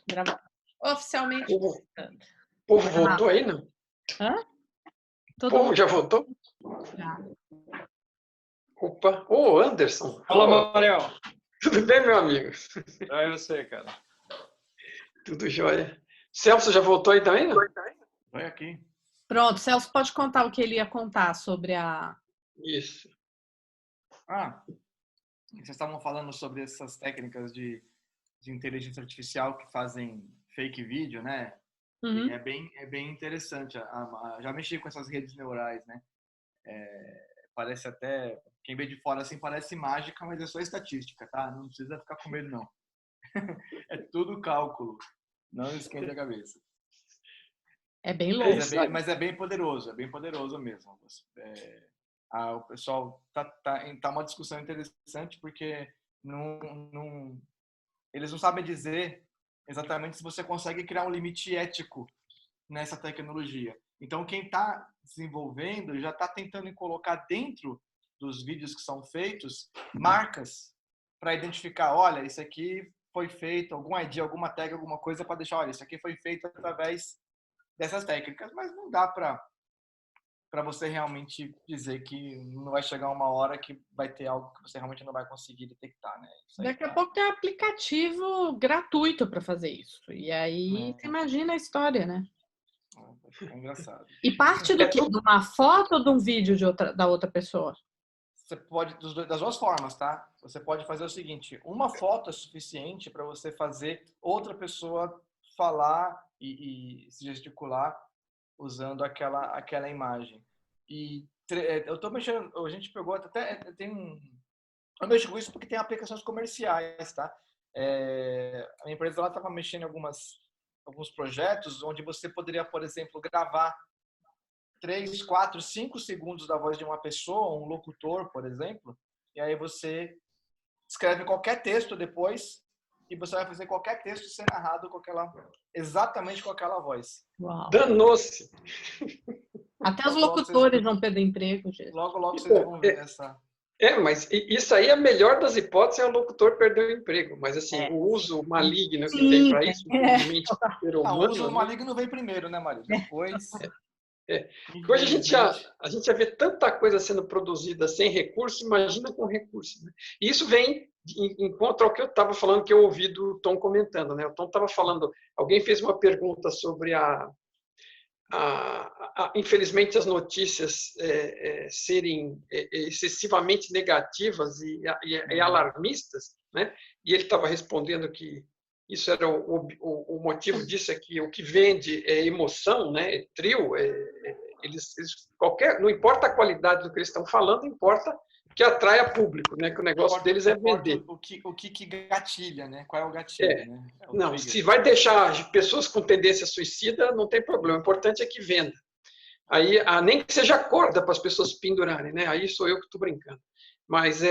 Gravando. Oficialmente. O povo voltou aí, não? Hã? O povo já voltou? Já. Opa, ô Anderson. Fala, Mariel. Tudo bem, meu amigo? É você, cara. Tudo jóia. Celso já voltou aí também, não? Vai aqui. Pronto, Celso pode contar o que ele ia contar sobre a... Isso. Vocês estavam falando sobre essas técnicas de inteligência artificial que fazem fake vídeo, né? Uhum. É bem interessante. Já mexi com essas redes neurais, né? Parece até, quem vê de fora assim parece mágica, mas é só estatística, tá? Não precisa ficar com medo, não. É tudo cálculo. Não esquente a cabeça. É bem louco. Mas é bem poderoso mesmo. O pessoal tá uma discussão interessante porque eles não sabem dizer exatamente se você consegue criar um limite ético nessa tecnologia. Então, quem está desenvolvendo já está tentando colocar dentro dos vídeos que são feitos marcas para identificar, olha, isso aqui foi feito, algum ID, alguma tag, alguma coisa para deixar, olha, isso aqui foi feito através dessas técnicas, mas não dá para você realmente dizer que não vai chegar uma hora que vai ter algo que você realmente não vai conseguir detectar, né? Daqui a pouco tem um aplicativo gratuito para fazer isso. E aí, você imagina a história, né? É engraçado. E parte do quê? De uma foto ou de um vídeo da outra pessoa? Você pode, das duas formas, tá? Você pode fazer o seguinte, uma foto é suficiente para você fazer outra pessoa falar e se gesticular usando aquela imagem. E eu tô mexendo, a gente pegou até eu mexo com isso porque tem aplicações comerciais, tá? A minha empresa lá estava mexendo em alguns projetos onde você poderia, por exemplo, gravar 3, 4, 5 segundos da voz de uma pessoa, um locutor, por exemplo, e aí você escreve qualquer texto depois e você vai fazer qualquer texto ser narrado exatamente com aquela voz. Uau. Danou-se. Até os locutores vão perder emprego, gente. Logo vocês vão ver essa... Mas isso aí, a melhor das hipóteses, é o locutor perder o emprego. Mas, assim, o uso maligno que tem para isso, infelizmente, o uso maligno vem primeiro, né, Maria? Depois... Hoje a gente já vê tanta coisa sendo produzida sem recurso, imagina com recurso. Né? E isso vem em contra ao que eu estava falando, que eu ouvi do Tom comentando. Né? O Tom estava falando, alguém fez uma pergunta sobre infelizmente, as notícias serem excessivamente negativas e alarmistas, né? E ele estava respondendo que isso era o motivo disso, é que o que vende é emoção, né? É trio, não importa a qualidade do que eles estão falando, importa que atraia público, né? Que o negócio deles é vender. O que gatilha, né? Qual é o gatilho, né? Não, se vai deixar pessoas com tendência suicida, não tem problema. O importante é que venda. Aí, nem que seja corda para as pessoas pendurarem, né? Aí sou eu que estou brincando. Mas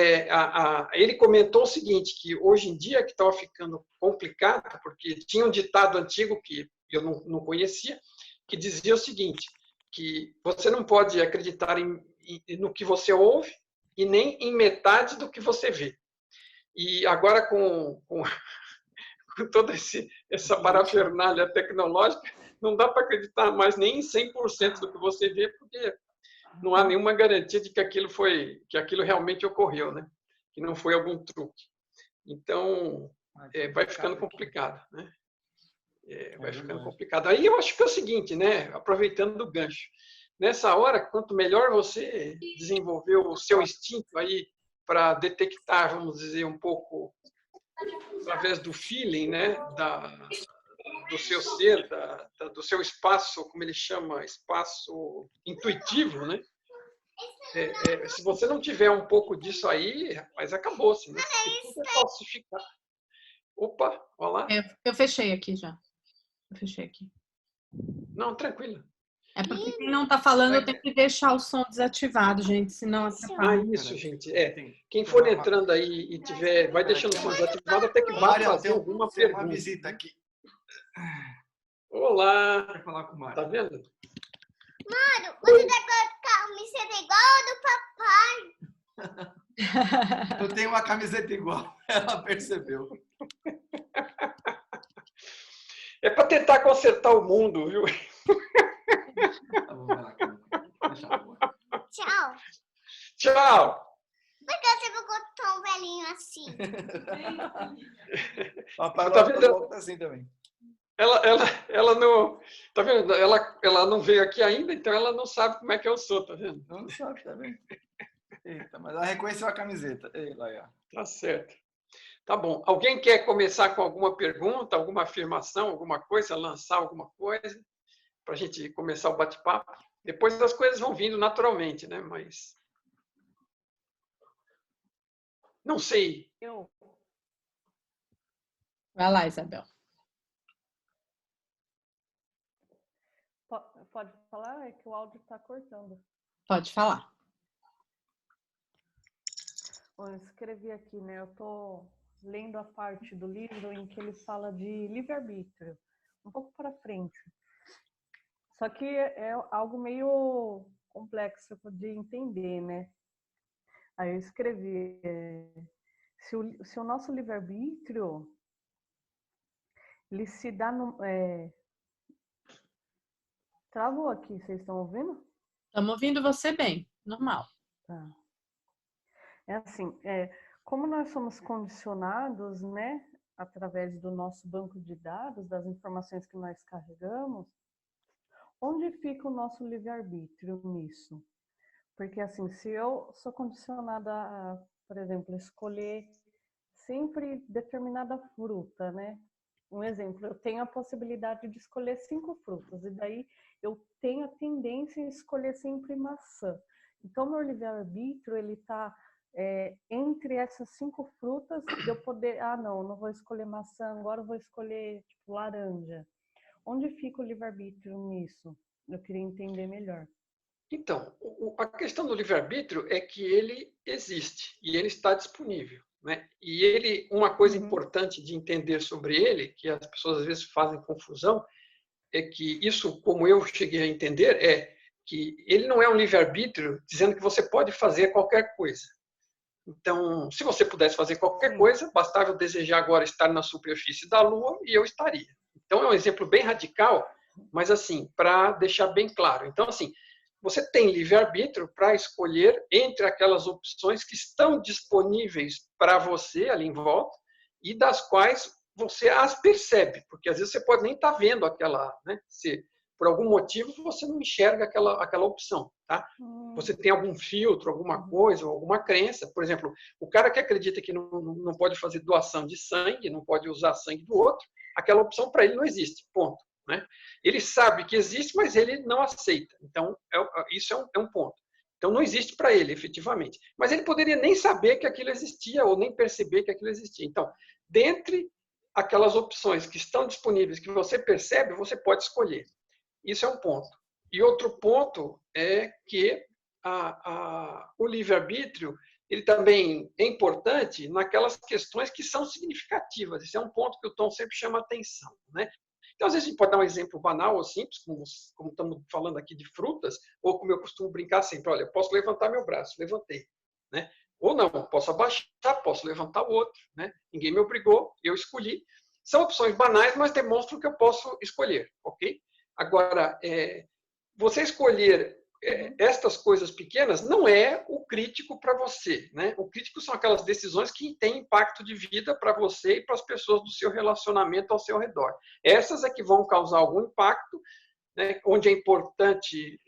ele comentou o seguinte, que hoje em dia que estava ficando complicado, porque tinha um ditado antigo que eu não conhecia, que dizia o seguinte, que você não pode acreditar no que você ouve e nem em metade do que você vê. E agora com toda essa parafernália tecnológica, não dá para acreditar mais nem em 100% do que você vê, porque não há nenhuma garantia de que aquilo realmente ocorreu, né? Que não foi algum truque. Então, vai ficando complicado, né? Vai ficando complicado. Aí eu acho que é o seguinte, né? Aproveitando do gancho. Nessa hora, quanto melhor você desenvolver o seu instinto aí para detectar, vamos dizer, um pouco através do feeling, né? Do seu ser, do seu espaço, como ele chama, espaço intuitivo, né? Se você não tiver um pouco disso aí, rapaz, acabou-se, né? Porque tudo é falsificado. Opa, olha lá. Eu fechei aqui já. Não, tranquilo. É porque quem não está falando tem que deixar o som desativado, gente, senão atrapalha. Isso, gente. Quem for entrando aí e tiver, vai deixando o som desativado até que vá fazer alguma pergunta. Uma visita aqui. Olá. Quer falar com o Mário? Tá vendo? Mário, você tá com a camiseta igual a do papai. Eu tenho uma camiseta igual, ela percebeu. tentar consertar o mundo, viu? Tchau. Tchau! Por que você ficou tão velhinho assim? A Tá paródia vendo? tá assim também. Ela não. Tá vendo? Ela não veio aqui ainda, então ela não sabe como é que eu sou, tá vendo? Não sabe também. Eita, mas ela reconheceu a camiseta. Ei, lá, ó. Tá certo. Tá bom. Alguém quer começar com alguma pergunta, alguma afirmação, alguma coisa, lançar alguma coisa, para a gente começar o bate-papo? Depois as coisas vão vindo naturalmente, né? Mas. Não sei. Eu. Vai lá, Isabel. Pode falar? É que o áudio está cortando. Pode falar. Bom, eu escrevi aqui, né? Eu estou lendo a parte do livro em que ele fala de livre-arbítrio, um pouco para frente. Só que é algo meio complexo de entender, né? Aí eu escrevi, se o nosso livre-arbítrio ele se dá no... Travou aqui, vocês estão ouvindo? Estamos ouvindo você bem, normal. Tá. É assim, como nós somos condicionados, né, através do nosso banco de dados, das informações que nós carregamos, onde fica o nosso livre-arbítrio nisso? Porque, assim, se eu sou condicionada a, por exemplo, escolher sempre determinada fruta, né? Um exemplo, eu tenho a possibilidade de escolher 5 frutas, e daí eu tenho a tendência a escolher sempre maçã. Então, meu livre-arbítrio, ele está entre essas 5 frutas, de eu poder, não vou escolher maçã, agora eu vou escolher, tipo, laranja. Onde fica o livre-arbítrio nisso? Eu queria entender melhor. Então, a questão do livre-arbítrio é que ele existe e ele está disponível, né? E uma coisa importante de entender sobre ele, que as pessoas às vezes fazem confusão, é que isso, como eu cheguei a entender, é que ele não é um livre-arbítrio dizendo que você pode fazer qualquer coisa. Então, se você pudesse fazer qualquer coisa, bastava eu desejar agora estar na superfície da Lua e eu estaria. Então, é um exemplo bem radical, mas assim, para deixar bem claro. Então, assim, você tem livre-arbítrio para escolher entre aquelas opções que estão disponíveis para você ali em volta e das quais você as percebe, porque às vezes você pode nem estar vendo aquela, né? Se por algum motivo você não enxerga aquela opção, tá? Você tem algum filtro, alguma coisa, alguma crença. Por exemplo, o cara que acredita que não pode fazer doação de sangue, não pode usar sangue do outro, aquela opção para ele não existe, ponto. Né? Ele sabe que existe, mas ele não aceita. Então, isso é um ponto. Então, não existe para ele, efetivamente. Mas ele poderia nem saber que aquilo existia ou nem perceber que aquilo existia. Então, dentre aquelas opções que estão disponíveis, que você percebe, você pode escolher. Isso é um ponto. E outro ponto é que o livre-arbítrio ele também é importante naquelas questões que são significativas. Esse é um ponto que o Tom sempre chama atenção. Né? Então, às vezes, a gente pode dar um exemplo banal ou simples, como estamos falando aqui de frutas, ou como eu costumo brincar sempre, olha, eu posso levantar meu braço, levantei. Né? Ou não, posso abaixar, posso levantar o outro. Né? Ninguém me obrigou, eu escolhi. São opções banais, mas demonstram que eu posso escolher. Ok? Agora, você escolher estas coisas pequenas não é o crítico para você. Né? O crítico são aquelas decisões que têm impacto de vida para você e para as pessoas do seu relacionamento ao seu redor. Essas é que vão causar algum impacto, né? Onde é importante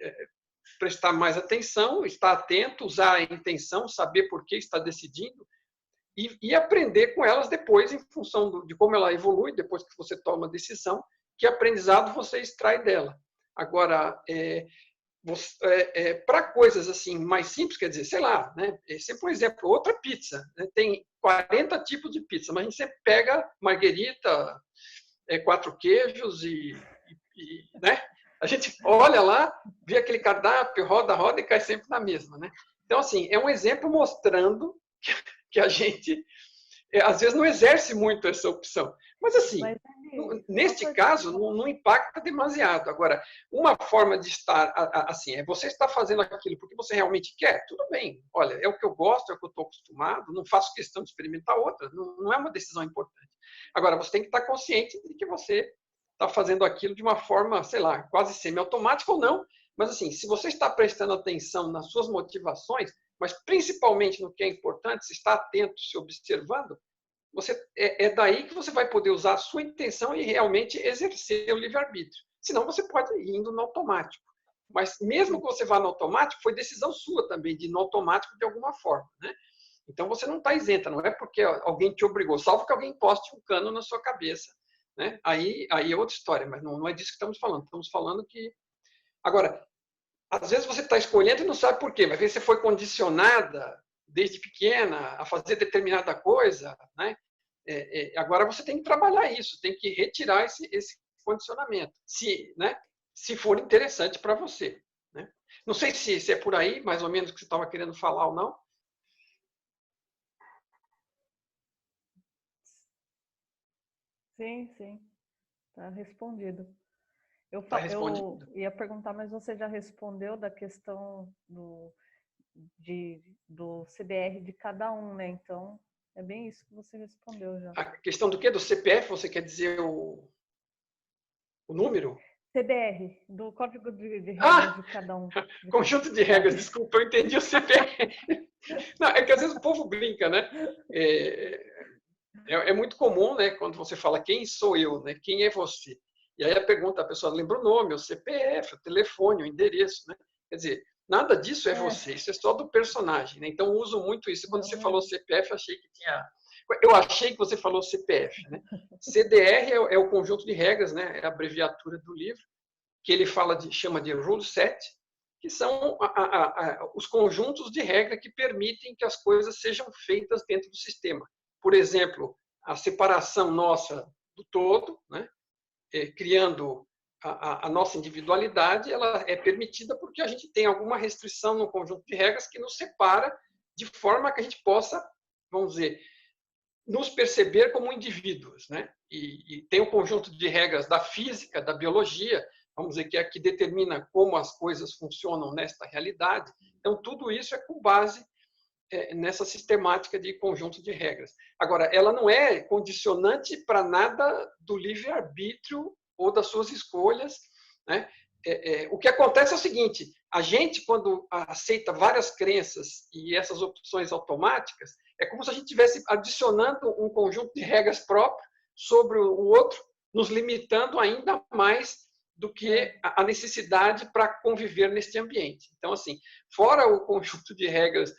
prestar mais atenção, estar atento, usar a intenção, saber por que está decidindo e aprender com elas depois, em função de como ela evolui, depois que você toma a decisão, que aprendizado você extrai dela. Agora, para coisas assim mais simples, quer dizer, sei lá, né? Sempre um exemplo, outra pizza, né? Tem 40 tipos de pizza, mas a gente sempre pega marguerita, 4 queijos né? A gente olha lá, vê aquele cardápio, roda e cai sempre na mesma, né? Então, assim, é um exemplo mostrando que a gente, às vezes, não exerce muito essa opção. Mas, assim, neste caso, não impacta demasiado. Agora, uma forma de estar, assim, você está fazendo aquilo porque você realmente quer, tudo bem. Olha, é o que eu gosto, é o que eu estou acostumado, não faço questão de experimentar outra, não é uma decisão importante. Agora, você tem que estar consciente de que você está fazendo aquilo de uma forma, sei lá, quase semi-automática ou não. Mas, assim, se você está prestando atenção nas suas motivações, mas principalmente no que é importante, se está atento, se observando, é daí que você vai poder usar a sua intenção e realmente exercer o livre-arbítrio. Senão, você pode ir indo no automático. Mas, mesmo que você vá no automático, foi decisão sua também de ir no automático de alguma forma, né? Então, você não está isenta, não é porque alguém te obrigou, salvo que alguém poste um cano na sua cabeça, né? Aí é outra história, mas não é disso que estamos falando. Estamos falando que... Agora, às vezes você está escolhendo e não sabe por quê, mas às vezes você foi condicionada desde pequena a fazer determinada coisa, né? Agora você tem que trabalhar isso, tem que retirar esse condicionamento, se for interessante para você, né? Não sei se é por aí, mais ou menos, que você estava querendo falar ou não. Sim, sim. Está respondido. Tá respondido. Eu ia perguntar, mas você já respondeu da questão do CDR de cada um, né? Então, é bem isso que você respondeu já. A questão do quê? Do CPF, você quer dizer o número? CDR, do código de regras de cada um. Conjunto de regras, desculpa, eu entendi o CPF. Não, é que às vezes o povo brinca, né? É muito comum, né, quando você fala quem sou eu, né? Quem é você? E aí a pessoa lembra o nome, o CPF, o telefone, o endereço, né? Quer dizer, nada disso é você, isso é só do personagem, né? Então eu uso muito isso. Quando você falou CPF, eu achei que você falou CPF, né? CDR é o conjunto de regras, né? É a abreviatura do livro, que ele chama de Rule Set, que são os conjuntos de regra que permitem que as coisas sejam feitas dentro do sistema. Por exemplo, a separação nossa do todo, né? Criando a nossa individualidade, ela é permitida porque a gente tem alguma restrição no conjunto de regras que nos separa de forma que a gente possa, vamos dizer, nos perceber como indivíduos, né? E tem o conjunto de regras da física, da biologia, vamos dizer, que é que determina como as coisas funcionam nesta realidade. Então, tudo isso é com base nessa sistemática de conjunto de regras. Agora, ela não é condicionante para nada do livre-arbítrio ou das suas escolhas, né? O que acontece é o seguinte, a gente, quando aceita várias crenças e essas opções automáticas, é como se a gente estivesse adicionando um conjunto de regras próprio sobre o outro, nos limitando ainda mais do que a necessidade para conviver neste ambiente. Então, assim, fora o conjunto de regras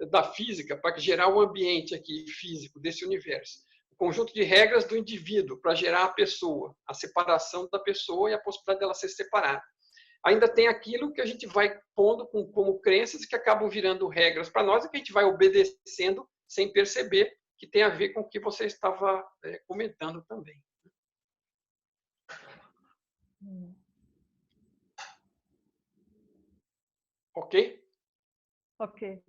da física, para gerar o ambiente aqui físico desse universo, o conjunto de regras do indivíduo, para gerar a pessoa, a separação da pessoa e a possibilidade dela ser separada. Ainda tem aquilo que a gente vai pondo como crenças que acabam virando regras para nós e que a gente vai obedecendo sem perceber, que tem a ver com o que você estava comentando também. Ok? Ok.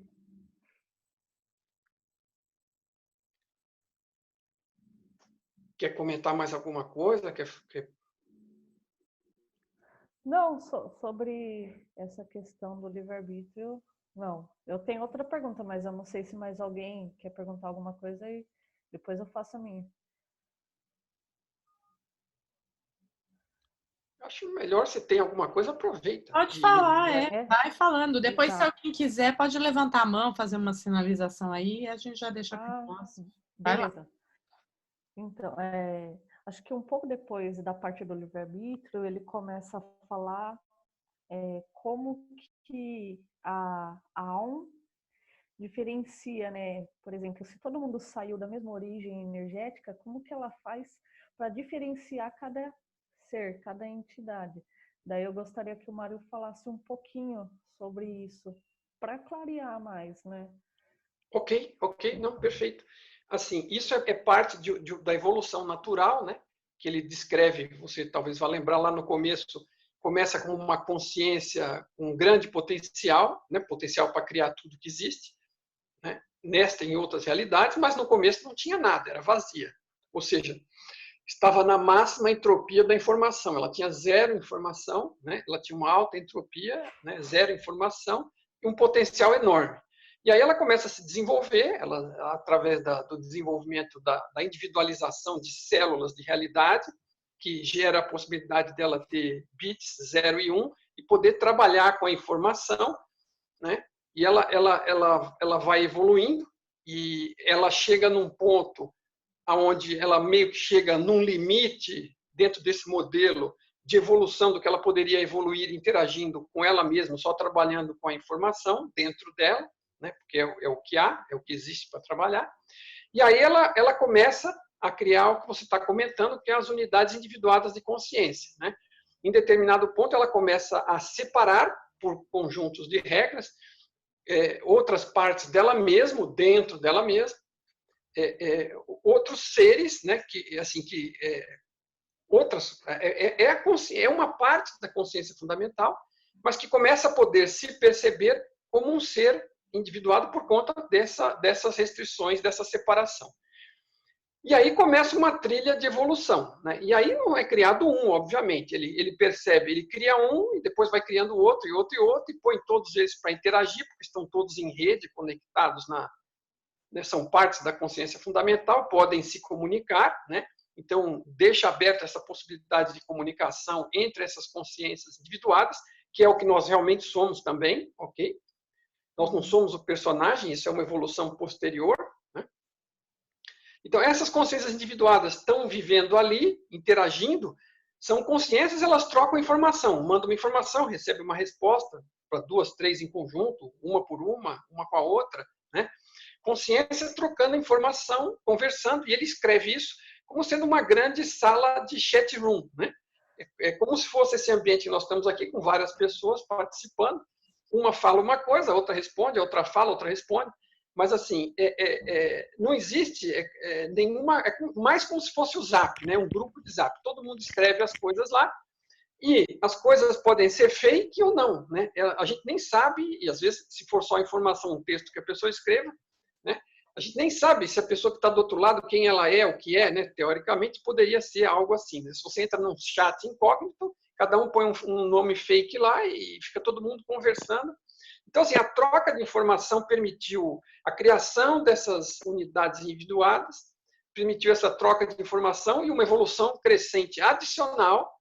Quer comentar mais alguma coisa? Não, sobre essa questão do livre-arbítrio, não. Eu tenho outra pergunta, mas eu não sei se mais alguém quer perguntar alguma coisa e depois eu faço a minha. Acho melhor, se tem alguma coisa, aproveita. Pode falar, É. vai falando. Depois, Tá. se alguém quiser, pode levantar a mão, fazer uma sinalização aí e a gente já deixa para nós. Vai lá. Beleza. Então, acho que um pouco depois da parte do livre-arbítrio, ele começa a falar como que a alma diferencia, né? Por exemplo, se todo mundo saiu da mesma origem energética, como que ela faz para diferenciar cada ser, cada entidade? Daí eu gostaria que o Mário falasse um pouquinho sobre isso, para clarear mais, né? Ok, não, perfeito. Assim, isso é parte da evolução natural, né? Que ele descreve, você talvez vá lembrar lá no começo, começa com uma consciência com um grande potencial, né? Potencial para criar tudo que existe, né? Nesta e em outras realidades, mas no começo não tinha nada, era vazia. Ou seja, estava na máxima entropia da informação, ela tinha zero informação, né? Ela tinha uma alta entropia, né? Zero informação e um potencial enorme. E aí ela começa a se desenvolver, através do desenvolvimento da individualização de células de realidade, que gera a possibilidade dela ter bits 0 e 1 e poder trabalhar com a informação, né? E ela vai evoluindo e ela chega num ponto onde ela meio que chega num limite dentro desse modelo de evolução do que ela poderia evoluir interagindo com ela mesma, só trabalhando com a informação dentro dela, né? Porque é o que há, é o que existe para trabalhar. E aí ela começa a criar o que você está comentando, que é as unidades individuadas de consciência, né? Em determinado ponto, ela começa a separar por conjuntos de regras outras partes dela mesma, dentro dela mesma, outros seres, né? Outras é uma parte da consciência fundamental, mas que começa a poder se perceber como um ser individuado por conta dessas restrições, dessa separação. E aí começa uma trilha de evolução, né? E aí não é criado um, obviamente. Ele percebe, ele cria um e depois vai criando outro e outro e outro e põe todos eles para interagir, porque estão todos em rede, conectados né? São partes da consciência fundamental, podem se comunicar, né? Então deixa aberta essa possibilidade de comunicação entre essas consciências individuadas, que é o que nós realmente somos também, ok? Nós não somos o personagem, isso é uma evolução posterior. Então, essas consciências individuadas estão vivendo ali, interagindo, são consciências, elas trocam informação, mandam uma informação, recebem uma resposta, para 2, 3 em conjunto, uma por uma com a outra, né? Consciência trocando informação, conversando, e ele escreve isso como sendo uma grande sala de chat room, né? É como se fosse esse ambiente que nós estamos aqui, com várias pessoas participando, uma fala uma coisa, a outra responde, a outra fala, a outra responde, mas assim, não existe nenhuma, mais como se fosse o Zap, né? Um grupo de Zap, todo mundo escreve as coisas lá, e as coisas podem ser fake ou não, né? A gente nem sabe, e às vezes, se for só informação, um texto que a pessoa escreva, né? A gente nem sabe se a pessoa que está do outro lado, quem ela é, o que é, né? Teoricamente, poderia ser algo assim, né? Se você entra num chat incógnito, cada um põe um nome fake lá e fica todo mundo conversando. Então, assim, a troca de informação permitiu a criação dessas unidades individuadas, permitiu essa troca de informação e uma evolução crescente adicional,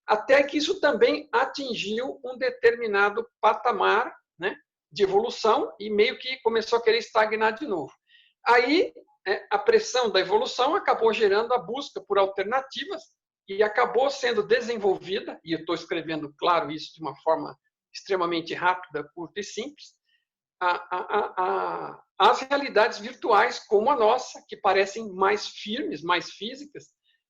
até que isso também atingiu um determinado patamar, né, de evolução e meio que começou a querer estagnar de novo. Aí, a pressão da evolução acabou gerando a busca por alternativas e acabou sendo desenvolvida, e eu estou escrevendo, claro, isso de uma forma extremamente rápida, curta e simples, as realidades virtuais como a nossa, que parecem mais firmes, mais físicas,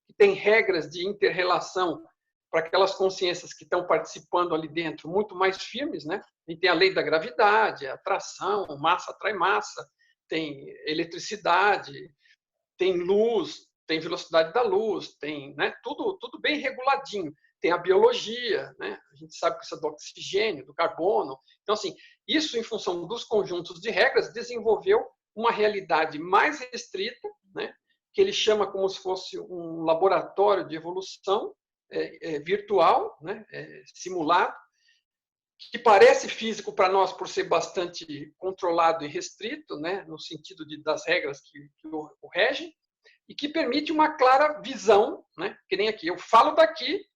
que têm regras de inter-relação para aquelas consciências que estão participando ali dentro, muito mais firmes, né? E tem a lei da gravidade, a atração, massa atrai massa, tem eletricidade, tem luz, tem velocidade da luz, tem, né, tudo bem reguladinho. Tem a biologia, né? A gente sabe que isso é do oxigênio, do carbono. Então, assim, isso em função dos conjuntos de regras desenvolveu uma realidade mais restrita, né? Que ele chama como se fosse um laboratório de evolução virtual, né? Simulado, que parece físico para nós por ser bastante controlado e restrito, né? No sentido das regras que o regem, e que permite uma clara visão, né? Que nem aqui, eu falo daqui,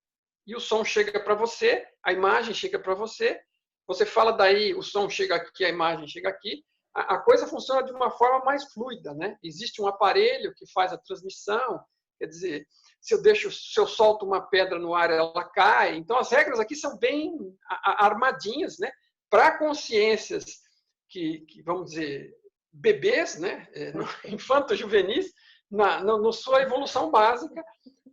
e o som chega para você, a imagem chega para você, você fala daí, o som chega aqui, a imagem chega aqui, a coisa funciona de uma forma mais fluida, né? Existe um aparelho que faz a transmissão, quer dizer, se eu solto uma pedra no ar, ela cai. Então, as regras aqui são bem armadinhas, né? Para consciências que, vamos dizer, bebês, né? Infanto-juvenis, na sua evolução básica,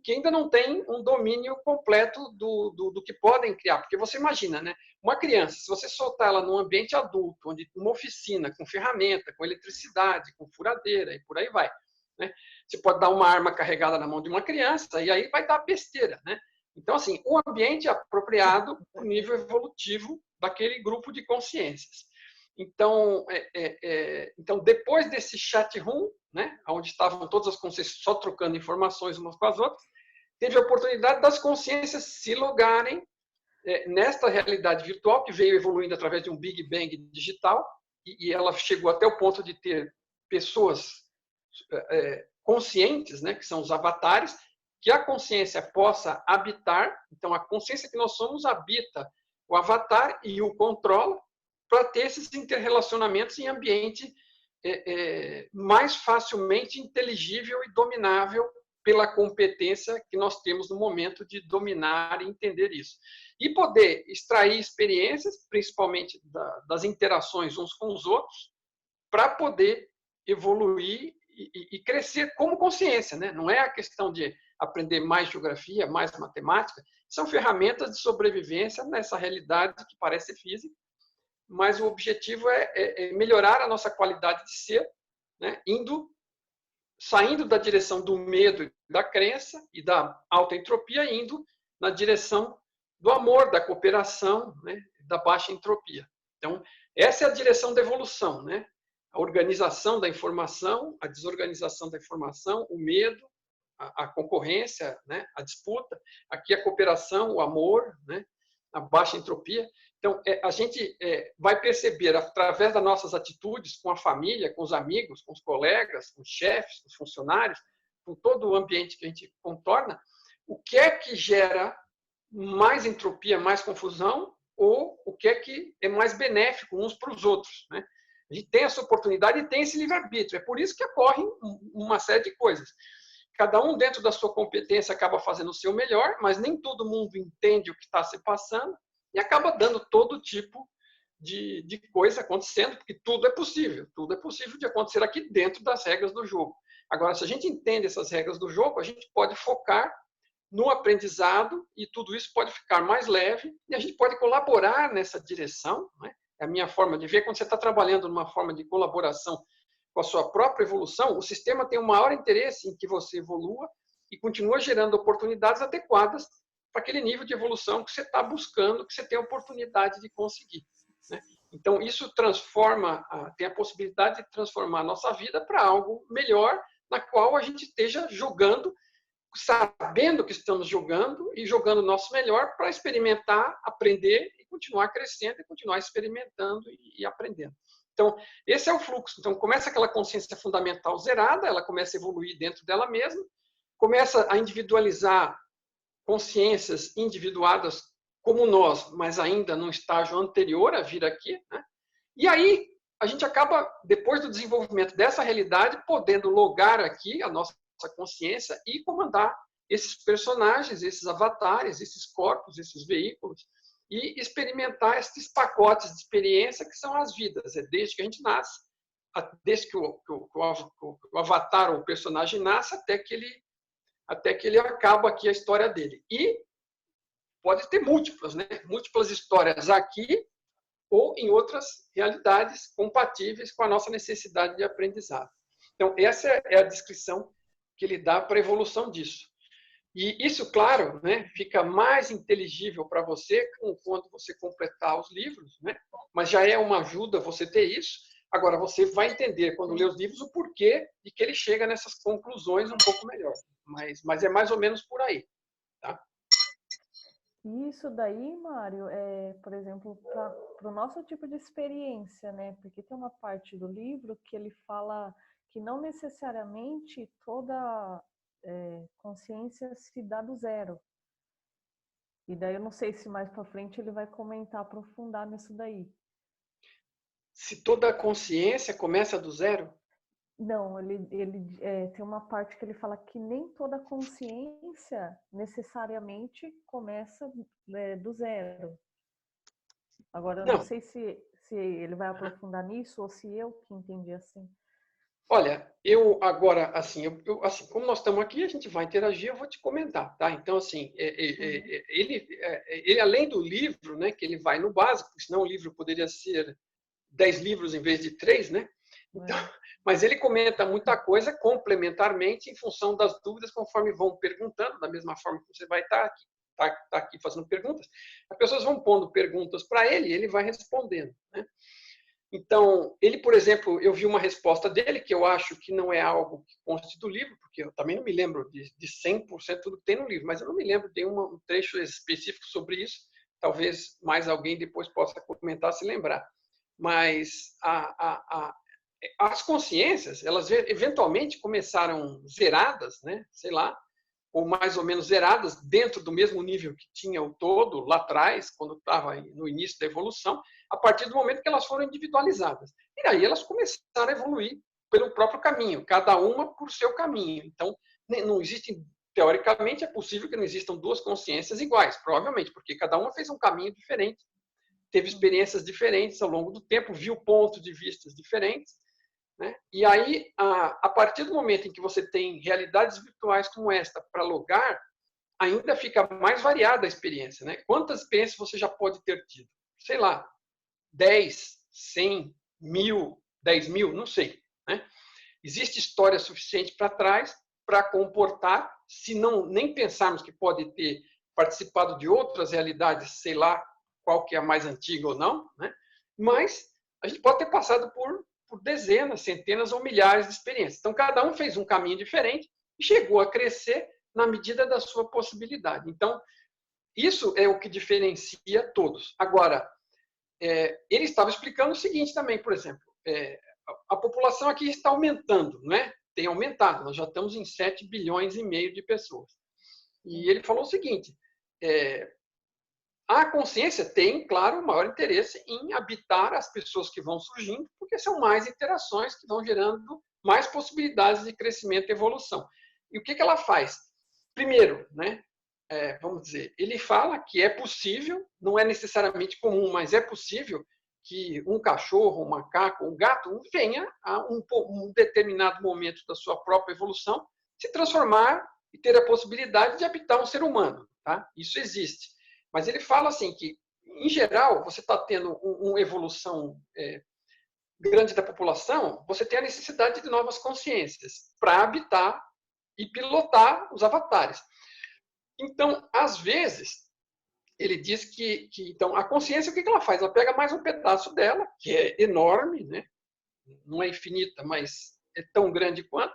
que ainda não tem um domínio completo do que podem criar. Porque você imagina, né? Uma criança, se você soltar ela num ambiente adulto, onde uma oficina com ferramenta, com eletricidade, com furadeira e por aí vai, né? Você pode dar uma arma carregada na mão de uma criança e aí vai dar besteira, né? Então, assim, o ambiente é apropriado para o nível evolutivo daquele grupo de consciências. Então, então depois desse chat room, né, onde estavam todas as consciências só trocando informações umas com as outras, teve a oportunidade das consciências se logarem nesta realidade virtual que veio evoluindo através de um Big Bang digital e ela chegou até o ponto de ter pessoas conscientes, né, que são os avatares, que a consciência possa habitar, então a consciência que nós somos habita o avatar e o controla, para ter esses interrelacionamentos em ambiente mais facilmente inteligível e dominável pela competência que nós temos no momento de dominar e entender isso. E poder extrair experiências, principalmente das interações uns com os outros, para poder evoluir e crescer como consciência, né? Não é a questão de aprender mais geografia, mais matemática, são ferramentas de sobrevivência nessa realidade que parece física, mas o objetivo é melhorar a nossa qualidade de ser, né? Saindo da direção do medo, da crença e da autoentropia, indo na direção do amor, da cooperação, né? Da baixa entropia. Então, essa é a direção da evolução, né? A organização da informação, a desorganização da informação, o medo, a concorrência, né? A disputa, aqui a cooperação, o amor, né? A baixa entropia. Então, a gente vai perceber, através das nossas atitudes com a família, com os amigos, com os colegas, com os chefes, com os funcionários, com todo o ambiente que a gente contorna, o que é que gera mais entropia, mais confusão, ou o que é mais benéfico uns para os outros, né? A gente tem essa oportunidade e tem esse livre-arbítrio. É por isso que ocorrem uma série de coisas. Cada um, dentro da sua competência, acaba fazendo o seu melhor, mas nem todo mundo entende o que está se passando e acaba dando todo tipo de coisa acontecendo, porque tudo é possível de acontecer aqui dentro das regras do jogo. Agora, se a gente entende essas regras do jogo, a gente pode focar no aprendizado e tudo isso pode ficar mais leve e a gente pode colaborar nessa direção, né? É a minha forma de ver. Quando você está trabalhando numa forma de colaboração com a sua própria evolução, o sistema tem o maior interesse em que você evolua e continua gerando oportunidades adequadas para aquele nível de evolução que você está buscando, que você tem a oportunidade de conseguir, né? Então, isso transforma, tem a possibilidade de transformar a nossa vida para algo melhor, na qual a gente esteja jogando, sabendo que estamos jogando e jogando o nosso melhor para experimentar, aprender e continuar crescendo e continuar experimentando e aprendendo. Então, esse é o fluxo. Então, começa aquela consciência fundamental zerada, ela começa a evoluir dentro dela mesma, começa a individualizar consciências individuadas como nós, mas ainda num estágio anterior a vir aqui, né? E aí, a gente acaba, depois do desenvolvimento dessa realidade, podendo logar aqui a nossa consciência e comandar esses personagens, esses avatares, esses corpos, esses veículos, e experimentar esses pacotes de experiência que são as vidas. É desde que a gente nasce, desde que o avatar ou o personagem nasce, até que ele acaba aqui a história dele. E pode ter múltiplas, né? Múltiplas histórias aqui ou em outras realidades compatíveis com a nossa necessidade de aprendizado. Então, essa é a descrição que ele dá para a evolução disso. E isso, claro, né, fica mais inteligível para você quando você completar os livros, né? Mas já é uma ajuda você ter isso. Agora, você vai entender, quando lê os livros, o porquê de que ele chega nessas conclusões um pouco melhor. Mas é mais ou menos por aí, tá? Isso daí, Mário, por exemplo, para o nosso tipo de experiência, né? Porque tem uma parte do livro que ele fala que não necessariamente toda consciência se dá do zero. E daí eu não sei se mais para frente ele vai comentar, aprofundar nisso daí. Se toda a consciência começa do zero? Não, ele tem uma parte que ele fala que nem toda consciência necessariamente começa do zero. Agora, eu não sei se ele vai aprofundar nisso ou se eu que entendi assim. Olha, eu agora, assim, assim, como nós estamos aqui, a gente vai interagir, eu vou te comentar, tá? Então, assim, ele além do livro, né, que ele vai no básico, senão o livro poderia ser 10 livros em vez de 3, né? Então, mas ele comenta muita coisa complementarmente em função das dúvidas, conforme vão perguntando, da mesma forma que você vai estar aqui fazendo perguntas. As pessoas vão pondo perguntas para ele e ele vai respondendo, né? Então, ele, por exemplo, eu vi uma resposta dele, que eu acho que não é algo que conste do livro, porque eu também não me lembro de 100% tudo que tem no livro, mas eu não me lembro de um trecho específico sobre isso. Talvez mais alguém depois possa comentar se lembrar. Mas as consciências, elas eventualmente começaram zeradas, né? Sei lá, ou mais ou menos zeradas, dentro do mesmo nível que tinha o todo lá atrás, quando estava no início da evolução, a partir do momento que elas foram individualizadas. E aí elas começaram a evoluir pelo próprio caminho, cada uma por seu caminho. Então, não existem, teoricamente, é possível que não existam duas consciências iguais, provavelmente, porque cada uma fez um caminho diferente, teve experiências diferentes ao longo do tempo, viu pontos de vista diferentes, né? E aí, a partir do momento em que você tem realidades virtuais como esta para logar, ainda fica mais variada a experiência, né? Quantas experiências você já pode ter tido? Sei lá, 10, 100, 1000, 10 mil, não sei, né? Existe história suficiente para trás para comportar, se não nem pensarmos que pode ter participado de outras realidades, sei lá qual que é a mais antiga ou não, né? Mas a gente pode ter passado por dezenas, centenas ou milhares de experiências. Então, cada um fez um caminho diferente e chegou a crescer na medida da sua possibilidade. Então, isso é o que diferencia todos. Agora, ele estava explicando o seguinte também, por exemplo, a população aqui está aumentando, não é? Tem aumentado, nós já estamos em 7 bilhões e meio de pessoas. E ele falou o seguinte, a consciência tem, claro, o maior interesse em habitar as pessoas que vão surgindo, porque são mais interações que vão gerando mais possibilidades de crescimento e evolução. E o que ela faz? Primeiro, né, vamos dizer, ele fala que é possível, não é necessariamente comum, mas é possível que um cachorro, um macaco, um gato venha a um determinado momento da sua própria evolução se transformar e ter a possibilidade de habitar um ser humano. Tá? Isso existe. Mas ele fala assim que, em geral, você está tendo uma evolução grande da população, você tem a necessidade de novas consciências para habitar e pilotar os avatares. Então, às vezes, ele diz que então, a consciência, o que ela faz? Ela pega mais um pedaço dela, que é enorme, né? Não é infinita, mas é tão grande quanto.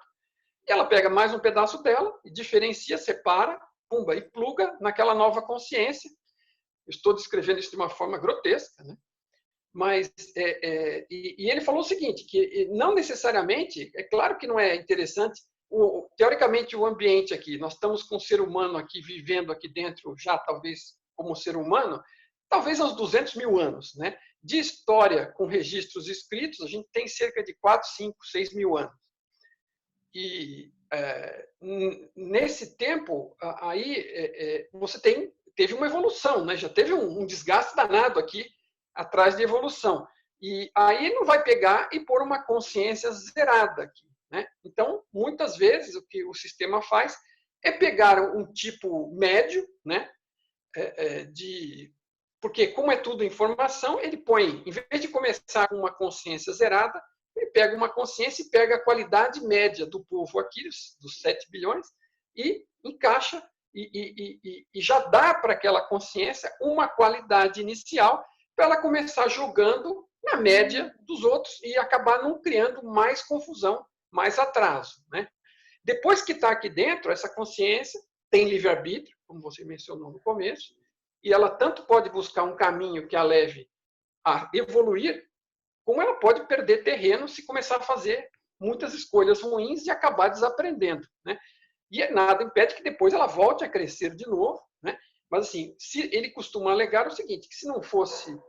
E ela pega mais um pedaço dela e diferencia, separa, pumba, e pluga naquela nova consciência. Eu estou descrevendo isso de uma forma grotesca, né? Mas e ele falou o seguinte, que não necessariamente, é claro que não é interessante, teoricamente o ambiente aqui, nós estamos com o ser humano aqui, vivendo aqui dentro, já talvez como ser humano, talvez há uns 200 mil anos, né? De história com registros escritos, a gente tem cerca de 4, 5, 6 mil anos. E nesse tempo, aí você teve uma evolução, né? Já teve um desgaste danado aqui atrás de evolução. E aí não vai pegar e pôr uma consciência zerada aqui, né? Então, muitas vezes, o que o sistema faz é pegar um tipo médio, né? Porque, como é tudo informação, ele põe, em vez de começar com uma consciência zerada, ele pega uma consciência e pega a qualidade média do povo aqui, dos 7 bilhões, e encaixa e já dá para aquela consciência uma qualidade inicial para ela começar jogando na média dos outros e acabar não criando mais confusão, mais atraso, né? Depois que está aqui dentro, essa consciência tem livre-arbítrio, como você mencionou no começo, e ela tanto pode buscar um caminho que a leve a evoluir, como ela pode perder terreno se começar a fazer muitas escolhas ruins e acabar desaprendendo, né? E nada impede que depois ela volte a crescer de novo, né? Mas assim, ele costuma alegar o seguinte, que se não fosse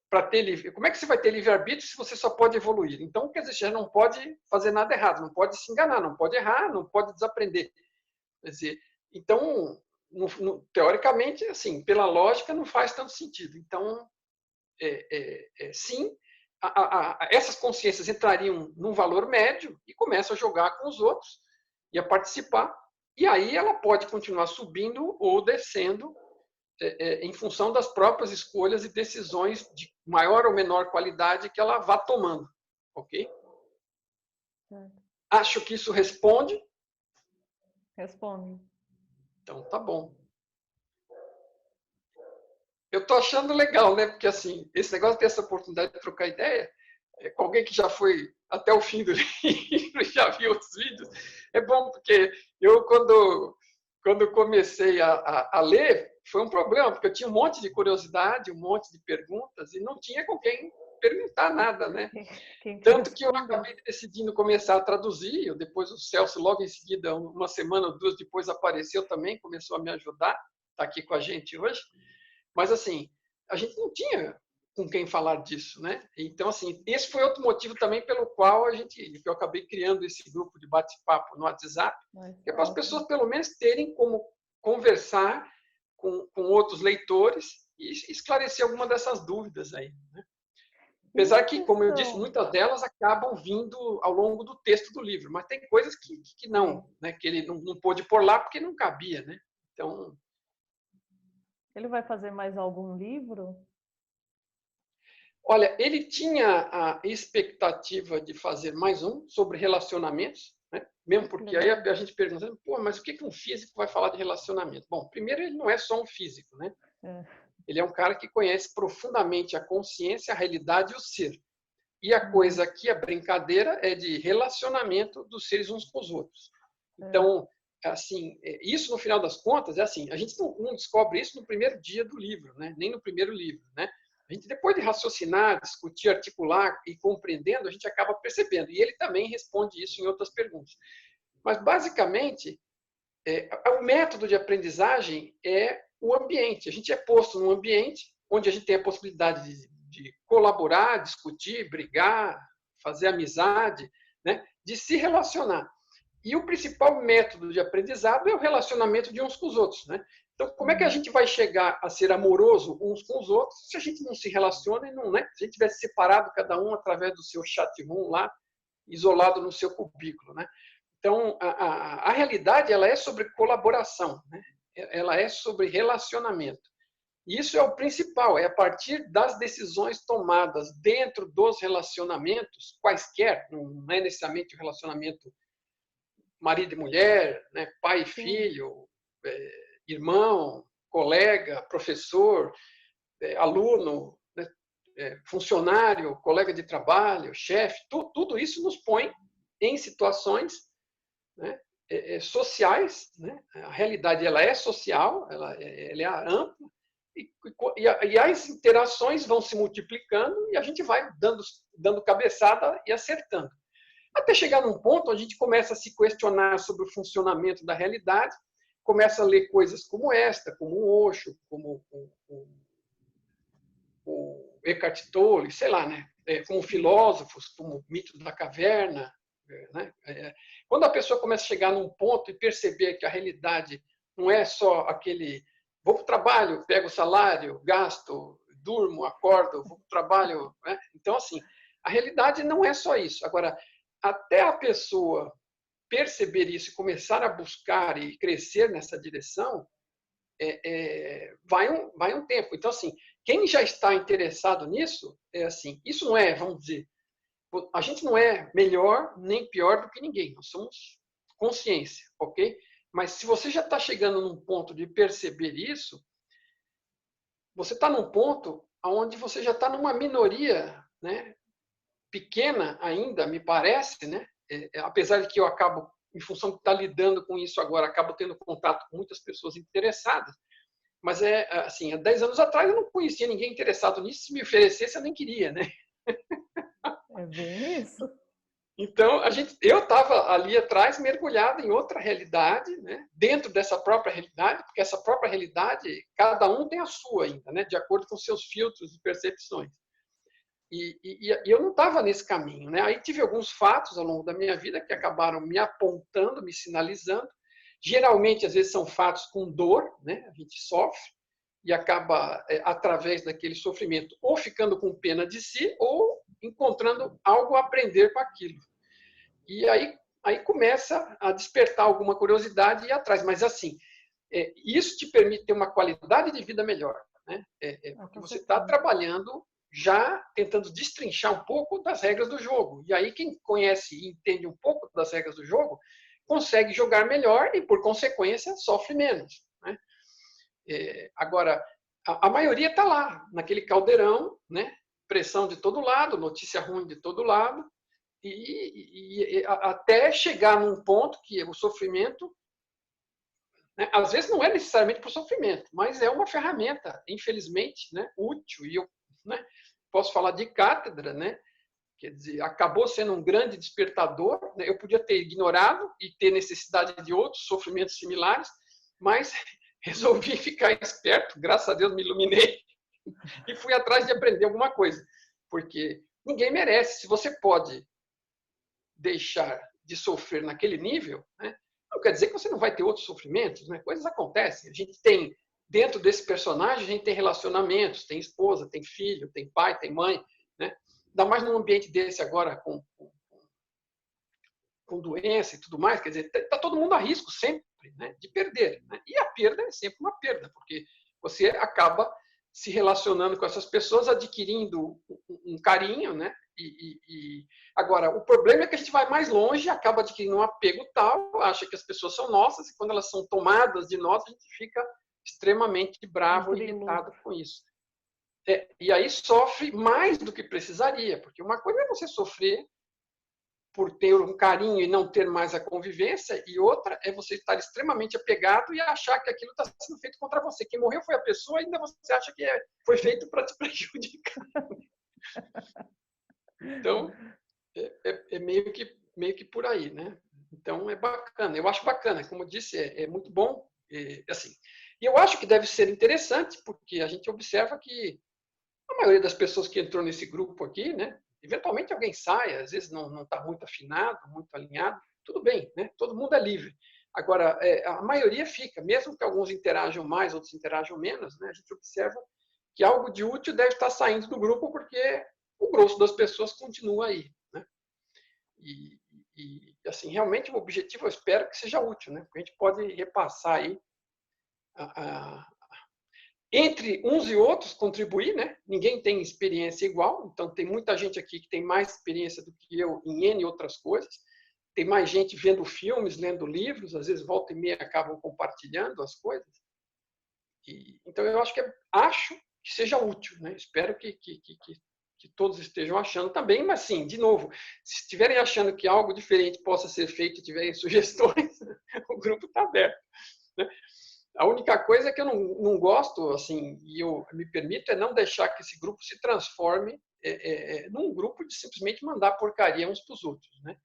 para ter livre, como é que você vai ter livre-arbítrio se você só pode evoluir? Então, quer dizer, você não pode fazer nada errado, não pode se enganar, não pode errar, não pode desaprender. Quer dizer, então, teoricamente, assim, pela lógica, não faz tanto sentido. Então, sim, essas consciências entrariam num valor médio e começam a jogar com os outros e a participar. E aí ela pode continuar subindo ou descendo em função das próprias escolhas e decisões de maior ou menor qualidade que ela vá tomando. Ok? Acho que isso responde. Responde. Então, tá bom. Eu tô achando legal, né? Porque, assim, esse negócio de ter essa oportunidade de trocar ideia com alguém que já foi até o fim do livro, já viu os vídeos, é bom, porque eu, quando comecei a ler, foi um problema, porque eu tinha um monte de curiosidade, um monte de perguntas, e não tinha com quem perguntar nada, né? Quem Tanto que eu responde? acabei decidindo começar a traduzir, depois o Celso, logo em seguida, uma semana ou duas depois, apareceu também, começou a me ajudar, está aqui com a gente hoje. Mas, assim, a gente não tinha com quem falar disso, né? Então, assim, esse foi outro motivo também pelo qual eu acabei criando esse grupo de bate-papo no WhatsApp, que é para as pessoas, pelo menos, terem como conversar com outros leitores e esclarecer alguma dessas dúvidas aí, né? Apesar que, como eu disse, muitas delas acabam vindo ao longo do texto do livro, mas tem coisas que não, né? Que ele não pôde pôr lá porque não cabia, né? Então, ele vai fazer mais algum livro? olha, ele tinha a expectativa de fazer mais um sobre relacionamentos, né? Mesmo porque aí a gente pergunta, pô, mas o que um físico vai falar de relacionamento? Bom, primeiro, ele não é só um físico, né? Ele é um cara que conhece profundamente a consciência, a realidade e o ser. E a coisa aqui, a brincadeira, é de relacionamento dos seres uns com os outros. Então, assim, isso no final das contas, é assim, a gente não descobre isso no primeiro dia do livro, né? Nem no primeiro livro, né? A gente, depois de raciocinar, discutir, articular e compreendendo, a gente acaba percebendo. E ele também responde isso em outras perguntas. Mas, basicamente, o método de aprendizagem é o ambiente. A gente é posto num ambiente onde a gente tem a possibilidade de colaborar, discutir, brigar, fazer amizade, né? De se relacionar. E o principal método de aprendizado é o relacionamento de uns com os outros, né? Então, como é que a gente vai chegar a ser amoroso uns com os outros se a gente não se relaciona e não, né? Se a gente tivesse separado cada um através do seu chat room lá, isolado no seu cubículo, né? Então, a realidade, ela é sobre colaboração, né? Ela é sobre relacionamento. E isso é o principal, é a partir das decisões tomadas dentro dos relacionamentos, quaisquer, não é necessariamente o relacionamento marido e mulher, né? Pai e filho, irmão, colega, professor, aluno, né? Funcionário, colega de trabalho, chefe, tudo isso nos põe em situações, né? Sociais, né? A realidade, ela é social, ela é ampla, e as interações vão se multiplicando e a gente vai dando cabeçada e acertando. Até chegar num ponto onde a gente começa a se questionar sobre o funcionamento da realidade, começa a ler coisas como esta, como o Osho, como o Eckhart Tolle, sei lá, né? Como filósofos, como o mito da caverna, né? Quando a pessoa começa a chegar num ponto e perceber que a realidade não é só aquele vou para o trabalho, pego o salário, gasto, durmo, acordo, vou para o trabalho, né? Então, assim, a realidade não é só isso. Agora, até a pessoa perceber isso e começar a buscar e crescer nessa direção, vai um tempo. Então, assim, quem já está interessado nisso, assim, isso não é, vamos dizer, a gente não é melhor nem pior do que ninguém. Nós somos consciência, ok? Mas se você já está chegando num ponto de perceber isso, você está num ponto onde você já está numa minoria, né? Pequena ainda, me parece, né? Apesar de que eu acabo, em função de estar lidando com isso agora, acabo tendo contato com muitas pessoas interessadas, mas assim, há 10 anos atrás eu não conhecia ninguém interessado nisso, se me oferecesse eu nem queria, né? É bem isso. Então, eu estava ali atrás mergulhado em outra realidade, né? Dentro dessa própria realidade, porque essa própria realidade, cada um tem a sua ainda, né? De acordo com seus filtros e percepções. E eu não estava nesse caminho, né? Aí tive alguns fatos ao longo da minha vida que acabaram me apontando, me sinalizando. Geralmente, às vezes, são fatos com dor, né? A gente sofre e acaba, através daquele sofrimento, ou ficando com pena de si, ou encontrando algo a aprender com aquilo. E aí começa a despertar alguma curiosidade e ir atrás. Mas, assim, isso te permite ter uma qualidade de vida melhor, né? Porque você está trabalhando já tentando destrinchar um pouco das regras do jogo. E aí quem conhece e entende um pouco das regras do jogo consegue jogar melhor e, por consequência, sofre menos, né? Agora, a maioria está lá, naquele caldeirão, né? Pressão de todo lado, notícia ruim de todo lado, e até chegar num ponto que o sofrimento, né, às vezes não é necessariamente por sofrimento, mas é uma ferramenta, infelizmente, né, útil, né, posso falar de cátedra, né? Quer dizer, acabou sendo um grande despertador, né? Eu podia ter ignorado e ter necessidade de outros sofrimentos similares, mas resolvi ficar esperto, graças a Deus me iluminei e fui atrás de aprender alguma coisa, porque ninguém merece. Se você pode deixar de sofrer naquele nível, né? Não quer dizer que você não vai ter outros sofrimentos, né? Coisas acontecem. A gente tem, dentro desse personagem, a gente tem relacionamentos, tem esposa, tem filho, tem pai, tem mãe, né? Ainda mais num ambiente desse agora, com doença e tudo mais, quer dizer, está todo mundo a risco sempre, né, de perder. Né? E a perda é sempre uma perda, porque você acaba se relacionando com essas pessoas, adquirindo um carinho, né? Agora, o problema é que a gente vai mais longe, acaba adquirindo um apego tal, acha que as pessoas são nossas, e quando elas são tomadas de nós, a gente fica extremamente bravo, irritado com isso. E aí sofre mais do que precisaria, porque uma coisa é você sofrer por ter um carinho e não ter mais a convivência, e outra é você estar extremamente apegado e achar que aquilo está sendo feito contra você. Quem morreu foi a pessoa, ainda você acha que foi feito para te prejudicar. Então, é meio que por aí, né? Então, é bacana. Eu acho bacana. Como eu disse, é muito bom. Assim, e eu acho que deve ser interessante, porque a gente observa que a maioria das pessoas que entrou nesse grupo aqui, né? Eventualmente alguém sai, às vezes não está muito afinado, muito alinhado, tudo bem, né? Todo mundo é livre. Agora, a maioria fica, mesmo que alguns interajam mais, outros interajam menos, né? A gente observa que algo de útil deve estar saindo do grupo, porque o grosso das pessoas continua aí, né? E assim, realmente o objetivo eu espero que seja útil, né? Porque a gente pode repassar aí entre uns e outros, contribuir, né? Ninguém tem experiência igual, então tem muita gente aqui que tem mais experiência do que eu em N outras coisas, tem mais gente vendo filmes, lendo livros, às vezes volta e meia acabam compartilhando as coisas. Então eu acho que seja útil, né? Espero que todos estejam achando também, mas sim, de novo, se estiverem achando que algo diferente possa ser feito e tiverem sugestões, o grupo está aberto, né? A única coisa que eu não gosto, assim, e eu me permito, é não deixar que esse grupo se transforme num grupo de simplesmente mandar porcaria uns para os outros, né?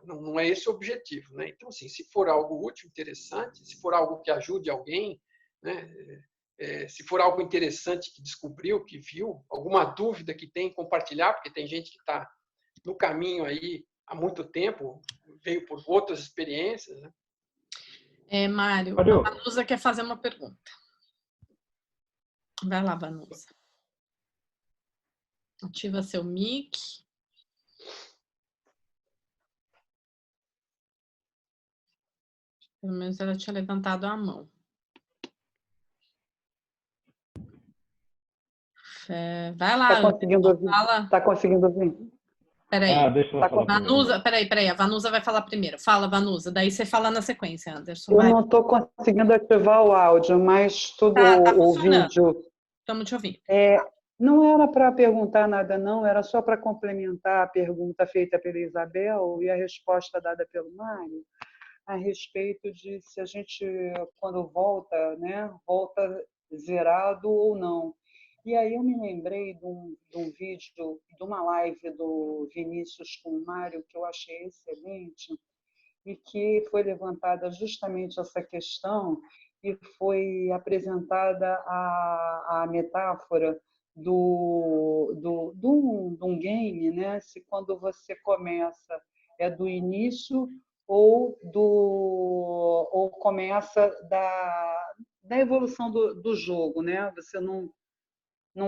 Não é esse o objetivo, né? Então, assim, se for algo útil, interessante, se for algo que ajude alguém, né? Se for algo interessante que descobriu, que viu, alguma dúvida que tem, compartilhar, porque tem gente que está no caminho aí há muito tempo, veio por outras experiências, né? Mário, a Vanusa quer fazer uma pergunta. Vai lá, Vanusa. Ativa seu mic. Pelo menos ela tinha levantado a mão. Vai lá. Está conseguindo ouvir? Está conseguindo ouvir? Peraí. Deixa ela falar Vanusa, peraí. A Vanusa vai falar primeiro. Fala, Vanusa. Daí você fala na sequência, Anderson. Eu não estou conseguindo ativar o áudio, mas tudo o vídeo. Estamos te ouvindo. Não era para perguntar nada, não. Era só para complementar a pergunta feita pela Isabel e a resposta dada pelo Mário a respeito de se a gente, quando volta, né, volta zerado ou não. E aí eu me lembrei de um vídeo, de uma live do Vinícius com o Mário, que eu achei excelente, e que foi levantada justamente essa questão e foi apresentada a metáfora de um game, né? Se quando você começa é do início ou começa da evolução do jogo, né? Você não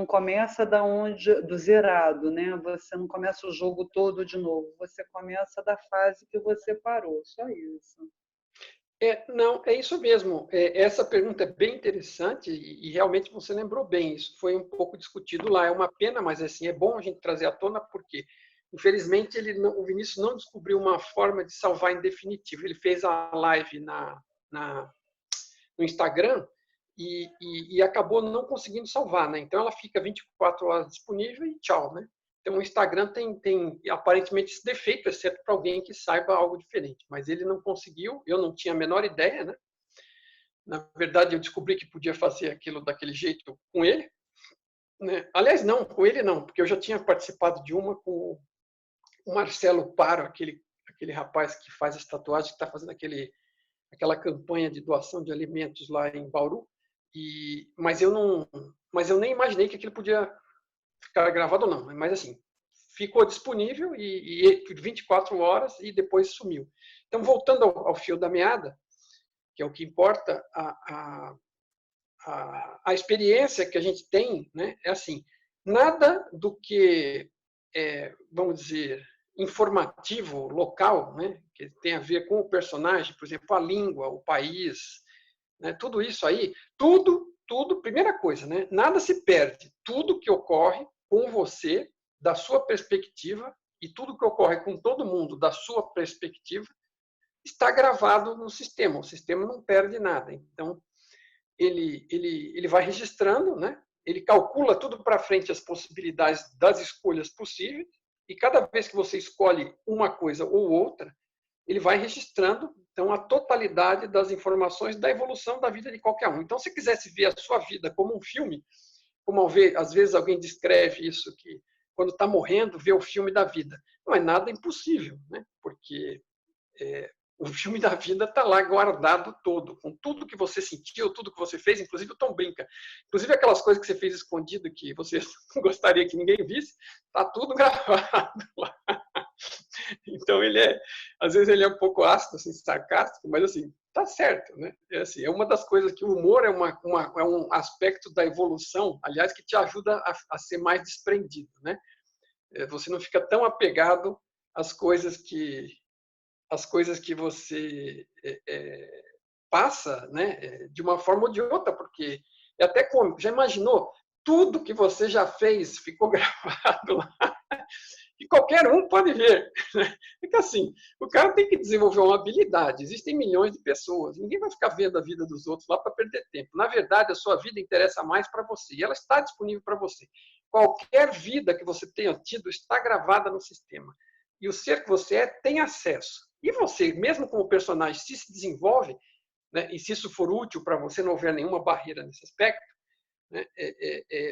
começa do zerado, né? Você não começa o jogo todo de novo, você começa da fase que você parou, só isso. Não, é isso mesmo. Essa pergunta é bem interessante e realmente você lembrou bem. Isso foi um pouco discutido lá. É uma pena, mas assim é bom a gente trazer à tona porque, infelizmente, o Vinícius não descobriu uma forma de salvar em definitivo. Ele fez a live no Instagram e acabou não conseguindo salvar, né? Então ela fica 24 horas disponível e tchau, né? Então o Instagram tem aparentemente esse defeito, exceto para alguém que saiba algo diferente. Mas ele não conseguiu, eu não tinha a menor ideia, né? Na verdade, eu descobri que podia fazer aquilo daquele jeito com ele. né? Aliás, não, com ele não, porque eu já tinha participado de uma com o Marcelo Paro, aquele rapaz que faz as tatuagens, que está fazendo aquela campanha de doação de alimentos lá em Bauru. Mas eu nem imaginei que aquilo podia ficar gravado ou não. Mas assim, ficou disponível e 24 horas e depois sumiu. Então, voltando ao fio da meada, que é o que importa, a experiência que a gente tem, né, é assim, nada do que vamos dizer, informativo, local, né, que tem a ver com o personagem, por exemplo, a língua, o país, né, tudo isso aí, tudo, primeira coisa, né, nada se perde. Tudo que ocorre com você, da sua perspectiva, e tudo que ocorre com todo mundo, da sua perspectiva, está gravado no sistema. O sistema não perde nada. Então, ele vai registrando, né? Ele calcula tudo para frente, as possibilidades das escolhas possíveis, e cada vez que você escolhe uma coisa ou outra, ele vai registrando, então, a totalidade das informações da evolução da vida de qualquer um. Então, se quisesse ver a sua vida como um filme, como às vezes alguém descreve isso, que quando está morrendo, vê o filme da vida. Não é nada impossível, né? Porque o filme da vida está lá guardado todo, com tudo que você sentiu, tudo que você fez, inclusive o Tom brinca. Inclusive aquelas coisas que você fez escondido, que você não gostaria que ninguém visse, está tudo gravado lá. Então, às vezes ele é um pouco ácido, assim, sarcástico, mas assim, tá certo, né? É uma das coisas que o humor é um aspecto da evolução, aliás, que te ajuda a ser mais desprendido, né? Você não fica tão apegado às coisas que você passa, né, de uma forma ou de outra, porque é até cômico. Já imaginou? Tudo que você já fez ficou gravado lá e qualquer um pode ver. Fica assim, o cara tem que desenvolver uma habilidade. Existem milhões de pessoas. Ninguém vai ficar vendo a vida dos outros lá para perder tempo. Na verdade, a sua vida interessa mais para você e ela está disponível para você. Qualquer vida que você tenha tido está gravada no sistema. E o ser que você é tem acesso. E você, mesmo como personagem, se desenvolve, né, e se isso for útil para você, não houver nenhuma barreira nesse aspecto, né,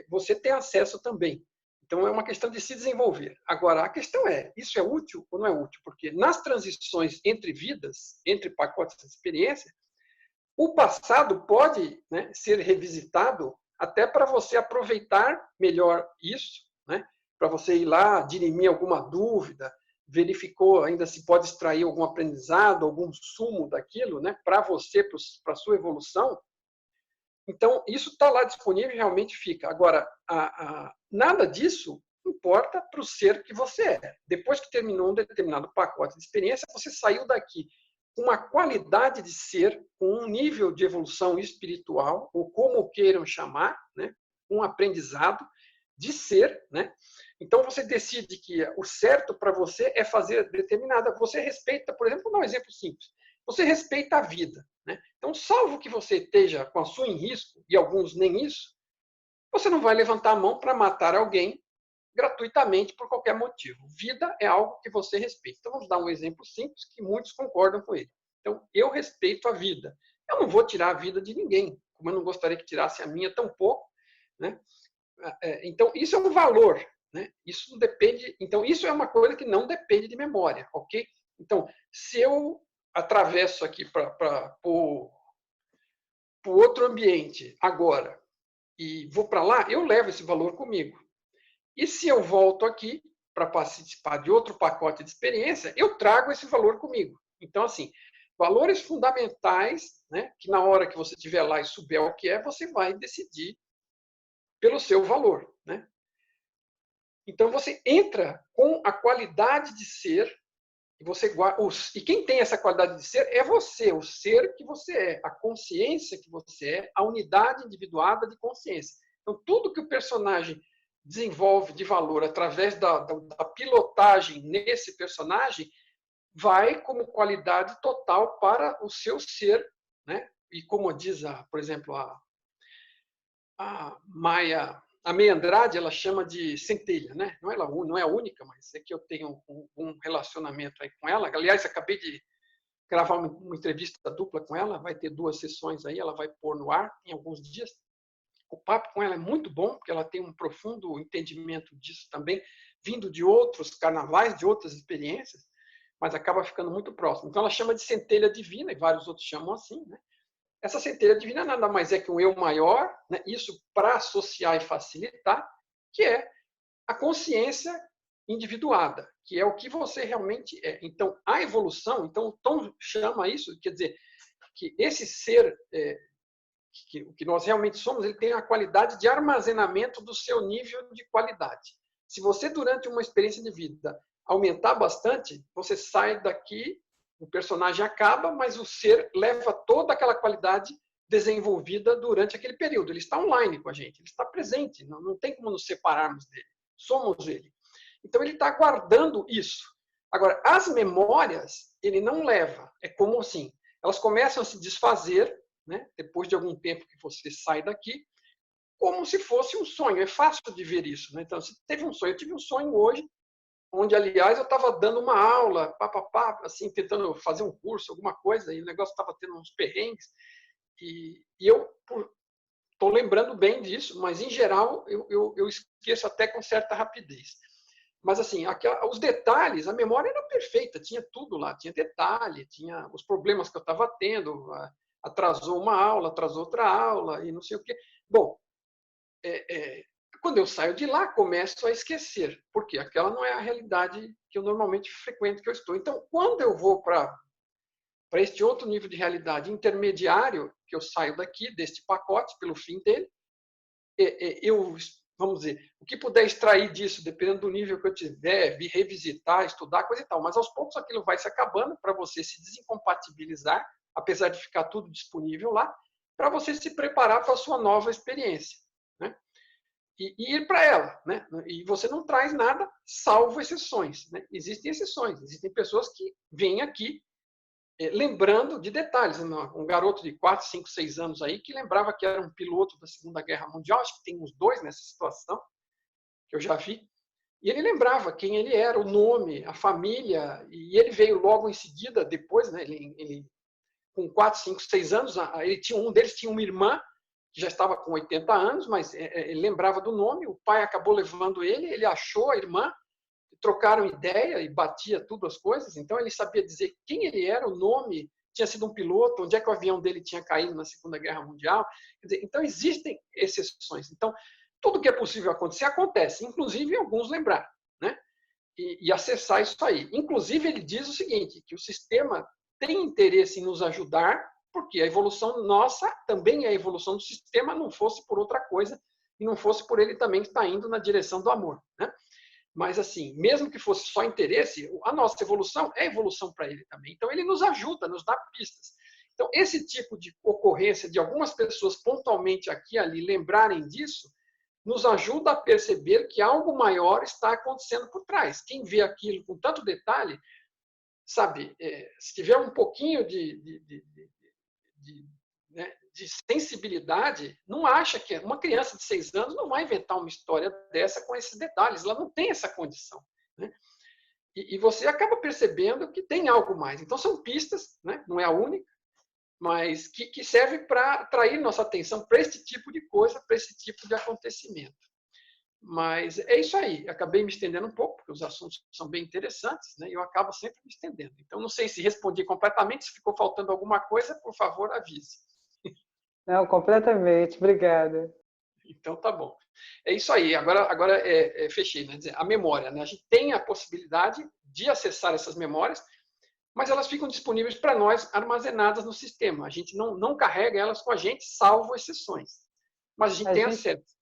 você tem acesso também. Então, é uma questão de se desenvolver. Agora, a questão é, isso é útil ou não é útil? Porque nas transições entre vidas, entre pacotes de experiência, o passado pode, né, ser revisitado até para você aproveitar melhor isso, né, para você ir lá, dirimir alguma dúvida, verificou ainda se pode extrair algum aprendizado, algum sumo daquilo, né, para você, para a sua evolução. Então, isso está lá disponível e realmente fica. Agora, nada disso importa para o ser que você é. Depois que terminou um determinado pacote de experiência, você saiu daqui com uma qualidade de ser, com um nível de evolução espiritual, ou como queiram chamar, né, um aprendizado de ser, né? Então você decide que o certo para você é fazer determinada. Você respeita, por exemplo, vou dar um exemplo simples. Você respeita a vida, né? Então, salvo que você esteja com a sua em risco, e alguns nem isso, você não vai levantar a mão para matar alguém gratuitamente por qualquer motivo. Vida é algo que você respeita. Então, vamos dar um exemplo simples que muitos concordam com ele. Então, eu respeito a vida. Eu não vou tirar a vida de ninguém, como eu não gostaria que tirasse a minha tampouco, né? Então, isso é um valor, né? Isso não depende. Então, isso é uma coisa que não depende de memória, ok? Então, se eu atravesso aqui para o outro ambiente agora e vou para lá, eu levo esse valor comigo. E se eu volto aqui para participar de outro pacote de experiência, eu trago esse valor comigo. Então, assim, valores fundamentais, né, que na hora que você estiver lá e souber o que é, você vai decidir pelo seu valor, né? Então, você entra com a qualidade de ser e quem tem essa qualidade de ser é você, o ser que você é, a consciência que você é, a unidade individuada de consciência. Então, tudo que o personagem desenvolve de valor através da pilotagem nesse personagem vai como qualidade total para o seu ser, né? E como diz, por exemplo, a Meia Andrade, ela chama de centelha, né? Não é a única, mas é que eu tenho um relacionamento aí com ela. Aliás, acabei de gravar uma entrevista dupla com ela, vai ter 2 sessões aí, ela vai pôr no ar em alguns dias. o papo com ela é muito bom, porque ela tem um profundo entendimento disso também, vindo de outros carnavais, de outras experiências, mas acaba ficando muito próximo. Então ela chama de centelha divina, e vários outros chamam assim, né? Essa centelha divina nada mais é que um eu maior, né? Isso para associar e facilitar, que é a consciência individuada, que é o que você realmente é. Então, a evolução, então o Tom chama isso, quer dizer, que esse ser, o que nós realmente somos, ele tem a qualidade de armazenamento do seu nível de qualidade. Se você, durante uma experiência de vida, aumentar bastante, você sai daqui, o personagem acaba, mas o ser leva toda aquela qualidade desenvolvida durante aquele período. Ele está online com a gente, ele está presente, não tem como nos separarmos dele. Somos ele. Então, ele está guardando isso. Agora, as memórias, ele não leva. É como assim, elas começam a se desfazer, né, depois de algum tempo que você sai daqui, como se fosse um sonho. É fácil de ver isso. Né? Então, se teve um sonho, eu tive um sonho hoje, onde, aliás, eu estava dando uma aula, assim, tentando fazer um curso, alguma coisa, e o negócio estava tendo uns perrengues, e eu estou lembrando bem disso, mas, em geral, eu esqueço até com certa rapidez. Mas, assim, os detalhes, a memória era perfeita, tinha tudo lá, tinha detalhe, tinha os problemas que eu estava tendo, atrasou uma aula, atrasou outra aula, e não sei o quê. Bom, quando eu saio de lá, começo a esquecer, porque aquela não é a realidade que eu normalmente frequento, que eu estou. Então, quando eu vou para este outro nível de realidade intermediário, que eu saio daqui, deste pacote, pelo fim dele, vamos dizer, o que puder extrair disso, dependendo do nível que eu tiver, revisitar, estudar, coisa e tal. Mas, aos poucos, aquilo vai se acabando para você se desincompatibilizar, apesar de ficar tudo disponível lá, para você se preparar para a sua nova experiência. Né? E ir para ela. Né? E você não traz nada, salvo exceções. Né? Existem exceções. Existem pessoas que vêm aqui lembrando de detalhes. Um garoto de 4, 5, 6 anos aí que lembrava que era um piloto da Segunda Guerra Mundial, acho que tem uns 2 nessa situação, que eu já vi, e ele lembrava quem ele era, o nome, a família, e ele veio logo em seguida, depois, né, ele com 4, 5, 6 anos, um deles tinha uma irmã, que já estava com 80 anos, mas ele lembrava do nome, o pai acabou levando ele achou a irmã, trocaram ideia e batia tudo as coisas, então ele sabia dizer quem ele era, o nome, tinha sido um piloto, onde é que o avião dele tinha caído na Segunda Guerra Mundial. Quer dizer, então existem exceções. Então, tudo que é possível acontecer, acontece, inclusive alguns lembrar, né? E acessar isso aí. Inclusive, ele diz o seguinte, que o sistema tem interesse em nos ajudar, porque a evolução nossa também é a evolução do sistema, não fosse por outra coisa, e não fosse por ele também que está indo na direção do amor, né? Mas, assim, mesmo que fosse só interesse, a nossa evolução é evolução para ele também. Então, ele nos ajuda, nos dá pistas. Então, esse tipo de ocorrência de algumas pessoas pontualmente aqui e ali lembrarem disso, nos ajuda a perceber que algo maior está acontecendo por trás. Quem vê aquilo com tanto detalhe, sabe, se tiver um pouquinho né, de sensibilidade, não acha que uma criança de 6 anos não vai inventar uma história dessa com esses detalhes, ela não tem essa condição. Né? E você acaba percebendo que tem algo mais. Então, são pistas, né? Não é a única, mas que serve para atrair nossa atenção para esse tipo de coisa, para esse tipo de acontecimento. Mas é isso aí. Acabei me estendendo um pouco, porque os assuntos são bem interessantes, né? E eu acabo sempre me estendendo. Então, não sei se respondi completamente. Se ficou faltando alguma coisa, por favor, avise. Não, completamente. Obrigada. Então, tá bom. É isso aí. Agora fechei. Né? Dizer, a memória. Né? A gente tem a possibilidade de acessar essas memórias, mas elas ficam disponíveis para nós, armazenadas no sistema. A gente não carrega elas com a gente, salvo exceções. Mas a gente tem acesso.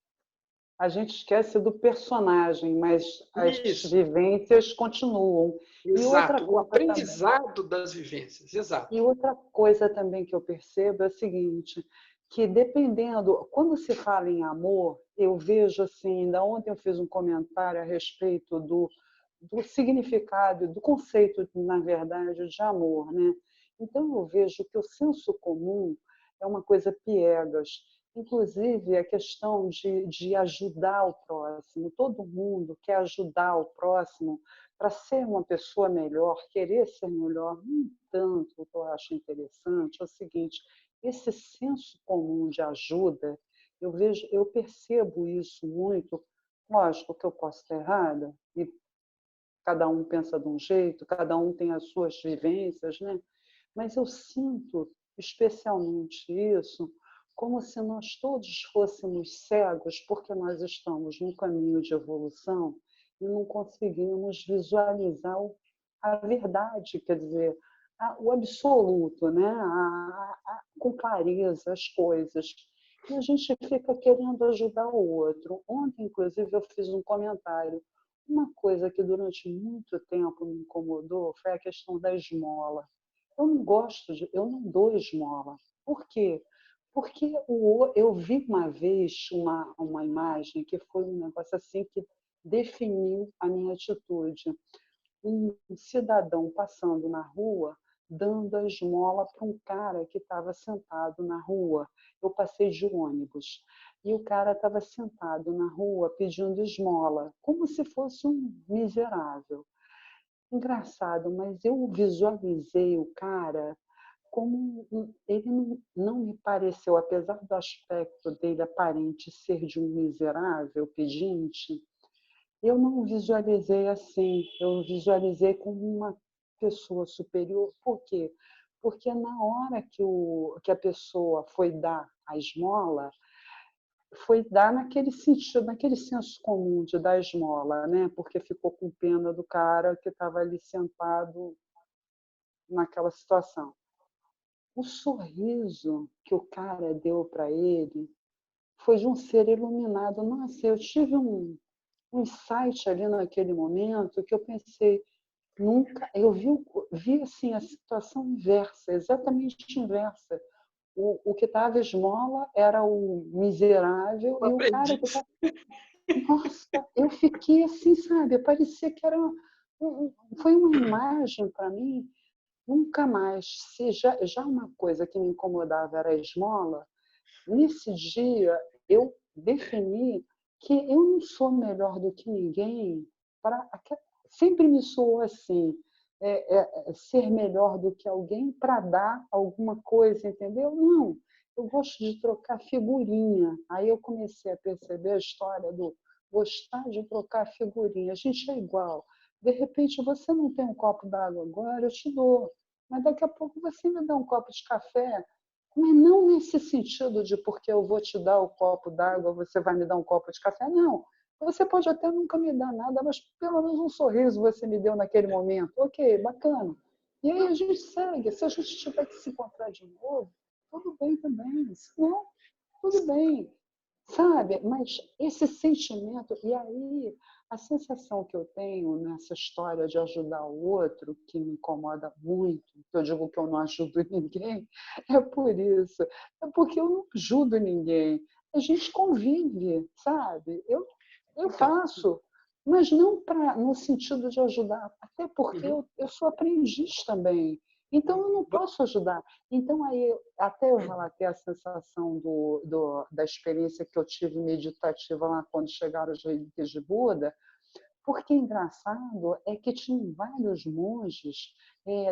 A gente esquece do personagem, mas as vivências continuam. Exato, o aprendizado das vivências, exato. E outra coisa também que eu percebo é o seguinte, que dependendo, quando se fala em amor, eu vejo assim, ainda ontem eu fiz um comentário a respeito do significado, do conceito, na verdade, de amor, né? Então eu vejo que o senso comum é uma coisa piegas. Inclusive, a questão de ajudar o próximo. Todo mundo quer ajudar o próximo para ser uma pessoa melhor, querer ser melhor. No entanto, o que eu acho interessante é o seguinte, esse senso comum de ajuda, eu percebo isso muito. Lógico que eu posso estar errada, e cada um pensa de um jeito, cada um tem as suas vivências, né? Mas eu sinto especialmente isso como se nós todos fôssemos cegos, porque nós estamos num caminho de evolução e não conseguimos visualizar a verdade, quer dizer, o absoluto, né? Com clareza as coisas. E a gente fica querendo ajudar o outro. Ontem, inclusive, eu fiz um comentário. Uma coisa que durante muito tempo me incomodou foi a questão da esmola. Eu não dou esmola. Por quê? Porque eu vi uma vez uma imagem que foi um negócio assim que definiu a minha atitude. Um cidadão passando na rua dando a esmola para um cara que estava sentado na rua. Eu passei de ônibus e o cara estava sentado na rua pedindo esmola, como se fosse um miserável. Engraçado, mas eu visualizei o cara como ele não me pareceu, apesar do aspecto dele aparente ser de um miserável pedinte, eu não visualizei assim, eu visualizei como uma pessoa superior. Por quê? Porque na hora que a pessoa foi dar a esmola, foi dar naquele sentido, naquele senso comum de dar esmola, né? Porque ficou com pena do cara que estava ali sentado naquela situação. O sorriso que o cara deu para ele foi de um ser iluminado. Nossa, eu tive um insight ali naquele momento que eu pensei, nunca, eu vi assim, a situação inversa, exatamente inversa. O que estava esmola era o miserável e o cara que estava... Nossa, eu fiquei assim, sabe? Parecia que era... Foi uma imagem para mim, nunca mais. Se já uma coisa que me incomodava era a esmola, nesse dia eu defini que eu não sou melhor do que ninguém. Sempre me soou assim, ser melhor do que alguém para dar alguma coisa, entendeu? Não, eu gosto de trocar figurinha. Aí eu comecei a perceber a história do gostar de trocar figurinha. A gente é igual. De repente, você não tem um copo d'água agora, eu te dou. Mas daqui a pouco você me dá um copo de café. Mas não nesse sentido de porque eu vou te dar o copo d'água, você vai me dar um copo de café. Não. Você pode até nunca me dar nada, mas pelo menos um sorriso você me deu naquele momento. Ok, bacana. E aí a gente segue. Se a gente tiver que se encontrar de novo, tudo bem também. Se não, tudo bem. Sabe? Mas esse sentimento, e aí a sensação que eu tenho nessa história de ajudar o outro, que me incomoda muito, que eu digo que eu não ajudo ninguém, é por isso. É porque eu não ajudo ninguém. A gente convive, sabe? Eu faço, mas não no sentido de ajudar, até porque eu sou aprendiz também. Então, eu não posso ajudar. Então, aí, até eu relatei a sensação da experiência que eu tive meditativa lá quando chegaram os relíquias de Buda, porque engraçado é que tinham vários monges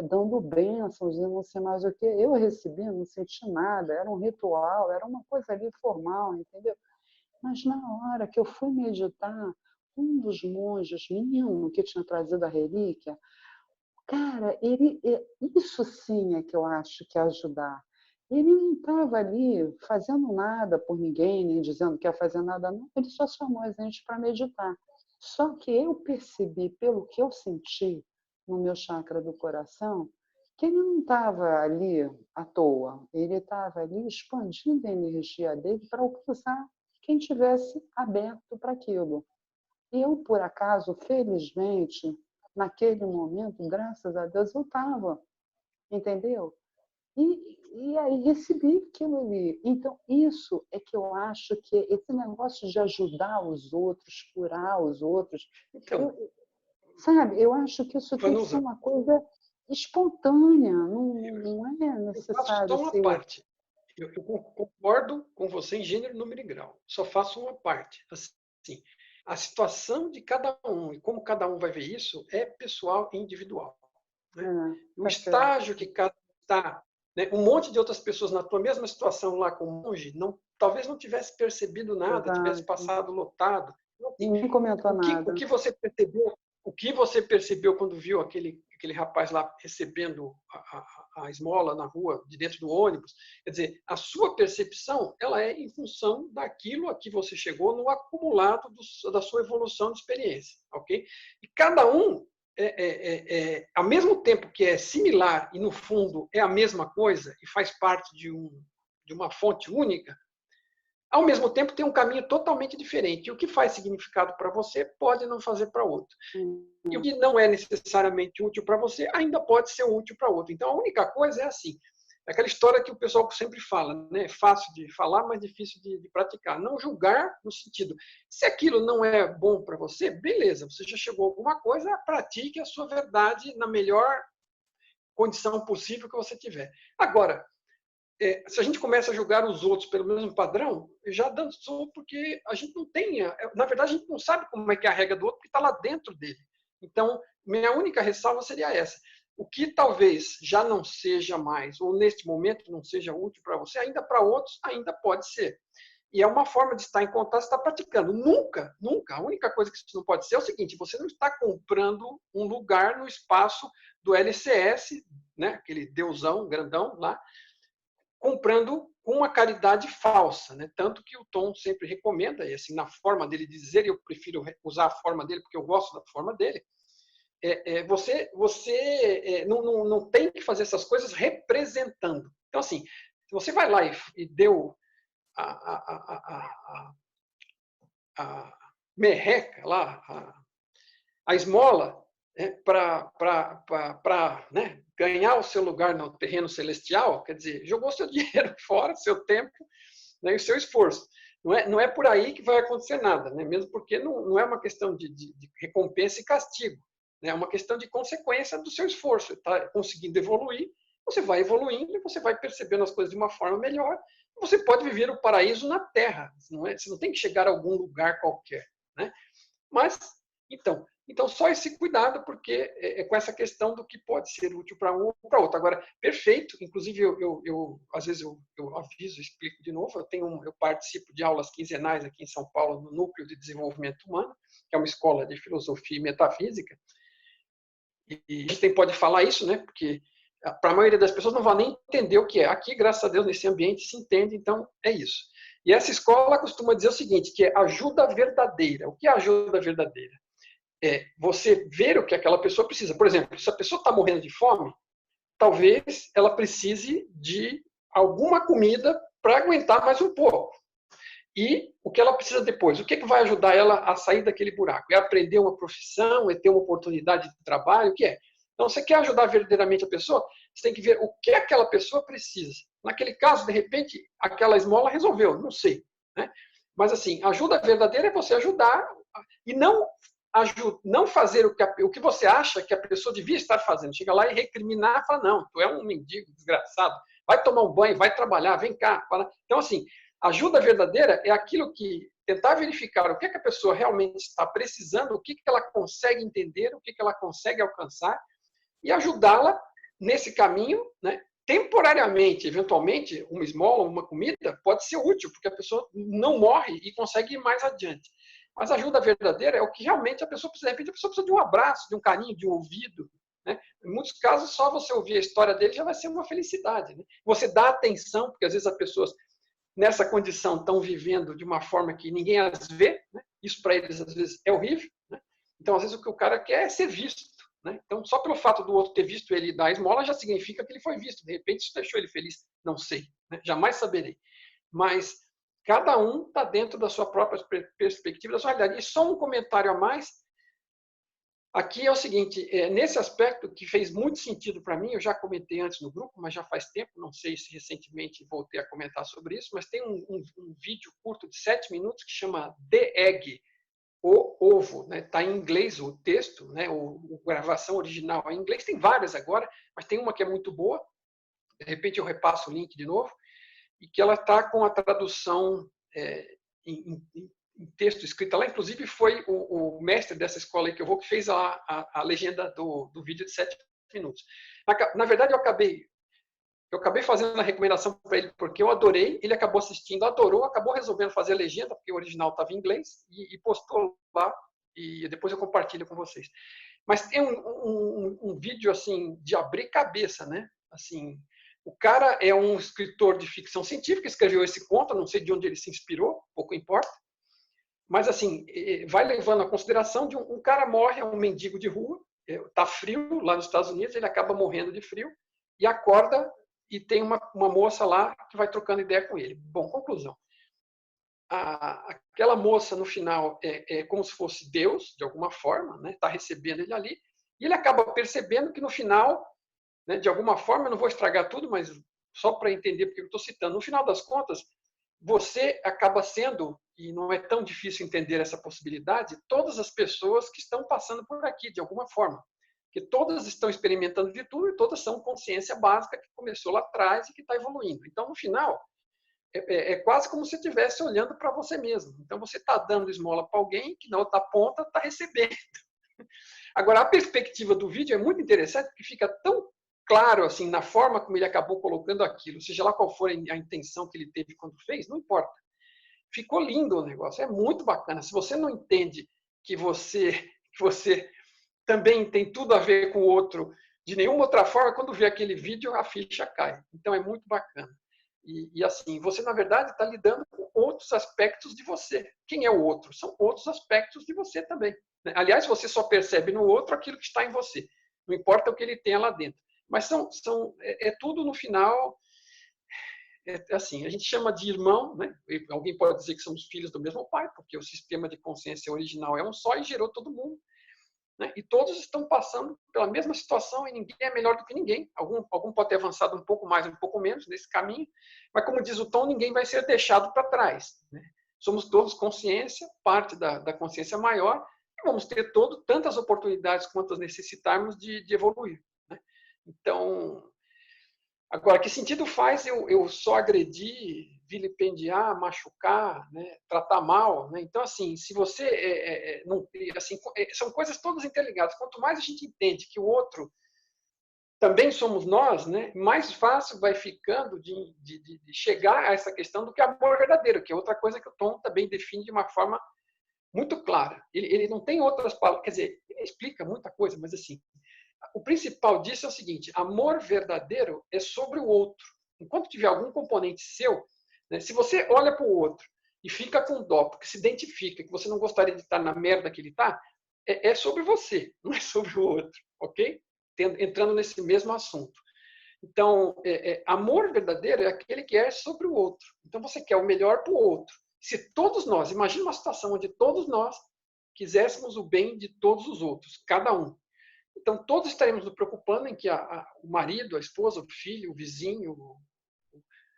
dando bênçãos e não sei mais o que. Eu recebi, não senti nada, era um ritual, era uma coisa ali formal, entendeu? Mas na hora que eu fui meditar, um dos monges, menino que tinha trazido a relíquia, cara, isso sim é que eu acho que é ajudar. Ele não estava ali fazendo nada por ninguém, nem dizendo que ia fazer nada, não. Ele só chamou a gente para meditar. Só que eu percebi, pelo que eu senti no meu chakra do coração, que ele não estava ali à toa. Ele estava ali expandindo a energia dele para alcançar quem tivesse aberto para aquilo. Eu, por acaso, felizmente, naquele momento, graças a Deus, eu estava, entendeu? E aí recebi aquilo ali. Então, isso é que eu acho que esse negócio de ajudar os outros, curar os outros, Então, sabe, eu acho que isso tem que ser uma coisa espontânea, não é eu faço necessário só uma ser... parte. Eu concordo com você em gênero, número e grau. Só faço uma parte. Assim, a situação de cada um e como cada um vai ver isso é pessoal e individual. Né? O tá estágio que cada um está, né? Um monte de outras pessoas na tua mesma situação lá com o monge não talvez não tivesse percebido nada, tivesse Verdade. passado lotado. Ninguém comentou O nada. que você percebeu? O que você percebeu quando viu aquele rapaz lá recebendo a esmola na rua, de dentro do ônibus? Quer dizer, a sua percepção, ela é em função daquilo a que você chegou no acumulado da sua evolução de experiência, ok? E cada um, ao mesmo tempo que é similar e, no fundo, é a mesma coisa e faz parte de uma fonte única, ao mesmo tempo tem um caminho totalmente diferente. E o que faz significado para você pode não fazer para outro. E o que não é necessariamente útil para você ainda pode ser útil para outro. Então, a única coisa é assim. É aquela história que o pessoal sempre fala, né? É fácil de falar, mas difícil de praticar. Não julgar no sentido, se aquilo não é bom para você, beleza, você já chegou a alguma coisa, pratique a sua verdade na melhor condição possível que você tiver. Agora, se a gente começa a julgar os outros pelo mesmo padrão, já dançou, porque a gente não tem, na verdade, a gente não sabe como é que é a regra do outro, porque está lá dentro dele. Então, minha única ressalva seria essa. O que talvez já não seja mais, ou neste momento não seja útil para você, ainda para outros, ainda pode ser. E é uma forma de estar em contato, estar praticando. Nunca, nunca. A única coisa que isso não pode ser é o seguinte, você não está comprando um lugar no espaço do LCS, né, aquele deusão grandão lá, comprando com uma caridade falsa, né? Tanto que o Tom sempre recomenda, e assim, na forma dele dizer, eu prefiro usar a forma dele porque eu gosto da forma dele, você não tem que fazer essas coisas representando. Então, assim, se você vai lá e deu a merreca lá, a esmola, para né, ganhar o seu lugar no terreno celestial, quer dizer, jogou seu dinheiro fora, seu tempo, né, e o seu esforço. Não é por aí que vai acontecer nada, né, mesmo porque não é uma questão de recompensa e castigo, né, é uma questão de consequência do seu esforço. Está conseguindo evoluir, você vai evoluindo e você vai percebendo as coisas de uma forma melhor. Você pode viver o paraíso na Terra, você não tem que chegar a algum lugar qualquer, né? Mas, então, só esse cuidado, porque é com essa questão do que pode ser útil para um ou para outro. Agora, perfeito, inclusive, às vezes eu aviso, explico de novo, eu participo de aulas quinzenais aqui em São Paulo, no Núcleo de Desenvolvimento Humano, que é uma escola de filosofia e metafísica, e a gente pode falar isso, né, porque para a maioria das pessoas não vai nem entender o que é. Aqui, graças a Deus, nesse ambiente se entende, então é isso. E essa escola costuma dizer o seguinte, que é ajuda verdadeira. O que é ajuda verdadeira? É você ver o que aquela pessoa precisa. Por exemplo, se a pessoa está morrendo de fome, talvez ela precise de alguma comida para aguentar mais um pouco. E o que ela precisa depois? O que vai ajudar ela a sair daquele buraco? É aprender uma profissão? É ter uma oportunidade de trabalho? O que é? Então, você quer ajudar verdadeiramente a pessoa, você tem que ver o que aquela pessoa precisa. Naquele caso, de repente, aquela esmola resolveu, não sei, né? Mas, assim, ajuda verdadeira é você ajudar e não fazer o que você acha que a pessoa devia estar fazendo. Chega lá e recriminar e fala, não, tu é um mendigo desgraçado, vai tomar um banho, vai trabalhar, vem cá. Então, assim, ajuda verdadeira é aquilo que tentar verificar o que a pessoa realmente está precisando, o que ela consegue entender, o que ela consegue alcançar, e ajudá-la nesse caminho, né? Temporariamente, eventualmente, uma esmola, uma comida pode ser útil, porque a pessoa não morre e consegue ir mais adiante. Mas a ajuda verdadeira é o que realmente a pessoa precisa. De repente, a pessoa precisa de um abraço, de um carinho, de um ouvido, né? Em muitos casos, só você ouvir a história dele já vai ser uma felicidade, né? Você dá atenção, porque às vezes as pessoas nessa condição estão vivendo de uma forma que ninguém as vê, né? Isso para eles às vezes é horrível, né? Então, às vezes, o que o cara quer é ser visto. Né? Então, só pelo fato do outro ter visto ele dar a esmola, já significa que ele foi visto. De repente, isso deixou ele feliz. Não sei. Né? Jamais saberei. Mas cada um está dentro da sua própria perspectiva, da sua realidade. E só um comentário a mais. Aqui é o seguinte, nesse aspecto que fez muito sentido para mim, eu já comentei antes no grupo, mas já faz tempo, não sei se recentemente voltei a comentar sobre isso, mas tem um vídeo curto de 7 minutos que chama The Egg, o ovo, né? Tá em inglês o texto, né? A gravação original em inglês, tem várias agora, mas tem uma que é muito boa, de repente eu repasso o link de novo, e que ela está com a tradução em texto escrita lá, inclusive foi o mestre dessa escola aí que eu vou, que fez a legenda do vídeo de 7 minutos. Na verdade, Eu acabei fazendo a recomendação para ele porque eu adorei, ele acabou assistindo, adorou, acabou resolvendo fazer a legenda, porque o original estava em inglês, e postou lá, e depois eu compartilho com vocês. Mas tem um vídeo assim de abrir cabeça, né? Assim, o cara é um escritor de ficção científica, escreveu esse conto, não sei de onde ele se inspirou, pouco importa. Mas assim, vai levando a consideração de um cara morre, é um mendigo de rua, tá frio lá nos Estados Unidos, ele acaba morrendo de frio e acorda e tem uma moça lá que vai trocando ideia com ele. Bom, conclusão. Aquela moça no final é como se fosse Deus, de alguma forma, né? Tá recebendo ele ali, e ele acaba percebendo que no final, né, de alguma forma, eu não vou estragar tudo, mas só para entender porque eu estou citando, no final das contas, você acaba sendo, e não é tão difícil entender essa possibilidade, todas as pessoas que estão passando por aqui, de alguma forma. Porque todas estão experimentando de tudo e todas são consciência básica que começou lá atrás e que está evoluindo. Então, no final, é quase como se estivesse olhando para você mesmo. Então, você está dando esmola para alguém que na outra ponta está recebendo. Agora, a perspectiva do vídeo é muito interessante, porque fica tão claro assim na forma como ele acabou colocando aquilo, seja lá qual for a intenção que ele teve quando fez, não importa. Ficou lindo o negócio, é muito bacana. Se você não entende que você também tem tudo a ver com o outro de nenhuma outra forma, quando vê aquele vídeo, a ficha cai. Então, é muito bacana. E assim, você, na verdade, está lidando com outros aspectos de você. Quem é o outro? São outros aspectos de você também. Aliás, você só percebe no outro aquilo que está em você. Não importa o que ele tenha lá dentro. Mas é tudo, no final, assim, a gente chama de irmão, né? Alguém pode dizer que somos filhos do mesmo pai, porque o sistema de consciência original é um só e gerou todo mundo. Né? E todos estão passando pela mesma situação e ninguém é melhor do que ninguém. Algum pode ter avançado um pouco mais, um pouco menos nesse caminho, mas como diz o Tom, ninguém vai ser deixado para trás. Né? Somos todos consciência, parte da consciência maior, e vamos ter tantas oportunidades quantas necessitarmos de evoluir. Né? Então, agora, que sentido faz eu só agredir, vilipendiar, machucar, né, tratar mal? Né? Então, assim, se você não, assim, são coisas todas interligadas. Quanto mais a gente entende que o outro também somos nós, né, mais fácil vai ficando de chegar a essa questão do que é amor verdadeiro, que é outra coisa que o Tom também define de uma forma muito clara. Ele não tem outras palavras, quer dizer, ele explica muita coisa, mas assim, o principal disso é o seguinte: amor verdadeiro é sobre o outro. Enquanto tiver algum componente seu, né, se você olha para o outro e fica com dó, porque se identifica que você não gostaria de estar na merda que ele está, é sobre você, não é sobre o outro, ok? Entrando nesse mesmo assunto. Então, amor verdadeiro é aquele que é sobre o outro. Então, você quer o melhor para o outro. Se todos nós, imagina uma situação onde todos nós quiséssemos o bem de todos os outros, cada um. Então, todos estaremos nos preocupando em que o marido, a esposa, o filho, o vizinho,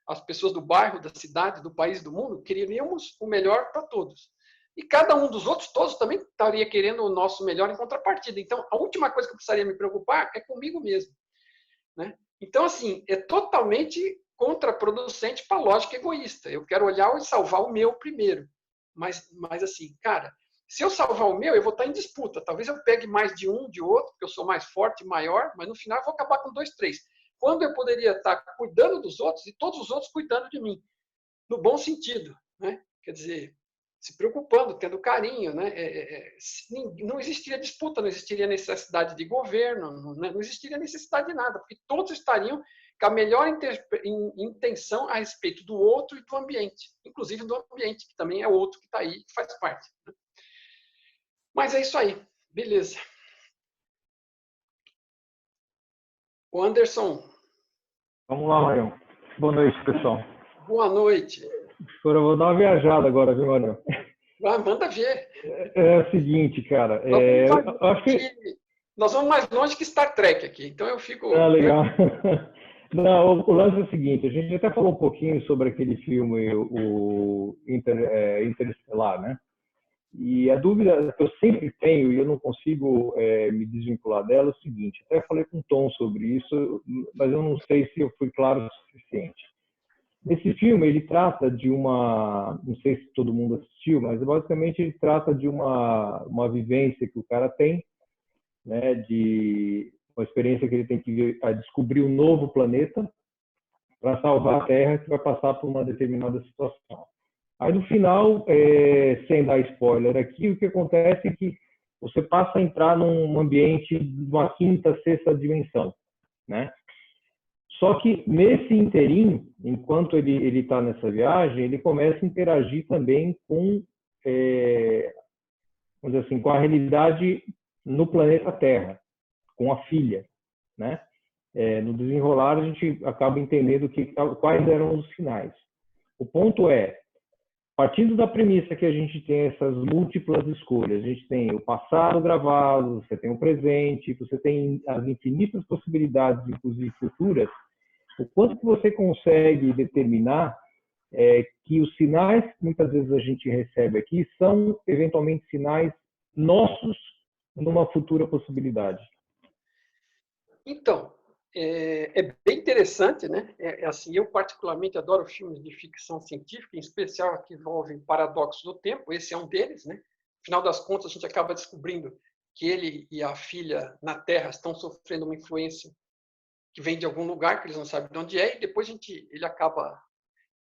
as pessoas do bairro, da cidade, do país, do mundo, queríamos o melhor para todos. E cada um dos outros, todos também estaria querendo o nosso melhor em contrapartida. Então, a última coisa que eu precisaria me preocupar é comigo mesmo. Né? Então, assim, é totalmente contraproducente para a lógica egoísta. Eu quero olhar e salvar o meu primeiro. Mas assim, cara, se eu salvar o meu, eu vou estar em disputa. Talvez eu pegue mais de um, de outro, porque eu sou mais forte, maior, mas no final eu vou acabar com 2, 3. Quando eu poderia estar cuidando dos outros e todos os outros cuidando de mim. No bom sentido. Né? Quer dizer, se preocupando, tendo carinho. Né? Não existiria disputa, não existiria necessidade de governo, não existiria necessidade de nada, porque todos estariam com a melhor intenção a respeito do outro e do ambiente, inclusive do ambiente, que também é outro que está aí, que faz parte. Né? Mas é isso aí, beleza. O Anderson. Vamos lá, Marião. Boa noite, pessoal. Boa noite. Eu vou dar uma viajada agora, viu, Marião? Manda ver. É o seguinte, cara. Nós vamos mais longe que Star Trek aqui, então eu fico... legal. Não, o lance é o seguinte, a gente até falou um pouquinho sobre aquele filme, o Interestelar, né? E a dúvida que eu sempre tenho, e eu não consigo me desvincular dela, é o seguinte, até falei com o Tom sobre isso, mas eu não sei se eu fui claro o suficiente. Esse filme, ele trata de não sei se todo mundo assistiu, mas basicamente ele trata de uma vivência que o cara tem, né, de uma experiência que ele tem que descobrir um novo planeta, para salvar a Terra, que vai passar por uma determinada situação. Aí, no final, sem dar spoiler aqui, o que acontece é que você passa a entrar num ambiente de uma quinta, sexta dimensão, né? Só que, nesse interim, enquanto ele está nessa viagem, ele começa a interagir também com, vamos dizer assim, com a realidade no planeta Terra, com a filha, né? No desenrolar, a gente acaba entendendo quais eram os sinais. O ponto é, partindo da premissa que a gente tem essas múltiplas escolhas, a gente tem o passado gravado, você tem o presente, você tem as infinitas possibilidades, inclusive futuras, o quanto que você consegue determinar que os sinais que muitas vezes a gente recebe aqui são, eventualmente, sinais nossos numa futura possibilidade? Então, é bem interessante, né? Assim, eu particularmente adoro filmes de ficção científica, em especial que envolvem paradoxos do tempo. Esse é um deles, né? Afinal das contas, a gente acaba descobrindo que ele e a filha na Terra estão sofrendo uma influência que vem de algum lugar que eles não sabem de onde é, e depois ele acaba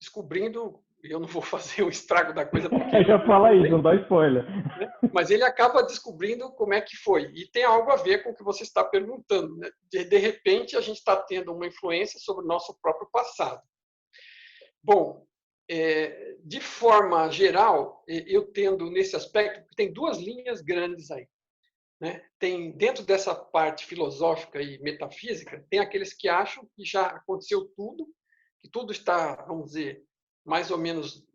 descobrindo. Eu não vou fazer o estrago da coisa. Já fala aí, não dá spoiler. Mas ele acaba descobrindo como é que foi. E tem algo a ver com o que você está perguntando, né? De repente, a gente está tendo uma influência sobre o nosso próprio passado. Bom, de forma geral, eu tendo nesse aspecto, tem duas linhas grandes aí, né? Tem, dentro dessa parte filosófica e metafísica, tem aqueles que acham que já aconteceu tudo, que tudo está, vamos dizer, mais ou menos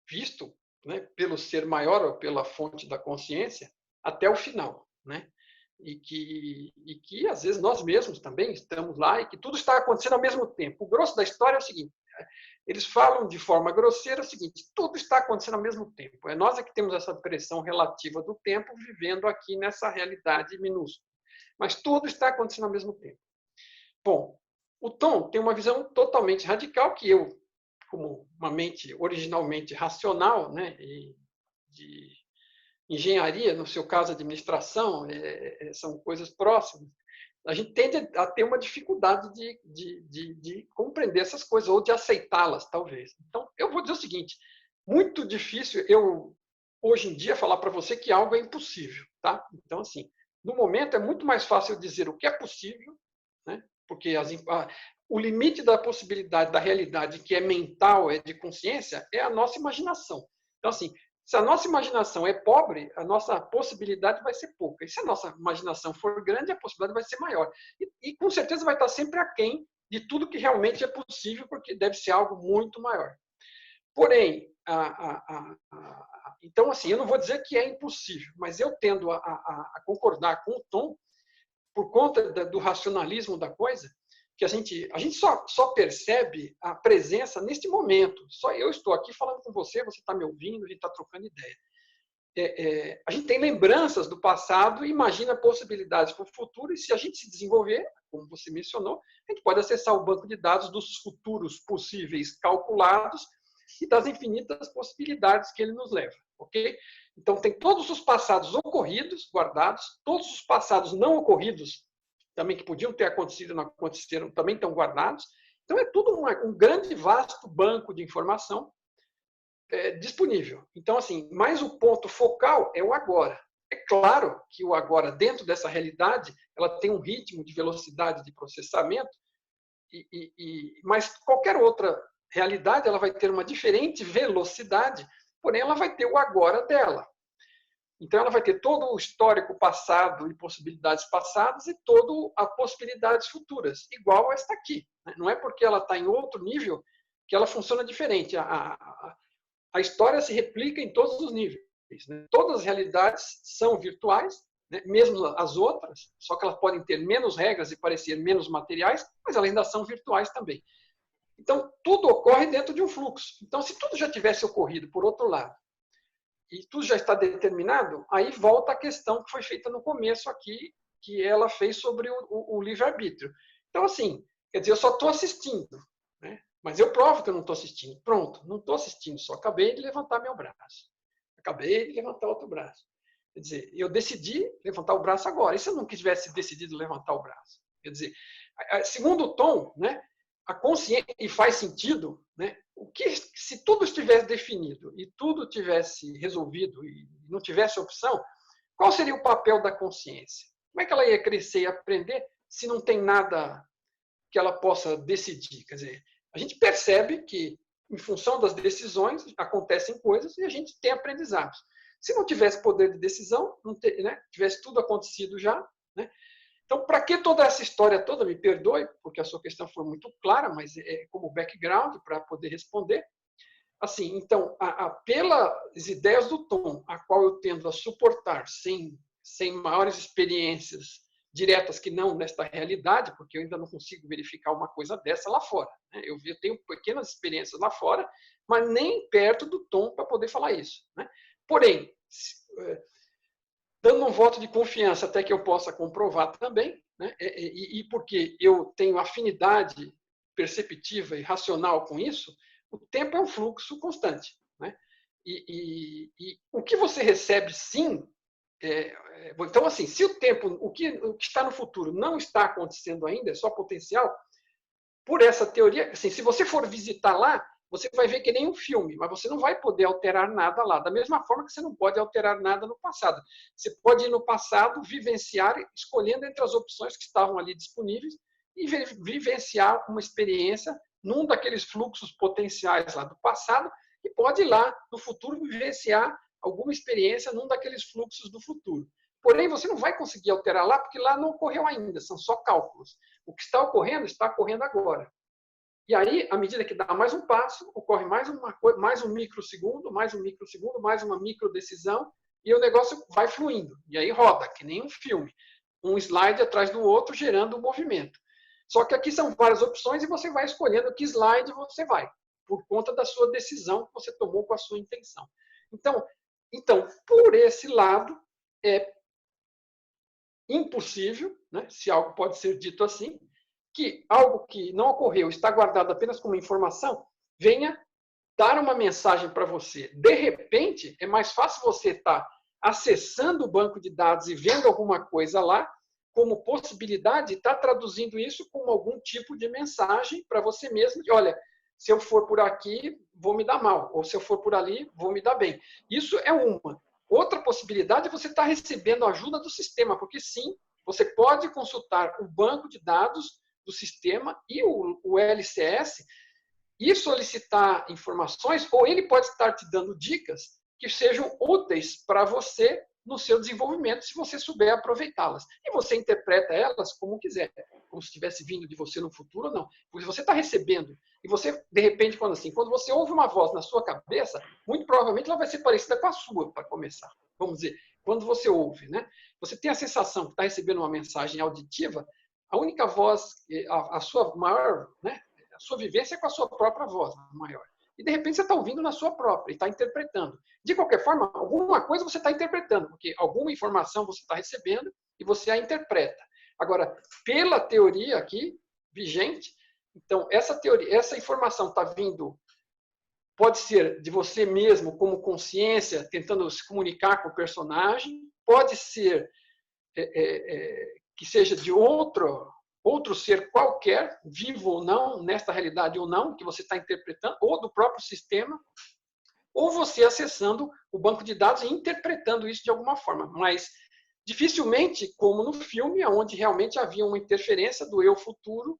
visto, né, pelo ser maior ou pela fonte da consciência até o final, né? E que às vezes nós mesmos também estamos lá e que tudo está acontecendo ao mesmo tempo. O grosso da história é o seguinte: eles falam de forma grosseira o seguinte: tudo está acontecendo ao mesmo tempo. É nós que temos essa pressão relativa do tempo vivendo aqui nessa realidade minúscula. Mas tudo está acontecendo ao mesmo tempo. Bom, o Tom tem uma visão totalmente radical que eu, como uma mente originalmente racional, né, e de engenharia, no seu caso, administração, são coisas próximas, a gente tende a ter uma dificuldade de compreender essas coisas, ou de aceitá-las, talvez. Então, eu vou dizer o seguinte: muito difícil eu, hoje em dia, falar para você que algo é impossível, tá? Então, assim, no momento é muito mais fácil dizer o que é possível, né? Porque o limite da possibilidade da realidade, que é mental, é de consciência, é a nossa imaginação. Então, assim, se a nossa imaginação é pobre, a nossa possibilidade vai ser pouca. E se a nossa imaginação for grande, a possibilidade vai ser maior. E com certeza vai estar sempre aquém de tudo que realmente é possível, porque deve ser algo muito maior. Porém, então, assim, eu não vou dizer que é impossível, mas eu tendo a concordar com o Tom, por conta do racionalismo da coisa, que a gente só percebe a presença neste momento. Só eu estou aqui falando com você, você está me ouvindo, a gente está trocando ideia. A gente tem lembranças do passado e imagina possibilidades para o futuro, e se a gente se desenvolver, como você mencionou, a gente pode acessar o banco de dados dos futuros possíveis calculados e das infinitas possibilidades que ele nos leva, ok? Então, tem todos os passados ocorridos, guardados, todos os passados não ocorridos, também que podiam ter acontecido e não aconteceram, também estão guardados. Então, é tudo um grande, vasto banco de informação disponível. Então, assim, mas o ponto focal é o agora. É claro que o agora, dentro dessa realidade, ela tem um ritmo de velocidade de processamento, mas qualquer outra realidade ela vai ter uma diferente velocidade, porém ela vai ter o agora dela. Então, ela vai ter todo o histórico passado e possibilidades passadas e todas as possibilidades futuras, igual a esta aqui. Não é porque ela está em outro nível que ela funciona diferente. A história se replica em todos os níveis. Né? Todas as realidades são virtuais, né? Mesmo as outras, só que elas podem ter menos regras e parecer menos materiais, mas elas ainda são virtuais também. Então, tudo ocorre dentro de um fluxo. Então, se tudo já tivesse ocorrido, por outro lado, e tudo já está determinado, aí volta a questão que foi feita no começo aqui, que ela fez sobre o livre-arbítrio. Então, assim, quer dizer, eu só estou assistindo, né? Mas eu provo que eu não estou assistindo. Pronto, não estou assistindo, só acabei de levantar meu braço. Acabei de levantar outro braço. Quer dizer, eu decidi levantar o braço agora. E se eu não tivesse decidido levantar o braço? Quer dizer, segundo o Tom, né, a consciência, e faz sentido, né? Se tudo estivesse definido e tudo tivesse resolvido e não tivesse opção, qual seria o papel da consciência? Como é que ela ia crescer e aprender se não tem nada que ela possa decidir? Quer dizer, a gente percebe que, em função das decisões, acontecem coisas e a gente tem aprendizados. Se não tivesse poder de decisão, né, tivesse tudo acontecido já, né? Então, para que toda essa história toda? Me perdoe, porque a sua questão foi muito clara, mas é como background para poder responder. Assim, então, pelas ideias do Tom, a qual eu tendo a suportar sem maiores experiências diretas que não nesta realidade, porque eu ainda não consigo verificar uma coisa dessa lá fora, né? Eu tenho pequenas experiências lá fora, mas nem perto do Tom para poder falar isso, né? Porém, dando um voto de confiança até que eu possa comprovar também, né? E porque eu tenho afinidade perceptiva e racional com isso, o tempo é um fluxo constante, né? E o que você recebe, sim. Então, assim, se o tempo, o que está no futuro não está acontecendo ainda, é só potencial, por essa teoria, assim, se você for visitar lá, você vai ver que nem um filme, mas você não vai poder alterar nada lá. Da mesma forma que você não pode alterar nada no passado. Você pode ir no passado, vivenciar, escolhendo entre as opções que estavam ali disponíveis e vivenciar uma experiência num daqueles fluxos potenciais lá do passado e pode ir lá no futuro vivenciar alguma experiência num daqueles fluxos do futuro. Porém, você não vai conseguir alterar lá porque lá não ocorreu ainda, são só cálculos. O que está ocorrendo agora. E aí, à medida que dá mais um passo, ocorre mais um microsegundo, mais uma microdecisão, e o negócio vai fluindo. E aí roda, que nem um filme. Um slide atrás do outro, gerando um movimento. Só que aqui são várias opções e você vai escolhendo que slide você vai, por conta da sua decisão que você tomou com a sua intenção. Então por esse lado, é impossível, né, se algo pode ser dito assim, que algo que não ocorreu, está guardado apenas como informação, venha dar uma mensagem para você. De repente, é mais fácil você estar acessando o banco de dados e vendo alguma coisa lá, como possibilidade, estar traduzindo isso como algum tipo de mensagem para você mesmo, de, olha, se eu for por aqui, vou me dar mal, ou se eu for por ali, vou me dar bem. Isso é uma. Outra possibilidade é você estar recebendo a ajuda do sistema, porque sim, você pode consultar o banco de dados do sistema e o LCS e solicitar informações, ou ele pode estar te dando dicas que sejam úteis para você no seu desenvolvimento, se você souber aproveitá-las. E você interpreta elas como quiser, como se estivesse vindo de você no futuro ou não. Porque você está recebendo, e você, de repente, quando você ouve uma voz na sua cabeça, muito provavelmente ela vai ser parecida com a sua, para começar. Vamos dizer, quando você ouve, né? Você tem a sensação que está recebendo uma mensagem auditiva, a única voz, a sua maior, né? A sua vivência é com a sua própria voz maior. E, de repente, você está ouvindo na sua própria e está interpretando. De qualquer forma, alguma coisa você está interpretando, porque alguma informação você está recebendo e você a interpreta. Agora, pela teoria aqui, vigente, então, essa informação está vindo, pode ser de você mesmo, como consciência, tentando se comunicar com o personagem, pode ser que seja de outro ser qualquer, vivo ou não, nesta realidade ou não, que você está interpretando, ou do próprio sistema, ou você acessando o banco de dados e interpretando isso de alguma forma. Mas, dificilmente, como no filme, onde realmente havia uma interferência do eu futuro,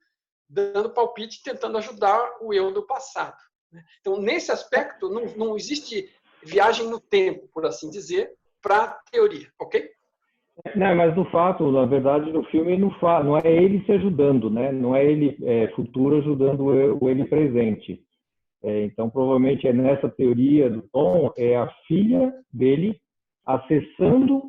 dando palpite, tentando ajudar o eu do passado. Então, nesse aspecto, não existe viagem no tempo, por assim dizer, para a teoria, ok? Não, mas no fato, na verdade, no filme não é ele se ajudando, né? Não é ele futuro ajudando o ele presente. Então, provavelmente é nessa teoria do Tom, é a filha dele acessando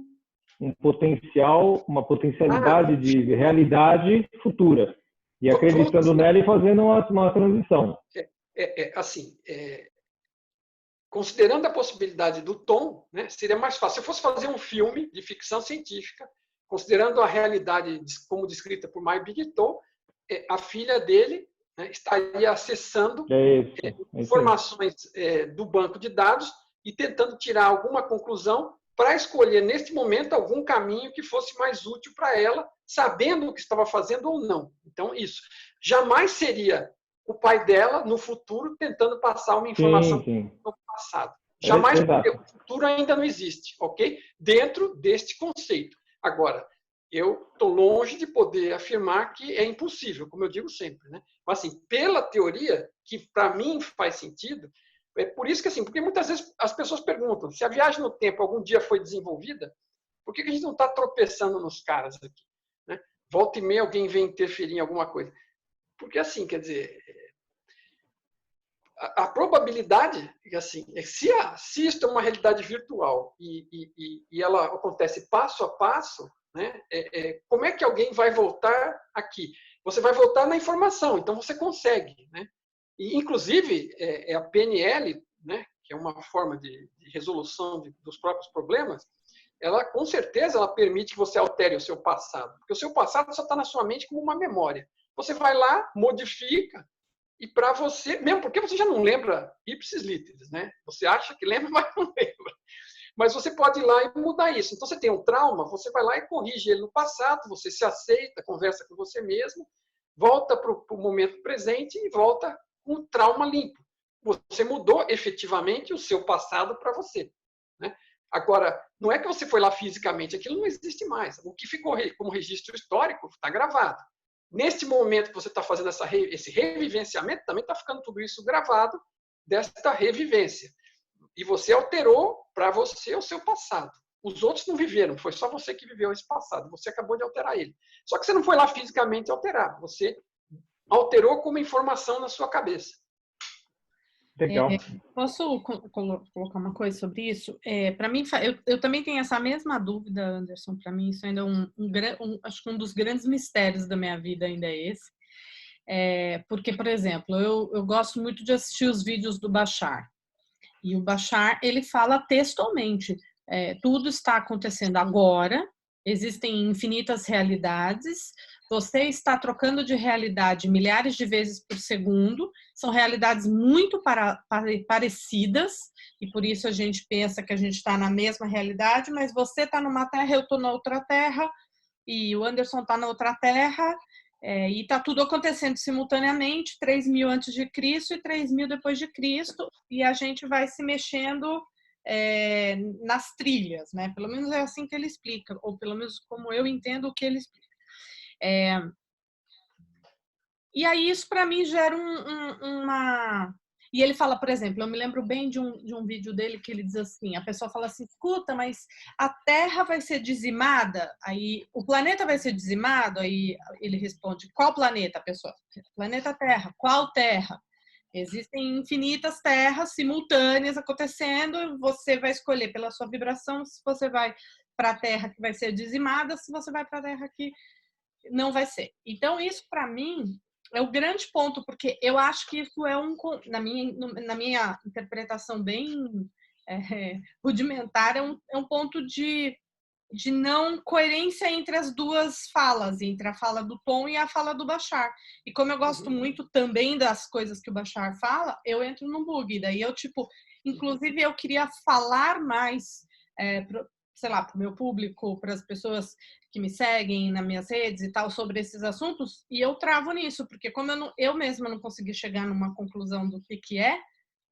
uma potencialidade de realidade futura e acreditando nela e fazendo uma transição. Considerando a possibilidade do Tom, né, seria mais fácil. Se eu fosse fazer um filme de ficção científica, considerando a realidade como descrita por My Big Tom, a filha dele, né, estaria acessando informações do banco de dados e tentando tirar alguma conclusão para escolher, neste momento, algum caminho que fosse mais útil para ela, sabendo o que estava fazendo ou não. Então, isso. Jamais seria o pai dela no futuro tentando passar uma informação no passado. Jamais, porque o futuro ainda não existe, ok? Dentro deste conceito. Agora, eu estou longe de poder afirmar que é impossível, como eu digo sempre, né? Mas, assim, pela teoria, que para mim faz sentido, é por isso que, assim, porque muitas vezes as pessoas perguntam se a viagem no tempo algum dia foi desenvolvida, por que a gente não está tropeçando nos caras aqui? Né? Volta e meia alguém vem interferir em alguma coisa. Porque, assim, quer dizer, a probabilidade, assim, se isto é uma realidade virtual e ela acontece passo a passo, né, como é que alguém vai voltar aqui? Você vai voltar na informação, então você consegue. Né? E, inclusive, a PNL, né, que é uma forma de resolução dos próprios problemas, ela, com certeza, ela permite que você altere o seu passado. Porque o seu passado só está na sua mente como uma memória. Você vai lá, modifica, e para você, mesmo porque você já não lembra ipsis literis, né? Você acha que lembra, mas não lembra. Mas você pode ir lá e mudar isso. Então, você tem um trauma, você vai lá e corrige ele no passado, você se aceita, conversa com você mesmo, volta para o momento presente e volta com o trauma limpo. Você mudou efetivamente o seu passado para você. Né? Agora, não é que você foi lá fisicamente, aquilo não existe mais. O que ficou como registro histórico está gravado. Neste momento que você está fazendo esse revivenciamento, também está ficando tudo isso gravado desta revivência. E você alterou para você o seu passado. Os outros não viveram, foi só você que viveu esse passado. Você acabou de alterar ele. Só que você não foi lá fisicamente alterar, você alterou como informação na sua cabeça. Legal. Posso colocar uma coisa sobre isso? Para mim, eu também tenho essa mesma dúvida, Anderson. Para mim, isso ainda é acho que um dos grandes mistérios da minha vida ainda é esse. Porque, por exemplo, eu gosto muito de assistir os vídeos do Bashar. E o Bashar, ele fala textualmente, tudo está acontecendo agora, existem infinitas realidades, você está trocando de realidade milhares de vezes por segundo, são realidades muito parecidas, e por isso a gente pensa que a gente está na mesma realidade, mas você está numa terra, eu estou na outra terra, e o Anderson está na outra terra, e está tudo acontecendo simultaneamente, 3.000 antes de Cristo e 3.000 depois de Cristo, e a gente vai se mexendo nas trilhas, né? Pelo menos é assim que ele explica, ou pelo menos como eu entendo o que ele explica. E aí isso para mim gera uma... E ele fala, por exemplo, eu me lembro bem de um vídeo dele que ele diz assim, a pessoa fala assim, escuta, mas a Terra vai ser dizimada? Aí o planeta vai ser dizimado? Aí ele responde, qual planeta? A pessoa, planeta Terra. Qual Terra? Existem infinitas terras simultâneas acontecendo, você vai escolher pela sua vibração se você vai para a Terra que vai ser dizimada, se você vai para a Terra que não vai ser. Então, isso para mim é o grande ponto, porque eu acho que isso é na minha interpretação bem rudimentar, é um ponto de não coerência entre as duas falas, entre a fala do Tom e a fala do Bashar. E como eu gosto muito também das coisas que o Bashar fala, eu entro num bug. Daí eu, inclusive eu queria falar mais, sei lá, para o meu público, para as pessoas que me seguem nas minhas redes e tal, sobre esses assuntos, e eu travo nisso, porque como eu mesma não consegui chegar numa conclusão do que é,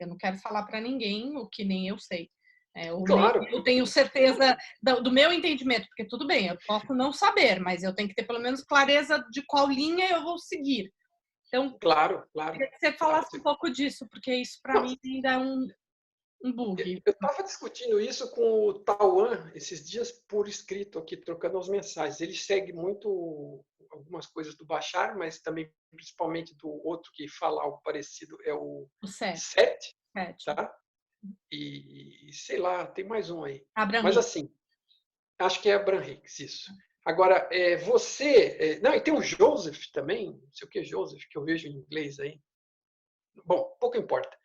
eu não quero falar para ninguém o que nem eu sei. Claro. Eu tenho certeza do meu entendimento, porque tudo bem, eu posso não saber, mas eu tenho que ter pelo menos clareza de qual linha eu vou seguir. Então, claro. queria que você falasse um pouco disso, porque isso para mim ainda é um bug. Eu estava discutindo isso com o Tauan esses dias por escrito aqui, trocando as mensagens. Ele segue muito algumas coisas do Bashar, mas também principalmente do outro que fala algo parecido, é o Sete. Tá? E sei lá, tem mais um aí. Abraham Mas assim, acho que é Abraham Hicks, isso. Agora, você... não, e tem o Joseph também, não sei o que é Joseph, que eu vejo em inglês aí. Bom, pouco importa.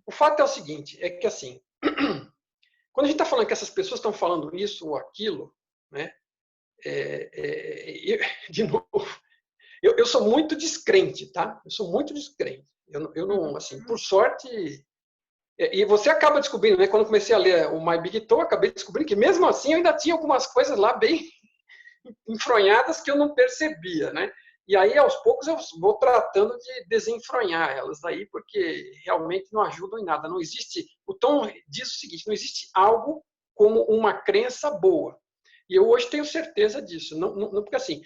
O fato é o seguinte, é que assim, quando a gente está falando que essas pessoas estão falando isso ou aquilo, né? De novo, eu sou muito descrente, tá? Eu sou muito descrente. Eu não, assim, por sorte... E você acaba descobrindo, né? Quando eu comecei a ler o My Big Toe, acabei descobrindo que mesmo assim eu ainda tinha algumas coisas lá bem enfronhadas que eu não percebia, né? E aí, aos poucos, eu vou tratando de desenfronhar elas aí, porque realmente não ajudam em nada. Não existe, o Tom diz o seguinte, não existe algo como uma crença boa. E eu hoje tenho certeza disso. Porque assim,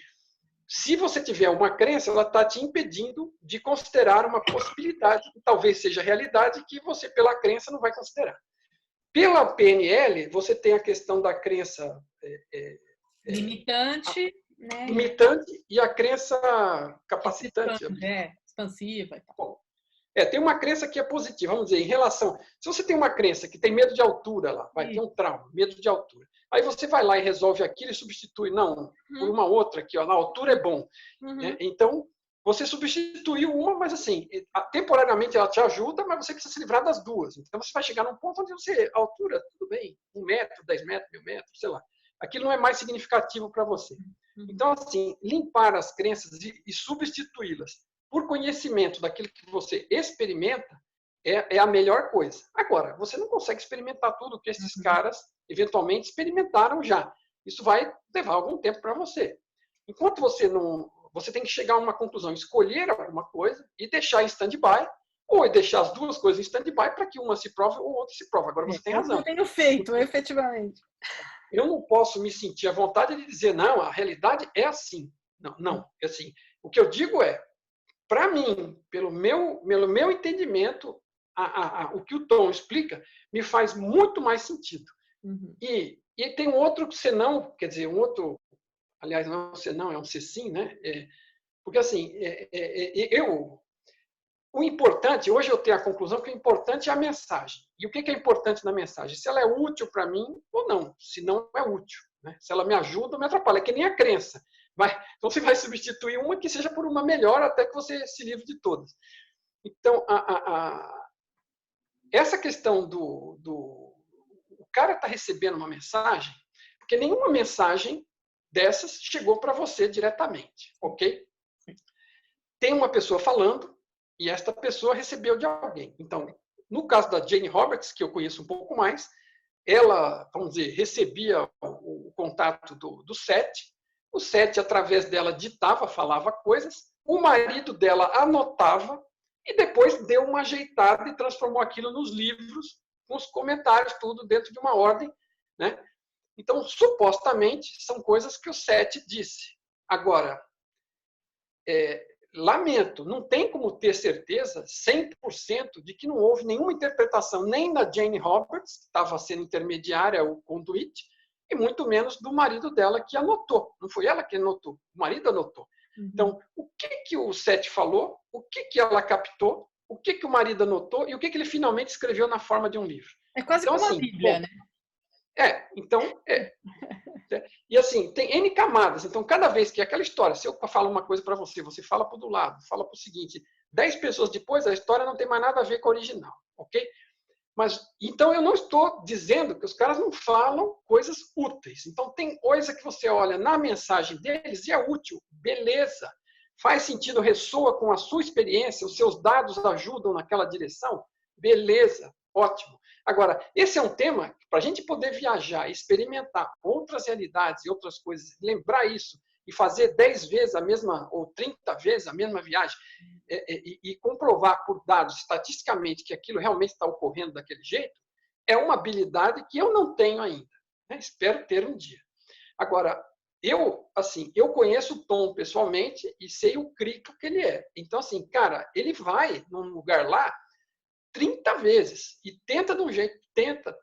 se você tiver uma crença, ela está te impedindo de considerar uma possibilidade, que talvez seja realidade, que você, pela crença, não vai considerar. Pela PNL, você tem a questão da crença limitante, né? Limitante e a crença capacitante. Expansiva. Bom, tem uma crença que é positiva, vamos dizer, em relação... Se você tem uma crença que tem medo de altura lá, vai ter um trauma, medo de altura. Aí você vai lá e resolve aquilo e substitui, não, por uma outra aqui, ó, na altura é bom. Né? Então, você substituiu uma, mas assim, temporariamente ela te ajuda, mas você precisa se livrar das duas. Então, você vai chegar num ponto onde você, a altura, tudo bem, 1 metro, 10 metros, 1000 metros, sei lá. Aquilo não é mais significativo para você. Então, assim, limpar as crenças e substituí-las por conhecimento daquilo que você experimenta é a melhor coisa. Agora, você não consegue experimentar tudo que esses caras eventualmente experimentaram já. Isso vai levar algum tempo para você. Enquanto você não... Você tem que chegar a uma conclusão, escolher alguma coisa e deixar em stand-by, ou deixar as duas coisas em stand-by para que uma se prove ou outra se prove. Agora, você tem razão. Eu tenho feito, efetivamente. Eu não posso me sentir à vontade de dizer, não, a realidade é assim. Não. Assim, o que eu digo é, para mim, pelo meu entendimento, o que o Tom explica me faz muito mais sentido. E tem um outro senão, quer dizer, um outro, aliás, não é um senão, é um se sim, né? Porque assim, o importante, hoje eu tenho a conclusão que o importante é a mensagem. E o que é importante na mensagem? Se ela é útil para mim ou não. Se não é útil. Né? Se ela me ajuda ou me atrapalha. É que nem a crença. Então você vai substituir uma que seja por uma melhor até que você se livre de todas. Então, essa questão o cara está recebendo uma mensagem, porque nenhuma mensagem dessas chegou para você diretamente. Ok? Tem uma pessoa falando, e esta pessoa recebeu de alguém. Então, no caso da Jane Roberts, que eu conheço um pouco mais, ela, vamos dizer, recebia o contato do Seth, o Seth, através dela, ditava, falava coisas, o marido dela anotava, e depois deu uma ajeitada e transformou aquilo nos livros, com os comentários, tudo dentro de uma ordem. Né? Então, supostamente, são coisas que o Seth disse. Agora, lamento, não tem como ter certeza 100% de que não houve nenhuma interpretação nem da Jane Roberts, que estava sendo intermediária, o conduíte, e muito menos do marido dela que anotou. Não foi ela que anotou, o marido anotou. Então, o que o Seth falou, o que ela captou, o que o marido anotou e o que ele finalmente escreveu na forma de um livro. É quase então, como assim, a Bíblia, né? E assim, tem N camadas. Então, cada vez que aquela história, se eu falo uma coisa para você, você fala para o do lado, fala para o seguinte, 10 pessoas depois, a história não tem mais nada a ver com a original, ok? Mas, então, eu não estou dizendo que os caras não falam coisas úteis. Então, tem coisa que você olha na mensagem deles e é útil, beleza. Faz sentido, ressoa com a sua experiência, os seus dados ajudam naquela direção, beleza, ótimo. Agora, esse é um tema que, para a gente poder viajar, experimentar outras realidades e outras coisas, lembrar isso e fazer 10 vezes a mesma, ou 30 vezes a mesma viagem, e comprovar por dados, estatisticamente, que aquilo realmente está ocorrendo daquele jeito, é uma habilidade que eu não tenho ainda. Né? Espero ter um dia. Agora, eu conheço o Tom pessoalmente e sei o crico que ele é. Então, assim, cara, ele vai num lugar lá 30 vezes e tenta de um jeito, tenta.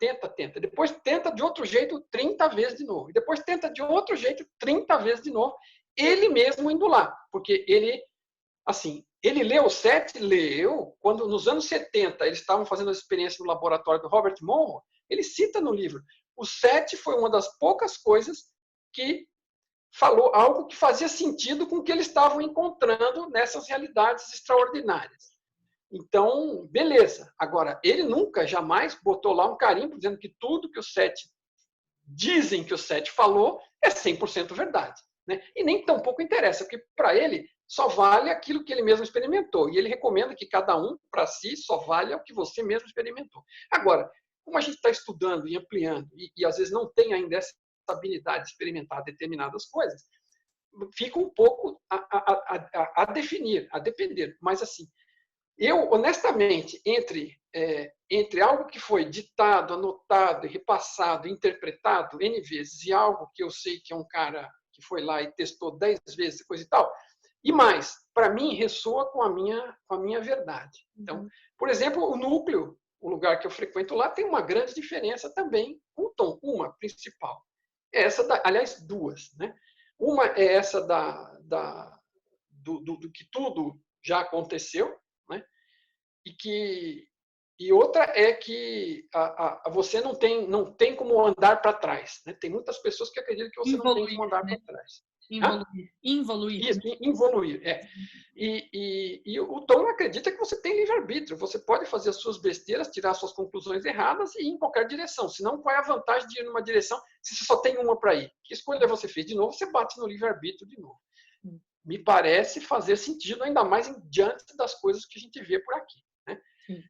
Depois tenta de outro jeito 30 vezes de novo. E depois tenta de outro jeito 30 vezes de novo. Ele mesmo indo lá. Porque ele leu o Seth, leu. Quando nos anos 70 eles estavam fazendo a experiência no laboratório do Robert Monroe, ele cita no livro. O Seth foi uma das poucas coisas que falou algo que fazia sentido com o que eles estavam encontrando nessas realidades extraordinárias. Então, beleza. Agora, ele nunca, jamais botou lá um carimbo dizendo que tudo que o Seth dizem que o Seth falou é 100% verdade. Né? E nem tampouco interessa, porque para ele só vale aquilo que ele mesmo experimentou. E ele recomenda que cada um, para si, só vale o que você mesmo experimentou. Agora, como a gente está estudando e ampliando, e às vezes não tem ainda essa habilidade de experimentar determinadas coisas, fica um pouco a definir, a depender. Mas, assim, eu, honestamente, entre algo que foi ditado, anotado, repassado, interpretado N vezes e algo que eu sei que é um cara que foi lá e testou 10 vezes, coisa e tal, e mais, para mim, ressoa com a minha verdade. Então, por exemplo, o núcleo, o lugar que eu frequento lá, tem uma grande diferença também com o tom. Uma principal. Aliás, duas. Né? Uma é essa do que tudo já aconteceu, né? E outra é que você não tem como andar para trás. Né? Tem muitas pessoas que acreditam que você não tem como andar para trás. Involuir. Isso, involuir. E o Tom acredita que você tem livre-arbítrio. Você pode fazer as suas besteiras, tirar suas conclusões erradas e ir em qualquer direção. Senão, qual é a vantagem de ir numa direção se você só tem uma para ir? Que escolha você fez? De novo, você bate no livre-arbítrio de novo. Me parece fazer sentido, ainda mais diante das coisas que a gente vê por aqui. Né?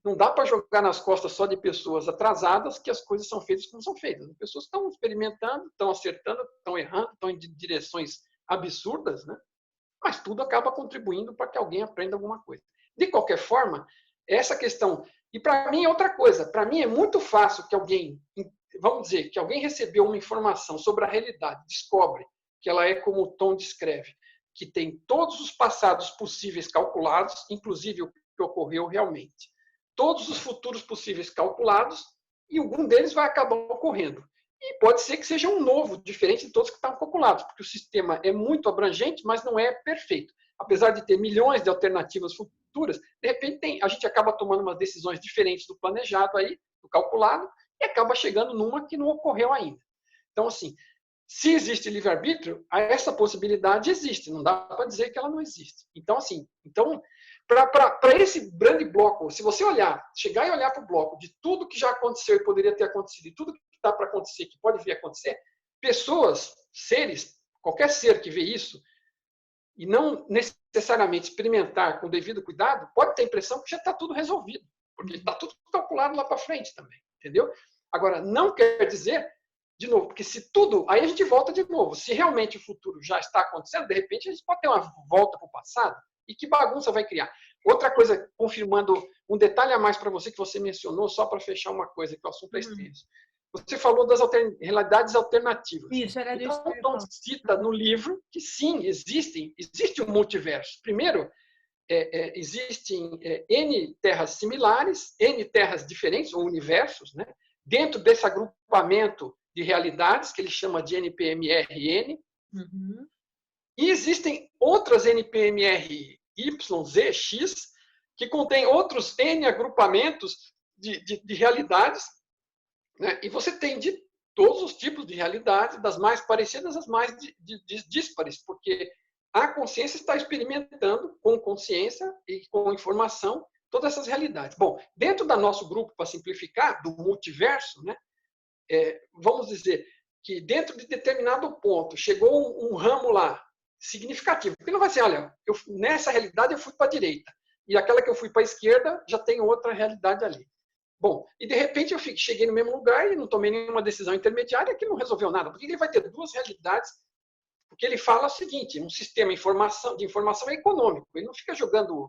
Não dá para jogar nas costas só de pessoas atrasadas que as coisas são feitas como são feitas. As pessoas estão experimentando, estão acertando, estão errando, estão em direções absurdas, né? Mas tudo acaba contribuindo para que alguém aprenda alguma coisa. De qualquer forma, essa questão... E para mim é outra coisa. Para mim é muito fácil que alguém, vamos dizer, que alguém recebeu uma informação sobre a realidade, descobre que ela é como o Tom descreve, que tem todos os passados possíveis calculados, inclusive o que ocorreu realmente. Todos os futuros possíveis calculados, e algum deles vai acabar ocorrendo. E pode ser que seja um novo, diferente de todos que estão calculados, porque o sistema é muito abrangente, mas não é perfeito. Apesar de ter milhões de alternativas futuras, de repente a gente acaba tomando umas decisões diferentes do planejado aí, do calculado, e acaba chegando numa que não ocorreu ainda. Então, assim, se existe livre-arbítrio, essa possibilidade existe, não dá para dizer que ela não existe. Então, assim, para esse grande bloco, se você chegar e olhar para o bloco de tudo que já aconteceu e poderia ter acontecido, e tudo que está para acontecer, que pode vir a acontecer, pessoas, seres, qualquer ser que vê isso, e não necessariamente experimentar com devido cuidado, pode ter a impressão que já está tudo resolvido, porque está tudo calculado lá para frente também, entendeu? Agora, não quer dizer, de novo, porque se tudo, aí a gente volta de novo, se realmente o futuro já está acontecendo, de repente a gente pode ter uma volta para o passado, e que bagunça vai criar. Outra coisa, confirmando um detalhe a mais para você, que você mencionou, só para fechar uma coisa, que o assunto é extenso. Você falou das realidades alternativas. Isso, era disso. Então, o Tom cita no livro que sim, existe um multiverso. Primeiro, existem N terras similares, N terras diferentes, ou universos, né? Dentro desse agrupamento de realidades, que ele chama de NPMRN. Uhum. E existem outras NPMR Y, Z, X, que contêm outros N agrupamentos de realidades, né? E você tem de todos os tipos de realidades, das mais parecidas às mais díspares, porque a consciência está experimentando com consciência e com informação todas essas realidades. Bom, dentro do nosso grupo, para simplificar, do multiverso, né? Vamos dizer que dentro de determinado ponto chegou um ramo lá significativo, porque não vai ser, olha, nessa realidade eu fui para a direita, e aquela que eu fui para a esquerda já tem outra realidade ali. Bom, e de repente eu cheguei no mesmo lugar e não tomei nenhuma decisão intermediária que não resolveu nada. Por que ele vai ter duas realidades? Porque ele fala o seguinte, um sistema de informação é econômico, ele não fica jogando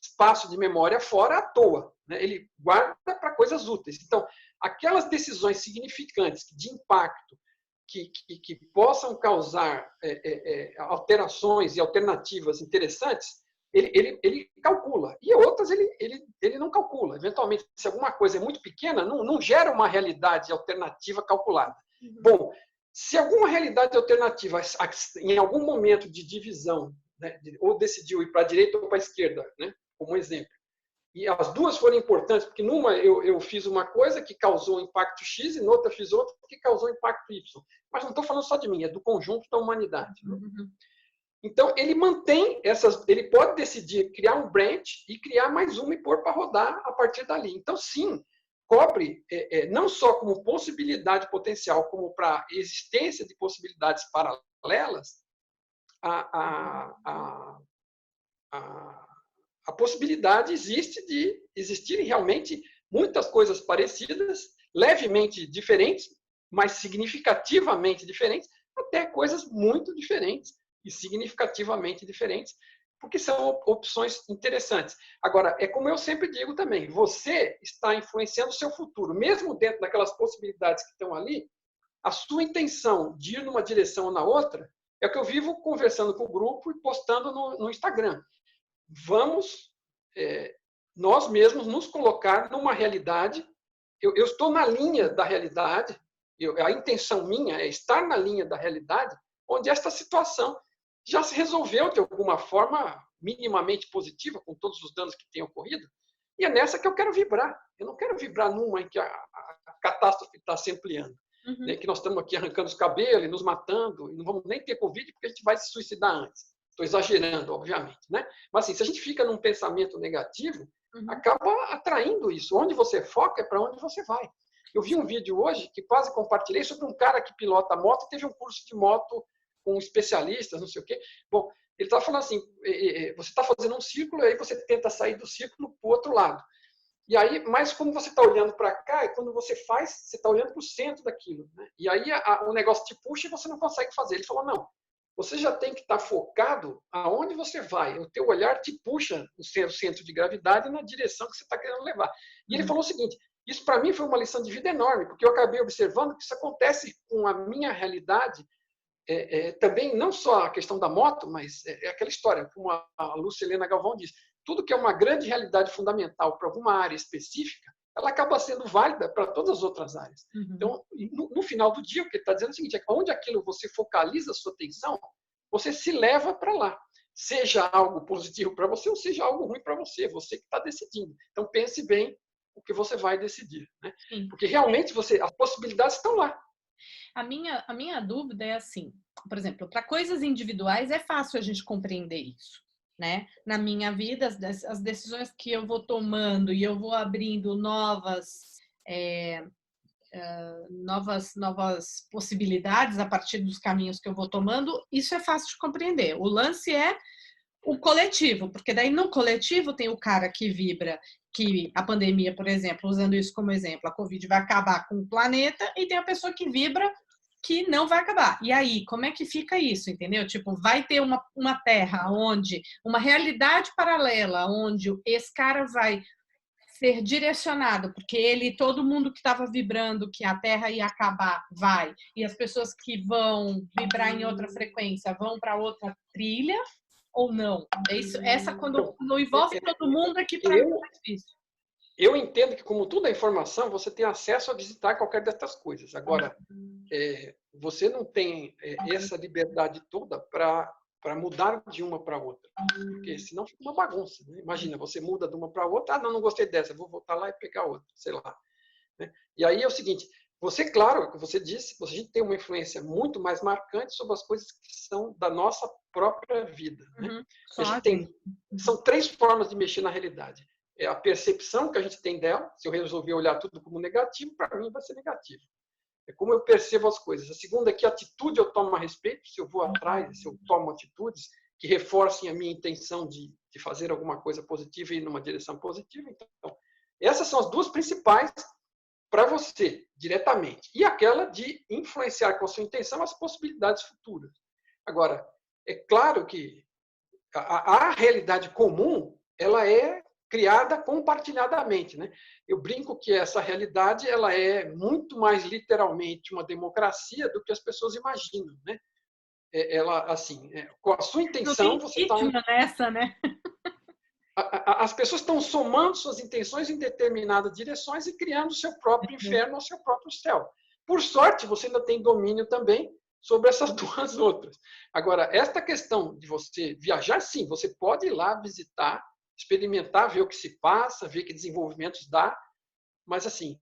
espaço de memória fora à toa, né? Ele guarda para coisas úteis. Então, aquelas decisões significantes de impacto que possam causar alterações e alternativas interessantes, ele calcula. E outras ele não calcula. Eventualmente, se alguma coisa é muito pequena, não gera uma realidade alternativa calculada. Uhum. Bom, se alguma realidade alternativa, em algum momento de divisão, né, ou decidiu ir para a direita ou para a esquerda, né, como exemplo, e as duas foram importantes, porque numa eu fiz uma coisa que causou impacto X e noutra fiz outra que causou impacto Y. Mas não estou falando só de mim, é do conjunto da humanidade. Né? Uhum. Então, ele mantém ele pode decidir criar um branch e criar mais uma e pôr para rodar a partir dali. Então, sim, cobre não só como possibilidade potencial, como para existência de possibilidades paralelas, a possibilidade existe de existirem realmente muitas coisas parecidas, levemente diferentes, mas significativamente diferentes, até coisas muito diferentes, e significativamente diferentes, porque são opções interessantes. Agora, é como eu sempre digo também, você está influenciando o seu futuro, mesmo dentro daquelas possibilidades que estão ali, a sua intenção de ir numa direção ou na outra é o que eu vivo conversando com o grupo e postando no Instagram. Vamos, nós mesmos, nos colocar numa realidade. Eu estou na linha da realidade, a intenção minha é estar na linha da realidade, onde esta situação já se resolveu de alguma forma minimamente positiva, com todos os danos que têm ocorrido, e é nessa que eu quero vibrar. Eu não quero vibrar numa em que a catástrofe está se ampliando, né? Que nós estamos aqui arrancando os cabelos e nos matando, e não vamos nem ter Covid porque a gente vai se suicidar antes. Estou exagerando, obviamente, né? Mas assim, se a gente fica num pensamento negativo, acaba atraindo isso. Onde você foca é para onde você vai. Eu vi um vídeo hoje que quase compartilhei sobre um cara que pilota moto e teve um curso de moto com especialistas, não sei o quê. Bom, ele estava falando assim, você está fazendo um círculo, e aí você tenta sair do círculo para o outro lado. E aí, mas como você está olhando para cá, e quando você faz, você está olhando para o centro daquilo, né? E aí o negócio te puxa e você não consegue fazer. Ele falou, não, você já tem que estar focado aonde você vai. O teu olhar te puxa o centro de gravidade na direção que você está querendo levar. E ele falou o seguinte, isso para mim foi uma lição de vida enorme, porque eu acabei observando que isso acontece com a minha realidade, também não só a questão da moto, mas é aquela história, como a Lúcia Helena Galvão diz, tudo que é uma grande realidade fundamental para alguma área específica, ela acaba sendo válida para todas as outras áreas. Então, no final do dia, o que ele está dizendo é o seguinte, é que onde aquilo você focaliza a sua atenção, você se leva para lá. Seja algo positivo para você ou seja algo ruim para você que está decidindo. Então, pense bem o que você vai decidir, né? Porque realmente as possibilidades estão lá. A minha dúvida é assim, por exemplo, para coisas individuais é fácil a gente compreender isso, né? Na minha vida, as decisões que eu vou tomando e eu vou abrindo novas possibilidades a partir dos caminhos que eu vou tomando, isso é fácil de compreender. O lance é o coletivo, porque daí no coletivo tem o cara que vibra que a pandemia, por exemplo, usando isso como exemplo, a Covid vai acabar com o planeta, e tem a pessoa que vibra que não vai acabar. E aí, como é que fica isso, entendeu? Tipo, vai ter uma terra onde, uma realidade paralela, onde esse cara vai ser direcionado, porque todo mundo que estava vibrando que a Terra ia acabar, vai, e as pessoas que vão vibrar em outra frequência vão para outra trilha, ou não? Essa quando não envolve todo mundo é que para mim é mais difícil. Eu entendo que, como tudo é informação, você tem acesso a visitar qualquer dessas coisas. Agora, você não tem essa liberdade toda para mudar de uma para outra, porque senão fica uma bagunça, né? Imagina, você muda de uma para outra, não gostei dessa, vou voltar lá e pegar outra, sei lá, né? E aí é o seguinte, você, claro, o que você disse, a gente tem uma influência muito mais marcante sobre as coisas que são da nossa própria vida, né? A gente são 3 formas de mexer na realidade. É a percepção que a gente tem dela, se eu resolver olhar tudo como negativo, para mim vai ser negativo. É como eu percebo as coisas. A segunda é que atitude eu tomo a respeito, se eu vou atrás, se eu tomo atitudes que reforcem a minha intenção de fazer alguma coisa positiva e ir numa direção positiva. Então, essas são as 2 principais para você, diretamente. E aquela de influenciar com a sua intenção as possibilidades futuras. Agora, é claro que a realidade comum, ela é criada compartilhadamente, né? Eu brinco que essa realidade ela é muito mais literalmente uma democracia do que as pessoas imaginam, né? Ela assim, com a sua intenção você está nessa, né? As pessoas estão somando suas intenções em determinadas direções e criando o seu próprio inferno ou seu próprio céu. Por sorte, você ainda tem domínio também sobre essas 2 outras. Agora, esta questão de você viajar, sim, você pode ir lá visitar, experimentar, ver o que se passa, ver que desenvolvimentos dá, mas assim,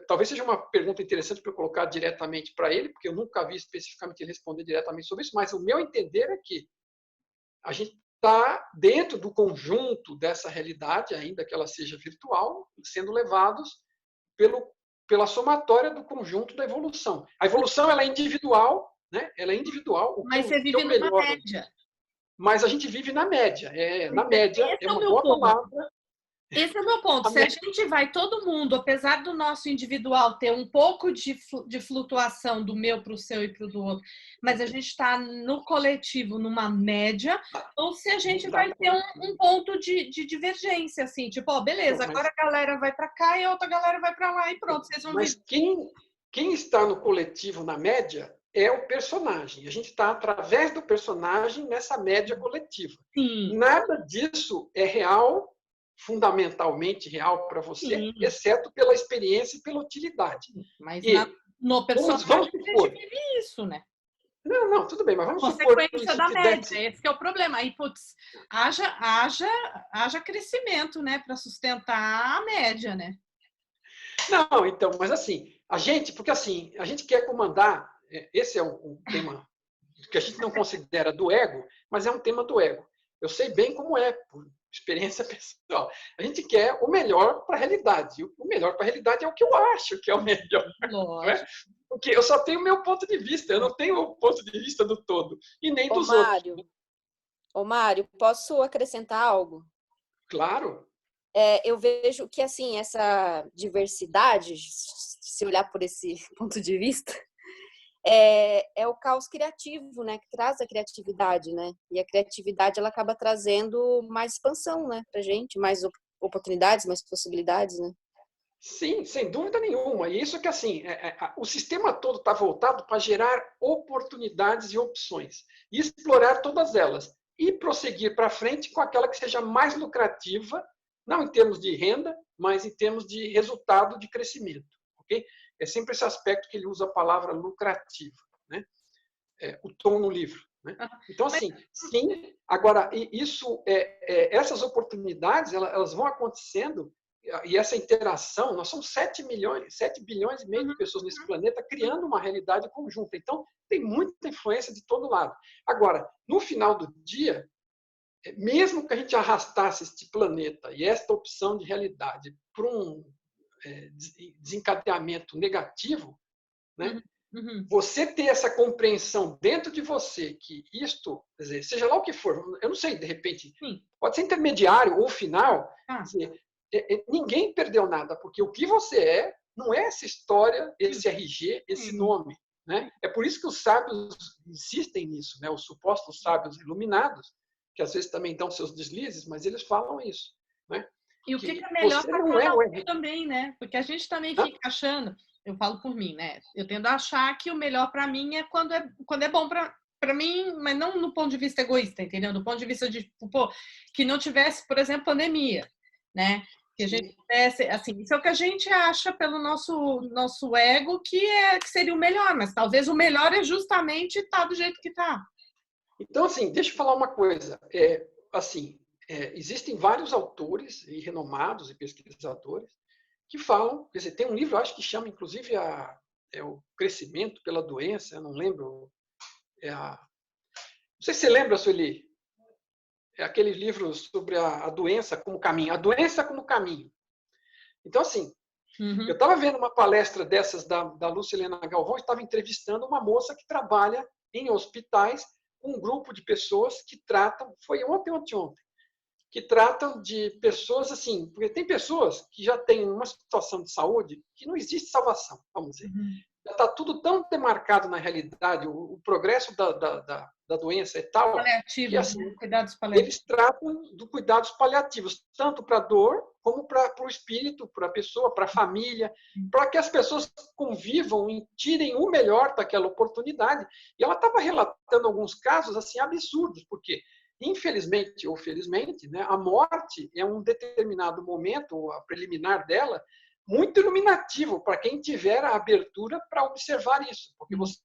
talvez seja uma pergunta interessante para eu colocar diretamente para ele, porque eu nunca vi especificamente ele responder diretamente sobre isso, mas o meu entender é que a gente está dentro do conjunto dessa realidade, ainda que ela seja virtual, sendo levados pela somatória do conjunto da evolução. A evolução ela é individual, né? Ela é individual. Mas você vive numa média. Mas a gente vive na média. Na média é uma boa palavra. Esse é o meu ponto. Se a gente vai, todo mundo, apesar do nosso individual ter um pouco de flutuação do meu para o seu e para o do outro, mas a gente está no coletivo, numa média, ou se a gente vai ter um ponto de divergência, assim, tipo, ó, beleza, agora a galera vai para cá e a outra galera vai para lá e pronto, vocês vão Mas quem está no coletivo, na média, é o personagem. A gente está, através do personagem, nessa média coletiva. Sim. Nada disso é real, fundamentalmente real para você, exceto pela experiência e pela utilidade. Mas no personagem a gente vive isso, né? Não, tudo bem, mas vamos consequência da média, esse que é o problema. Aí, putz, haja crescimento, né, para sustentar a média, né? Não, então, mas assim, porque assim, a gente quer comandar, esse é um tema que a gente não considera do ego, mas é um tema do ego. Eu sei bem como é, por experiência pessoal. A gente quer o melhor para a realidade. O melhor para a realidade é o que eu acho que é o melhor. Não é? Porque eu só tenho o meu ponto de vista, eu não tenho o ponto de vista do todo, e nem dos outros. Ô, Mário, posso acrescentar algo? Claro. Eu vejo que, assim, essa diversidade, se olhar por esse ponto de vista, é o caos criativo, né? Que traz a criatividade, né? E a criatividade, ela acaba trazendo mais expansão, né? Pra gente, mais oportunidades, mais possibilidades, né? Sim, sem dúvida nenhuma. E isso que, assim, o sistema todo está voltado para gerar oportunidades e opções. E explorar todas elas. E prosseguir para frente com aquela que seja mais lucrativa, não em termos de renda, mas em termos de resultado de crescimento. Okay? É sempre esse aspecto que ele usa a palavra lucrativa, né? O tom no livro. Né? Então, assim, sim. Agora, essas oportunidades, elas vão acontecendo, e essa interação, nós somos 7 bilhões e meio de pessoas nesse planeta criando uma realidade conjunta. Então, tem muita influência de todo lado. Agora, no final do dia, mesmo que a gente arrastasse este planeta e esta opção de realidade para um desencadeamento negativo, né? Você ter essa compreensão dentro de você que isto, quer dizer, seja lá o que for, eu não sei, de repente, pode ser intermediário ou final, quer dizer, ninguém perdeu nada, porque o que você é não é essa história, esse RG, esse nome. Né? É por isso que os sábios insistem nisso, né? Os supostos sábios iluminados, que às vezes também dão seus deslizes, mas eles falam isso. Né? E o que é melhor para cada um também, né? Porque a gente também fica achando, eu falo por mim, né? Eu tendo a achar que o melhor para mim é quando é bom para mim, mas não no ponto de vista egoísta, entendeu? Do ponto de vista de, que não tivesse, por exemplo, pandemia, né? Que a gente tivesse, assim, isso é o que a gente acha pelo nosso ego que seria o melhor, mas talvez o melhor é justamente estar do jeito que está. Então, assim, deixa eu falar uma coisa. Existem vários autores e renomados e pesquisadores que falam, quer dizer, tem um livro, acho que chama, inclusive, o Crescimento pela Doença, eu não lembro, não sei se você lembra, Sueli, é aquele livro sobre a doença como caminho, a doença como caminho. Então, assim, eu estava vendo uma palestra dessas da Lucilena Galvão, estava entrevistando uma moça que trabalha em hospitais com um grupo de pessoas que tratam, foi ontem, que tratam de pessoas assim, porque tem pessoas que já têm uma situação de saúde que não existe salvação, vamos dizer. Já está tudo tão demarcado na realidade, o progresso da doença é tal que assim, cuidados paliativos. Eles tratam de cuidados paliativos, tanto para a dor como para o espírito, para a pessoa, para a família, para que as pessoas convivam e tirem o melhor daquela oportunidade. E ela estava relatando alguns casos assim absurdos, porque infelizmente ou felizmente, né, a morte é um determinado momento, a preliminar dela, muito iluminativo para quem tiver a abertura para observar isso, porque você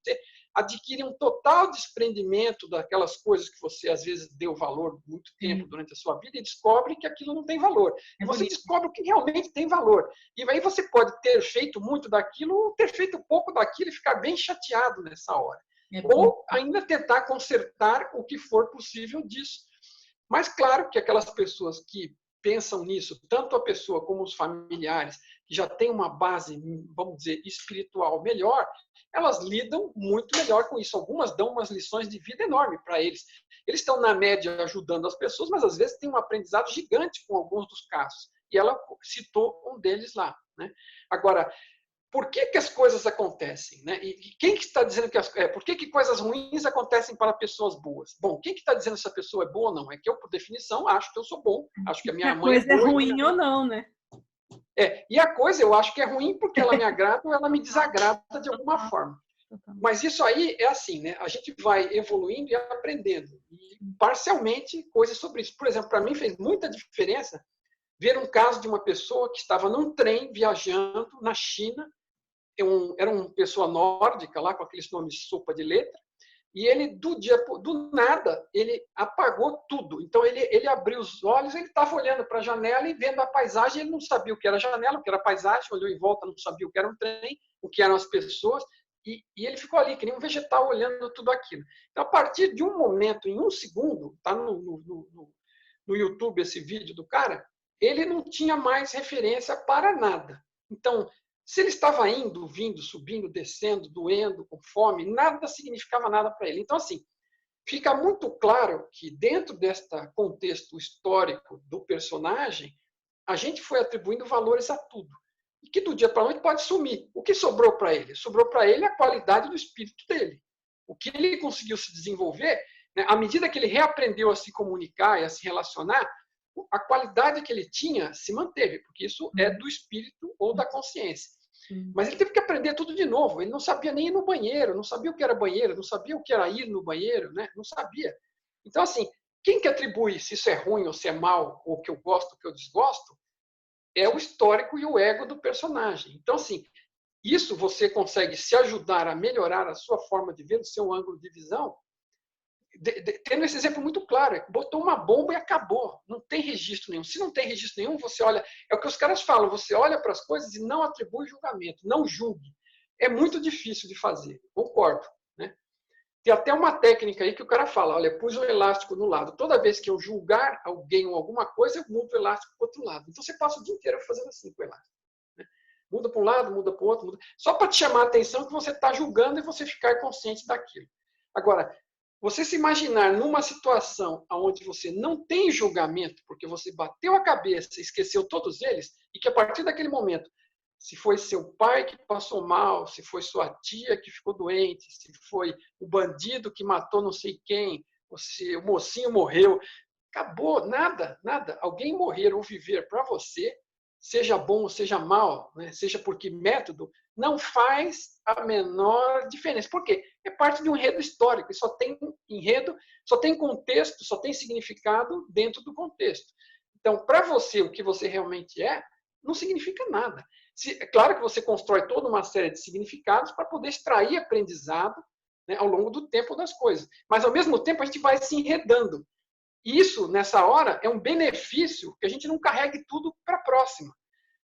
adquire um total desprendimento daquelas coisas que você às vezes deu valor muito tempo durante a sua vida e descobre que aquilo não tem valor. E você descobre o que realmente tem valor. E aí você pode ter feito muito daquilo ou ter feito pouco daquilo e ficar bem chateado nessa hora. Ou ainda tentar consertar o que for possível disso. Mas claro que aquelas pessoas que pensam nisso, tanto a pessoa como os familiares, que já têm uma base, vamos dizer, espiritual melhor, elas lidam muito melhor com isso. Algumas dão umas lições de vida enorme para eles. Eles estão, na média, ajudando as pessoas, mas às vezes têm um aprendizado gigante com alguns dos casos. e ela citou um deles lá, né? Agora, por que as coisas acontecem, né? E quem que está dizendo por que coisas ruins acontecem para pessoas boas? Bom, quem que está dizendo se a pessoa é boa ou não? É que eu, por definição, acho que eu sou bom, acho que a minha mãe é boa. A coisa é ruim ou não, né? E a coisa eu acho que é ruim porque ela me agrada ou ela me desagrada de alguma forma. Mas isso aí é assim, né? A gente vai evoluindo e aprendendo. E parcialmente coisas sobre isso. Por exemplo, para mim fez muita diferença ver um caso de uma pessoa que estava num trem viajando na China. Era uma pessoa nórdica lá com aqueles nomes sopa de letra. E ele, do nada, ele apagou tudo. Então, ele abriu os olhos, ele estava olhando para a janela e vendo a paisagem. Ele não sabia o que era janela, o que era paisagem, olhou em volta, não sabia o que era um trem, o que eram as pessoas. E ele ficou ali, que nem um vegetal, olhando tudo aquilo. Então, a partir de um momento, em um segundo, está no YouTube esse vídeo do cara, ele não tinha mais referência para nada. Então, se ele estava indo, vindo, subindo, descendo, doendo, com fome, nada significava nada para ele. Então, assim, fica muito claro que dentro deste contexto histórico do personagem, a gente foi atribuindo valores a tudo. E que do dia para a noite pode sumir. O que sobrou para ele? Sobrou para ele a qualidade do espírito dele. O que ele conseguiu se desenvolver, né, à medida que ele reaprendeu a se comunicar e a se relacionar, a qualidade que ele tinha se manteve, porque isso é do espírito ou da consciência. Mas ele teve que aprender tudo de novo. Ele não sabia nem ir no banheiro, não sabia o que era banheiro, não sabia o que era ir no banheiro, né? Não sabia. Então, assim, quem que atribui se isso é ruim ou se é mal, ou que eu gosto ou que eu desgosto, é o histórico e o ego do personagem. Então, assim, isso você consegue se ajudar a melhorar a sua forma de ver, o seu ângulo de visão, tendo esse exemplo muito claro, botou uma bomba e acabou, não tem registro nenhum. Se não tem registro nenhum, você olha, é o que os caras falam, você olha para as coisas e não atribui julgamento, não julgue. É muito difícil de fazer, concordo, né? Tem até uma técnica aí que o cara fala, olha, pus o elástico no lado, toda vez que eu julgar alguém ou alguma coisa, eu mudo o elástico para o outro lado. Então você passa o dia inteiro fazendo assim com o elástico, né? Muda para um lado, muda para o outro, muda... só para te chamar a atenção que você está julgando e você ficar consciente daquilo. Agora, você se imaginar numa situação onde você não tem julgamento, porque você bateu a cabeça, esqueceu todos eles, e que a partir daquele momento, se foi seu pai que passou mal, se foi sua tia que ficou doente, se foi o bandido que matou não sei quem, ou se o mocinho morreu, acabou, nada, nada. Alguém morrer ou viver para você, seja bom ou seja mal, né? Seja por que método, não faz a menor diferença. Por quê? É parte de um enredo histórico, e só tem enredo, só tem contexto, só tem significado dentro do contexto. Então, para você, o que você realmente é, não significa nada. É claro que você constrói toda uma série de significados para poder extrair aprendizado, né, ao longo do tempo das coisas. Mas, ao mesmo tempo, a gente vai se enredando. E isso, nessa hora, é um benefício que a gente não carregue tudo para a próxima.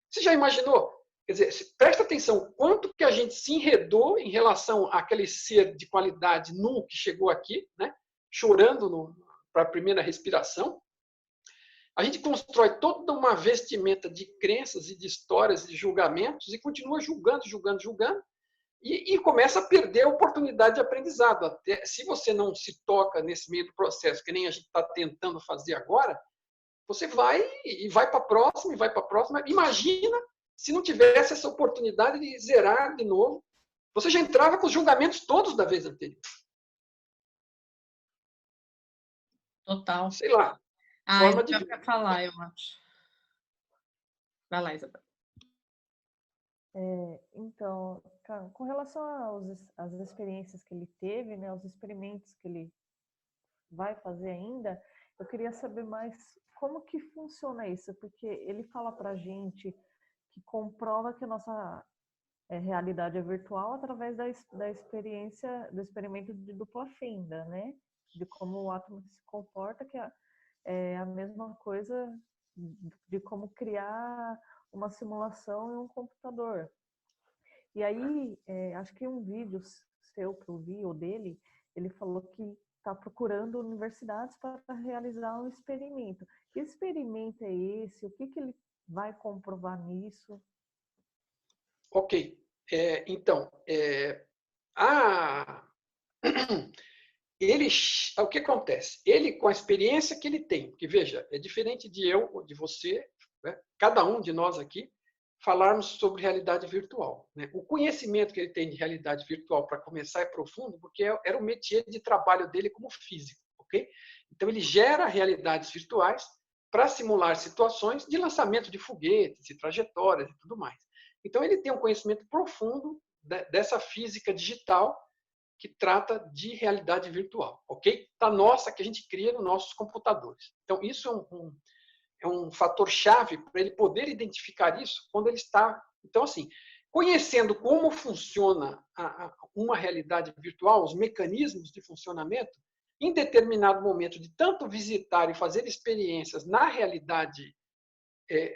Você já imaginou? Quer dizer, presta atenção, quanto que a gente se enredou em relação àquele ser de qualidade nu que chegou aqui, né, chorando para a primeira respiração. A gente constrói toda uma vestimenta de crenças e de histórias e de julgamentos e continua julgando, julgando, julgando, e começa a perder a oportunidade de aprendizado. Até, se você não se toca nesse meio do processo, que nem a gente está tentando fazer agora, você vai e vai para a próxima, e vai para a próxima. Imagina se não tivesse essa oportunidade de zerar de novo. Você já entrava com os julgamentos todos da vez anterior. Total. Sei lá. Forma de falar, eu acho. Vai lá, Isabel. Então, com relação às experiências que ele teve, né, aos experimentos que ele vai fazer ainda, eu queria saber mais como que funciona isso, porque ele fala pra gente que comprova que a nossa realidade é virtual através da experiência, do experimento de dupla fenda, né? De como o átomo se comporta, que é a mesma coisa de como criar uma simulação em um computador. E aí, acho que um vídeo seu que eu vi, ou dele, ele falou que está procurando universidades para realizar um experimento. Que experimento é esse? O que ele vai comprovar nisso? Ok. Então, o que acontece? Ele, com a experiência que ele tem, porque veja, é diferente de eu ou de você, né, cada um de nós aqui, falarmos sobre realidade virtual, né? O conhecimento que ele tem de realidade virtual, para começar, é profundo, porque era o métier de trabalho dele como físico, ok? Então, ele gera realidades virtuais para simular situações de lançamento de foguetes e trajetórias e tudo mais. Então, ele tem um conhecimento profundo dessa física digital que trata de realidade virtual, ok? Da nossa, que a gente cria nos nossos computadores. Então, isso é um fator-chave para ele poder identificar isso quando ele está... Então, assim, conhecendo como funciona uma realidade virtual, os mecanismos de funcionamento, em determinado momento de tanto visitar e fazer experiências na realidade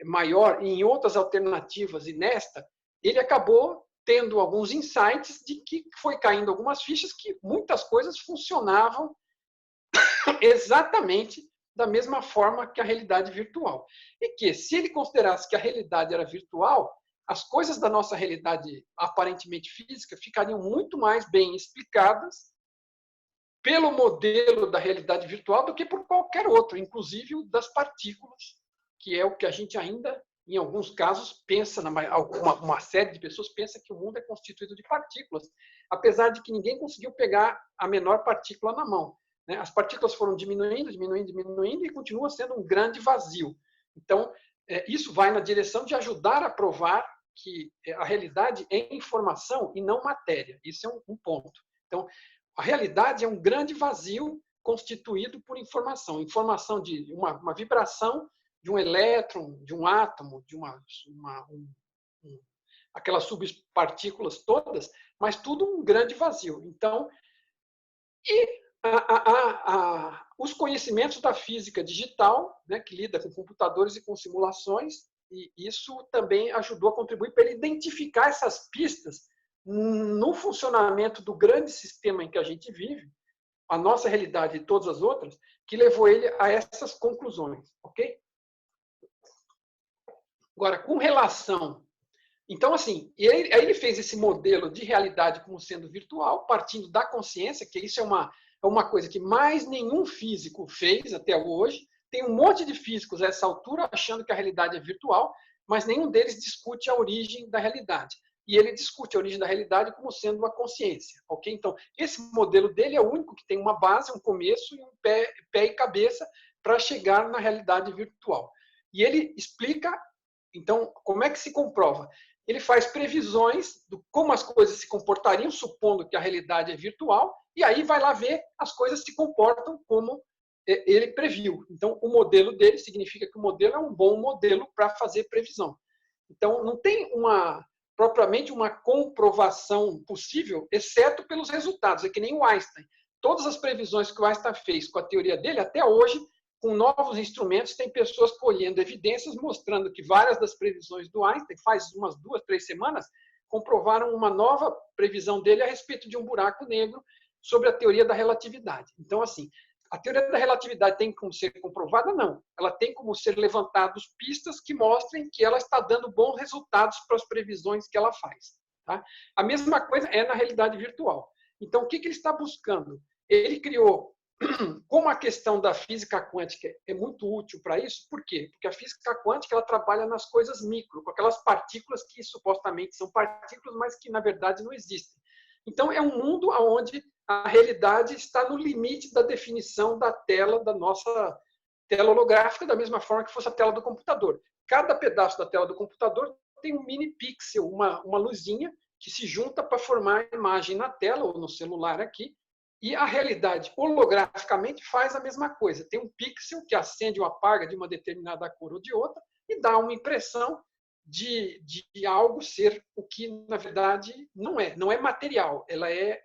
maior, em outras alternativas e nesta, ele acabou tendo alguns insights de que foi caindo algumas fichas que muitas coisas funcionavam exatamente da mesma forma que a realidade virtual. E que, se ele considerasse que a realidade era virtual, as coisas da nossa realidade aparentemente física ficariam muito mais bem explicadas pelo modelo da realidade virtual do que por qualquer outro, inclusive o das partículas, que é o que a gente ainda, em alguns casos, pensa, uma série de pessoas pensa que o mundo é constituído de partículas, apesar de que ninguém conseguiu pegar a menor partícula na mão. As partículas foram diminuindo, diminuindo, diminuindo e continua sendo um grande vazio. Então, isso vai na direção de ajudar a provar que a realidade é informação e não matéria. Isso é um ponto. Então, a realidade é um grande vazio constituído por informação. Informação de uma vibração de um elétron, de um átomo, de aquelas subpartículas todas, mas tudo um grande vazio. Então, os conhecimentos da física digital, né, que lida com computadores e com simulações, e isso também ajudou a contribuir para ele identificar essas pistas no funcionamento do grande sistema em que a gente vive, a nossa realidade e todas as outras, que levou ele a essas conclusões, ok? Agora, com relação... Então, assim, aí ele fez esse modelo de realidade como sendo virtual, partindo da consciência, que isso é uma coisa que mais nenhum físico fez até hoje. Tem um monte de físicos a essa altura achando que a realidade é virtual, mas nenhum deles discute a origem da realidade. E ele discute a origem da realidade como sendo uma consciência, ok? Então, esse modelo dele é o único que tem uma base, um começo e um pé e cabeça para chegar na realidade virtual. E ele explica, então, como é que se comprova? Ele faz previsões de como as coisas se comportariam, supondo que a realidade é virtual, e aí vai lá ver as coisas se comportam como ele previu. Então, o modelo dele significa que o modelo é um bom modelo para fazer previsão. Então, não tem propriamente uma comprovação possível, exceto pelos resultados. É que nem o Einstein. Todas as previsões que o Einstein fez com a teoria dele, até hoje, com novos instrumentos, tem pessoas colhendo evidências mostrando que várias das previsões do Einstein, faz umas 2, 3 semanas, comprovaram uma nova previsão dele a respeito de um buraco negro sobre a teoria da relatividade. Então, assim, a teoria da relatividade tem como ser comprovada? Não. Ela tem como ser levantadas pistas que mostrem que ela está dando bons resultados para as previsões que ela faz. Tá? A mesma coisa é na realidade virtual. Então, o que ele está buscando? Ele criou... Como a questão da física quântica é muito útil para isso, por quê? Porque a física quântica ela trabalha nas coisas micro, com aquelas partículas que supostamente são partículas, mas que na verdade não existem. Então é um mundo onde a realidade está no limite da definição da tela, da nossa tela holográfica, da mesma forma que fosse a tela do computador. Cada pedaço da tela do computador tem um mini pixel, uma luzinha que se junta para formar a imagem na tela ou no celular aqui. E a realidade, holograficamente, faz a mesma coisa. Tem um pixel que acende ou apaga de uma determinada cor ou de outra e dá uma impressão de algo ser o que, na verdade, não é. Não é material. Ela é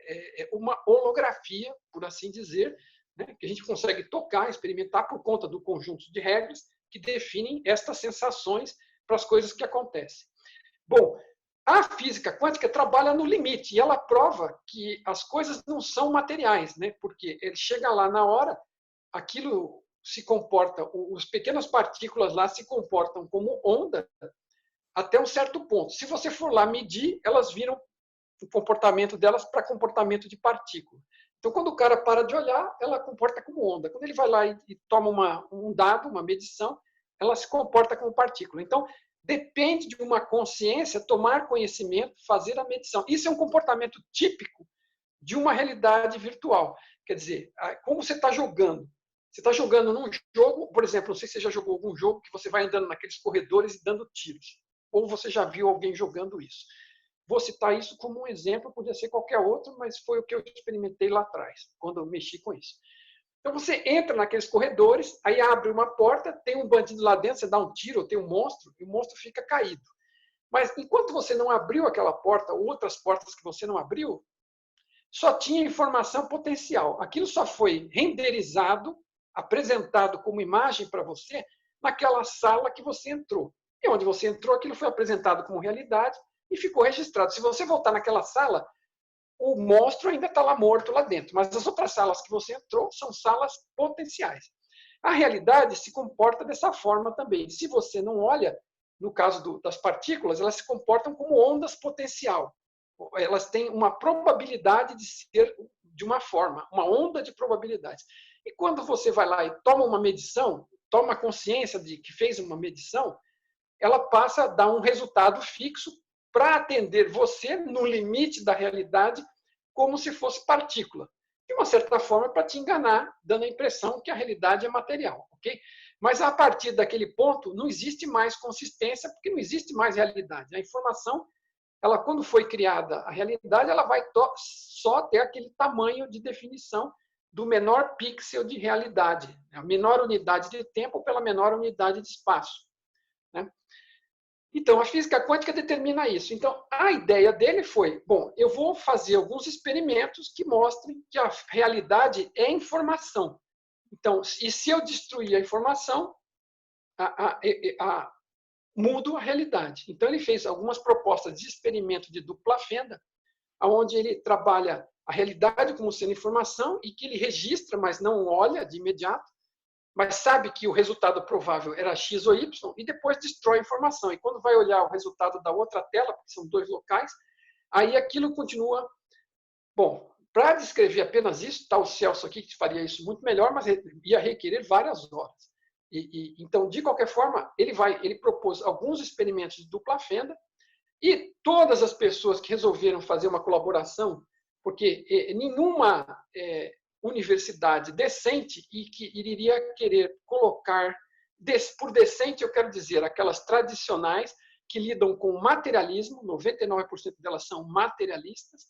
uma holografia, por assim dizer, né, que a gente consegue tocar, experimentar por conta do conjunto de regras que definem estas sensações para as coisas que acontecem. Bom, a física quântica trabalha no limite e ela prova que as coisas não são materiais, né? Porque ele chega lá na hora, aquilo se comporta, as pequenas partículas lá se comportam como onda até um certo ponto. Se você for lá medir, elas viram o comportamento delas para comportamento de partícula. Então, quando o cara para de olhar, ela comporta como onda. Quando ele vai lá e toma um dado, uma medição, ela se comporta como partícula. Então, depende de uma consciência tomar conhecimento, fazer a medição. Isso é um comportamento típico de uma realidade virtual. Quer dizer, como você está jogando? Você está jogando num jogo, por exemplo, não sei se você já jogou algum jogo que você vai andando naqueles corredores e dando tiros. Ou você já viu alguém jogando isso. Vou citar isso como um exemplo, podia ser qualquer outro, mas foi o que eu experimentei lá atrás, quando eu mexi com isso. Então você entra naqueles corredores, aí abre uma porta, tem um bandido lá dentro, você dá um tiro, ou tem um monstro, e o monstro fica caído. Mas enquanto você não abriu aquela porta, outras portas que você não abriu, só tinha informação potencial. Aquilo só foi renderizado, apresentado como imagem para você naquela sala que você entrou. E onde você entrou, aquilo foi apresentado como realidade e ficou registrado. Se você voltar naquela sala, o monstro ainda está lá morto lá dentro. Mas as outras salas que você entrou são salas potenciais. A realidade se comporta dessa forma também. Se você não olha, no caso das partículas, elas se comportam como ondas potencial. Elas têm uma probabilidade de ser de uma forma, uma onda de probabilidades. E quando você vai lá e toma uma medição, toma consciência de que fez uma medição, ela passa a dar um resultado fixo para atender você no limite da realidade como se fosse partícula. De uma certa forma, para te enganar, dando a impressão que a realidade é material. Okay? Mas a partir daquele ponto, não existe mais consistência, porque não existe mais realidade. A informação, ela, quando foi criada a realidade, ela vai só ter aquele tamanho de definição do menor pixel de realidade, a menor unidade de tempo pela menor unidade de espaço. Né? Então, a física quântica determina isso. Então, a ideia dele foi, bom, eu vou fazer alguns experimentos que mostrem que a realidade é informação. Então, e se eu destruir a informação, mudo a realidade. Então, ele fez algumas propostas de experimento de dupla fenda, onde ele trabalha a realidade como sendo informação e que ele registra, mas não olha de imediato, mas sabe que o resultado provável era X ou Y e depois destrói a informação. E quando vai olhar o resultado da outra tela, porque são dois locais, aí aquilo continua... Bom, para descrever apenas isso, está o Celso aqui que faria isso muito melhor, mas ia requerer várias horas. Então, de qualquer forma, ele propôs alguns experimentos de dupla fenda e todas as pessoas que resolveram fazer uma colaboração, porque nenhuma universidade decente e que iria querer colocar, por decente eu quero dizer, aquelas tradicionais que lidam com materialismo, 99% delas são materialistas,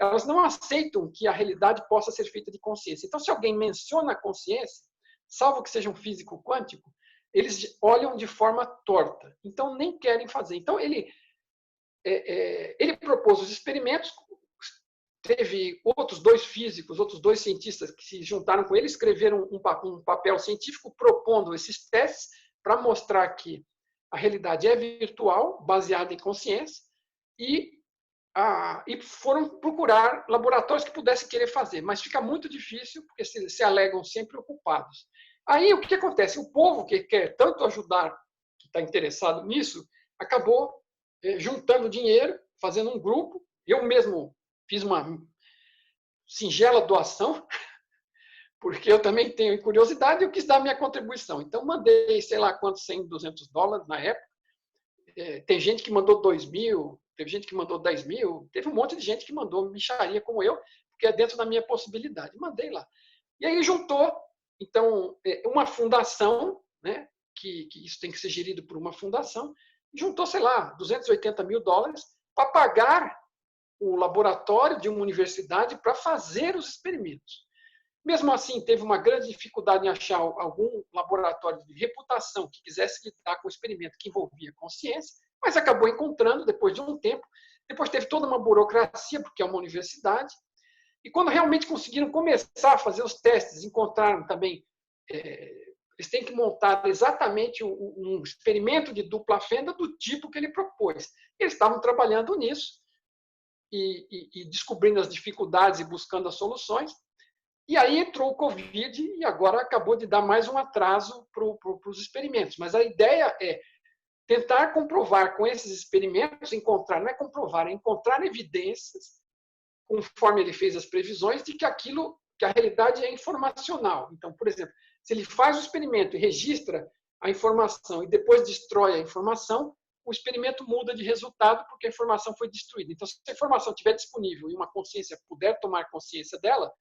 elas não aceitam que a realidade possa ser feita de consciência. Então, se alguém menciona a consciência, salvo que seja um físico quântico, eles olham de forma torta. Então, nem querem fazer. Então, ele propôs os experimentos, teve outros dois físicos, outros dois cientistas que se juntaram com ele, escreveram um papel científico propondo esses testes para mostrar que a realidade é virtual, baseada em consciência, e foram procurar laboratórios que pudessem querer fazer, mas fica muito difícil, porque se alegam sempre ocupados. Aí, o que acontece? O povo que quer tanto ajudar, que está interessado nisso, acabou juntando dinheiro, fazendo um grupo. Eu mesmo fiz uma singela doação, porque eu também tenho curiosidade e eu quis dar a minha contribuição. Então, mandei, sei lá quantos, $100, $200 na época. Tem gente que mandou 2.000, teve gente que mandou 10.000, teve um monte de gente que mandou mixaria como eu, porque é dentro da minha possibilidade. Mandei lá. E aí juntou, então, uma fundação, né, que isso tem que ser gerido por uma fundação, juntou, sei lá, $280 mil para pagar o laboratório de uma universidade para fazer os experimentos. Mesmo assim, teve uma grande dificuldade em achar algum laboratório de reputação que quisesse lidar com o experimento que envolvia consciência, mas acabou encontrando depois de um tempo. Depois teve toda uma burocracia, porque é uma universidade. E quando realmente conseguiram começar a fazer os testes, encontraram também... eles têm que montar exatamente um experimento de dupla fenda do tipo que ele propôs. Eles estavam trabalhando nisso e descobrindo as dificuldades e buscando as soluções. E aí entrou o Covid e agora acabou de dar mais um atraso para os experimentos. Mas a ideia é tentar comprovar com esses experimentos, não é comprovar, é encontrar evidências, conforme ele fez as previsões, de que que a realidade é informacional. Então, por exemplo, se ele faz o experimento e registra a informação e depois destrói a informação, o experimento muda de resultado porque a informação foi destruída. Então, se a informação estiver disponível e uma consciência puder tomar consciência dela,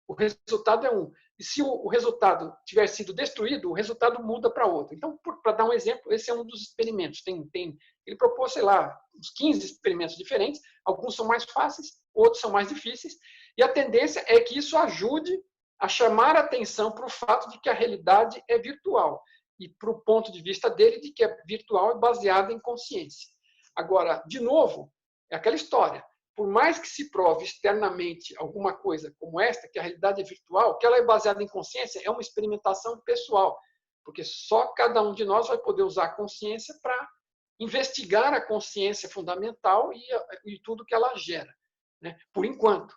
o resultado é um. E se o resultado tiver sido destruído, o resultado muda para outro. Então, para dar um exemplo, esse é um dos experimentos. Ele propôs, sei lá, uns 15 experimentos diferentes. Alguns são mais fáceis, outros são mais difíceis. E a tendência é que isso ajude a chamar a atenção para o fato de que a realidade é virtual. E para o ponto de vista dele, de que é virtual e baseada em consciência. Agora, de novo, é aquela história. Por mais que se prove externamente alguma coisa como esta, que a realidade é virtual, que ela é baseada em consciência, é uma experimentação pessoal. Porque só cada um de nós vai poder usar a consciência para investigar a consciência fundamental e tudo que ela gera, né? Por enquanto.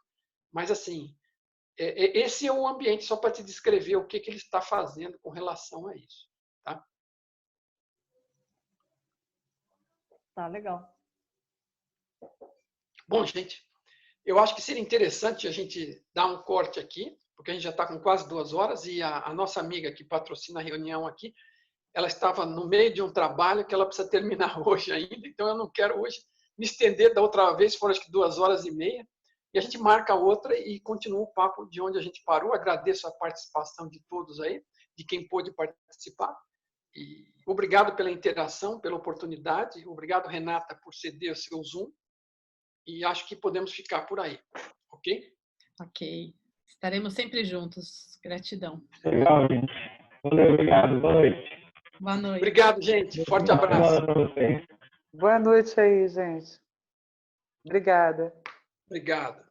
Mas, assim, esse é o ambiente, só para te descrever o que ele está fazendo com relação a isso. Tá? Tá, legal. Bom, gente, eu acho que seria interessante a gente dar um corte aqui, porque a gente já está com quase 2 horas e a nossa amiga que patrocina a reunião aqui, ela estava no meio de um trabalho que ela precisa terminar hoje ainda, então eu não quero hoje me estender da outra vez, foram acho que 2 horas e meia, e a gente marca outra e continua o papo de onde a gente parou. Agradeço a participação de todos aí, de quem pôde participar. E obrigado pela interação, pela oportunidade. Obrigado, Renata, por ceder o seu Zoom. E acho que podemos ficar por aí. Ok? Ok. Estaremos sempre juntos. Gratidão. Legal, gente. Valeu, obrigado. Boa noite. Boa noite. Obrigado, gente. Forte abraço. Boa noite aí, gente. Obrigada. Obrigado.